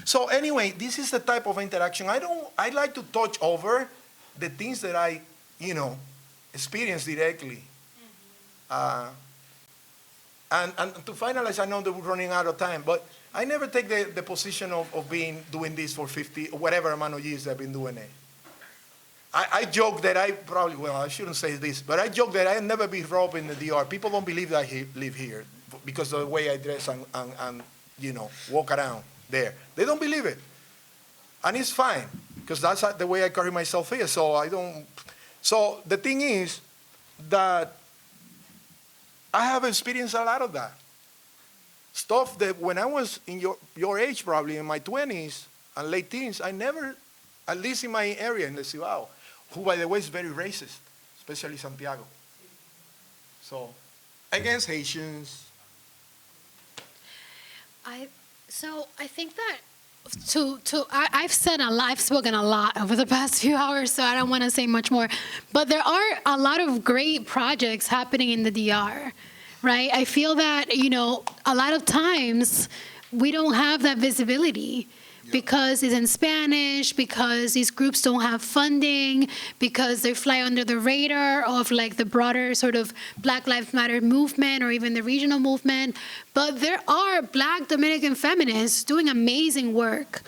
G: So anyway, this is the type of interaction. I like to touch over the things that I, experience directly. And to finalize, I know that we're running out of time, but I never take the position of doing this for 50, or whatever amount of years I've been doing it. I joke that I shouldn't say this, but I joke that I'll never be robbed in the DR. People don't believe that I live here because of the way I dress and walk around there. They don't believe it. And it's fine, because that's the way I carry myself here. So the thing is that I have experienced a lot of that. Stuff that when I was in your age, probably in my 20s and late teens, I never, at least in my area in the Cibao, who by the way is very racist, especially Santiago. So, against Haitians.
F: I think that I've spoken a lot over the past few hours, so I don't want to say much more. But there are a lot of great projects happening in the DR, right? I feel that, a lot of times we don't have that visibility because it's in Spanish, because these groups don't have funding, because they fly under the radar of like the broader sort of Black Lives Matter movement or even the regional movement. But there are Black Dominican feminists doing amazing work.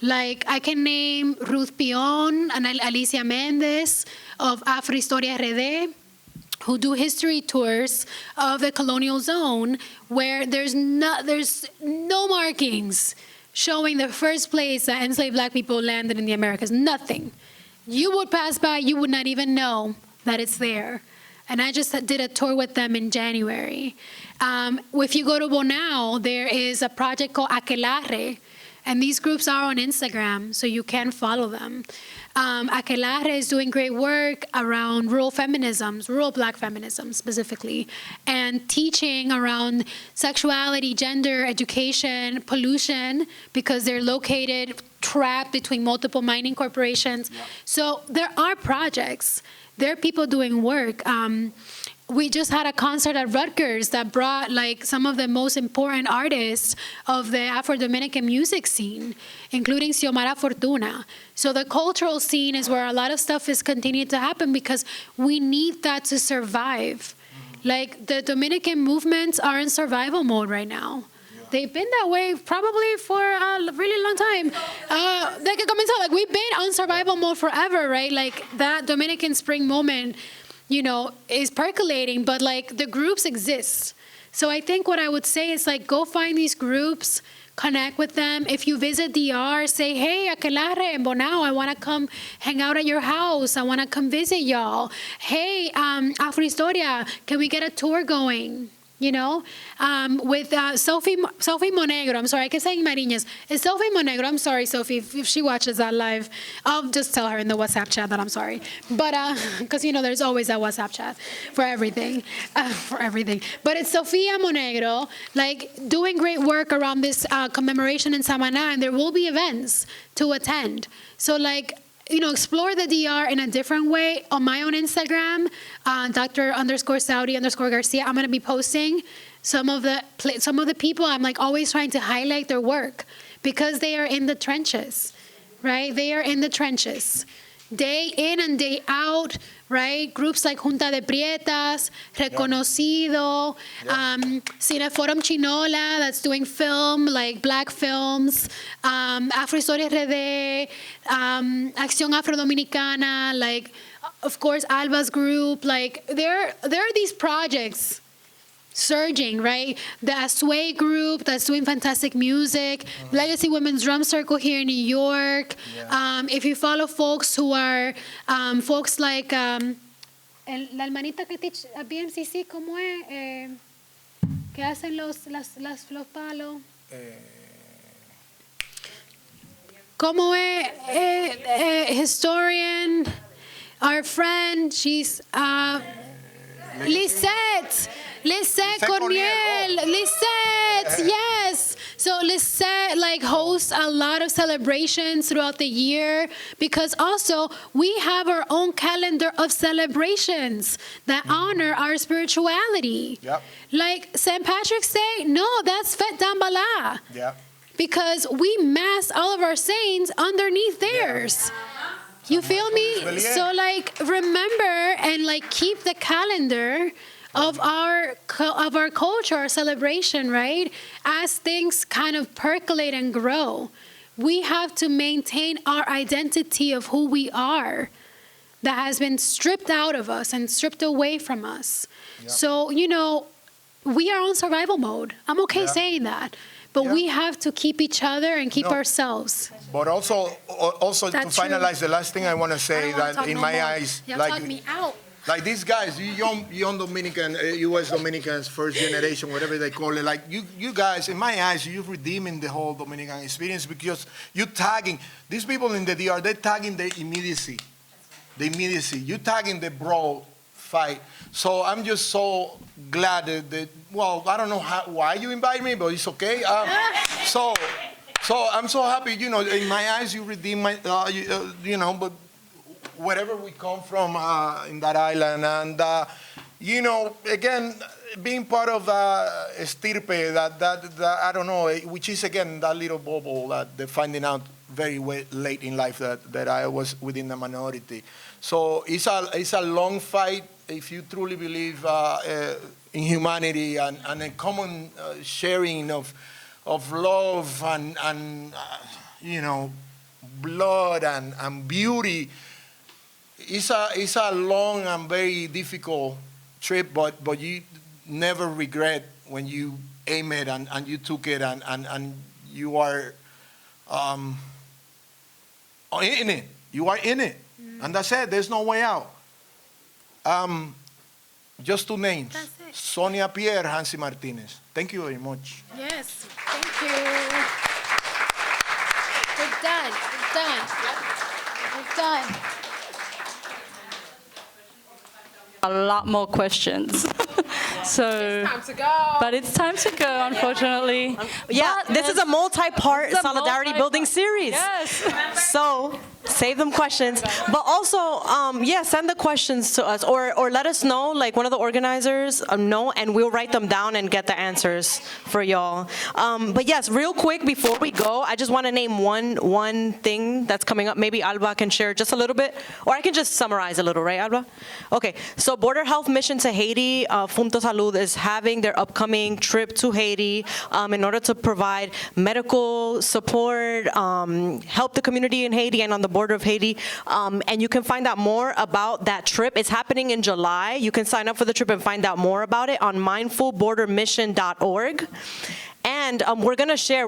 F: Like I can name Ruth Pion and Alicia Mendez of Afro Historia RD, who do history tours of the colonial zone where there's no markings showing the first place that enslaved Black people landed in the Americas. Nothing. You would pass by, you would not even know that it's there. And I just did a tour with them in January. If you go to Bonao, there is a project called Aquelarre, and these groups are on Instagram, so you can follow them. Aquelarre is doing great work around rural feminisms, rural Black feminism specifically, and teaching around sexuality, gender, education, pollution, because they're located trapped between multiple mining corporations. Yeah. So there are projects. There are people doing work. We just had a concert at Rutgers that brought like some of the most important artists of the Afro-Dominican music scene, including Xiomara Fortuna. So the cultural scene is where a lot of stuff is continuing to happen because we need that to survive. Like the Dominican movements are in survival mode right now. They've been that way probably for a really long time. Like we've been on survival mode forever, right? Like that Dominican Spring moment, is percolating, but like the groups exist. So I think what I would say is like, go find these groups, connect with them. If you visit DR, say, hey, Aquelarre and Bonao, I want to come hang out at your house. I want to come visit y'all. Hey, Afro Historia, can we get a tour going? With Sophie Monegro. I'm sorry, I keep saying Mariñez. It's Sophie Monegro. I'm sorry, Sophie, if she watches that live. I'll just tell her in the WhatsApp chat that I'm sorry. But, because, there's always that WhatsApp chat for everything. But it's Sofia Monegro, like, doing great work around this commemoration in Samaná, and there will be events to attend. So, like, explore the DR in a different way. On my own Instagram, Dr_Saudi_Garcia, I'm going to be posting some of the people. I'm like always trying to highlight their work because they are in the trenches, right? They are in the trenches. Day in and day out, right? Groups like Junta de Prietas, Reconocido, Cineforum Chinola, that's doing film, like Black films, Afro Historia RD, Acción Afro-Dominicana, like, of course, Alba's group. Like, there are these projects surging, right? The Asway group that's doing fantastic music, Legacy Women's Drum Circle here in New York. If you follow folks who are, folks like, la hermanita que teach a BMCC, ¿cómo es? Que hacen los palos. ¿Cómo es? Historian, our friend, she's, Lisette Corniel, Lisette, yes. So Lisette hosts a lot of celebrations throughout the year because also we have our own calendar of celebrations that honor our spirituality. Yep. Like St. Patrick's Day, no, that's Fête d'Ambala. Yep. Because we mass all of our saints underneath theirs. You feel me? So remember and keep the calendar of our culture, our celebration, right? As things kind of percolate and grow, we have to maintain our identity of who we are that has been stripped out of us and stripped away from us. Yep. So, we are on survival mode. I'm okay saying that. But we have to keep each other and keep ourselves.
G: But also to finalize, the last thing I want to say that in my eyes,
F: talk me out.
G: Like these guys, young Dominican, U.S. Dominicans, first generation, whatever they call it, like you guys, in my eyes, you're redeeming the whole Dominican experience because you're tagging, these people in the DR, they're tagging the immediacy. The immediacy. You're tagging the broad fight. So I'm just so glad that I don't know why you invite me, but it's okay. So I'm so happy, in my eyes, you redeem my, but wherever we come from in that island. And, again, being part of Estirpe, that I don't know, which is, again, that little bubble that they're finding out very late in life that I was within the minority. So it's a long fight if you truly believe in humanity and a common sharing of love and blood and beauty. It's a long and very difficult trip, but you never regret when you aim it and you took it and you are in it. You are in it. And that's it. There's no way out. Just two names.
L: That's it.
G: Sonia Pierre, Hansi Martinez. Thank you very much.
L: Yes, thank you. We're done, we're done. We're done.
A: A lot more questions. So,
D: Time to go.
A: but it's time to go, unfortunately.
C: Yeah,
A: But
C: this is a multi-part
A: This is a
C: solidarity
A: multi-part-
C: building series.
A: Yes.
C: So save them questions, but also, send the questions to us, or let us know, like one of the organizers know, and we'll write them down and get the answers for y'all. But yes, real quick before we go, I just want to name one thing that's coming up. Maybe Alba can share just a little bit, or I can just summarize a little, right, Alba? Okay, so Border Health Mission to Haiti, Punto Salud is having their upcoming trip to Haiti in order to provide medical support, help the community in Haiti and on the border of Haiti. And you can find out more about that trip. It's happening in July. You can sign up for the trip and find out more about it on mindfulbordermission.org. And we're gonna share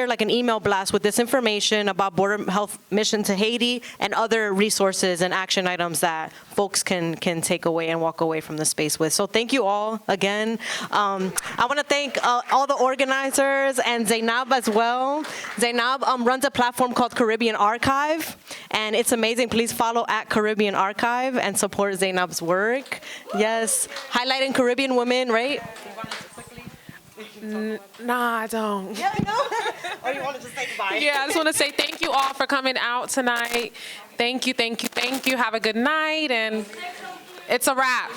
C: like an email blast with this information about Border Health Mission to Haiti and other resources and action items that folks can take away and walk away from the space with. So thank you all again. I want to thank all the organizers and Zainab as well. Zainab runs a platform called Caribbean Archive, and it's amazing. Please follow at Caribbean Archive and support Zainab's work. Yes, highlighting Caribbean women, right?
D: Nah, I don't.
C: Yeah, I know. Or you want to just say goodbye?
D: Yeah, I just want to say thank you all for coming out tonight. Thank you, thank you, thank you. Have a good night, and it's a wrap.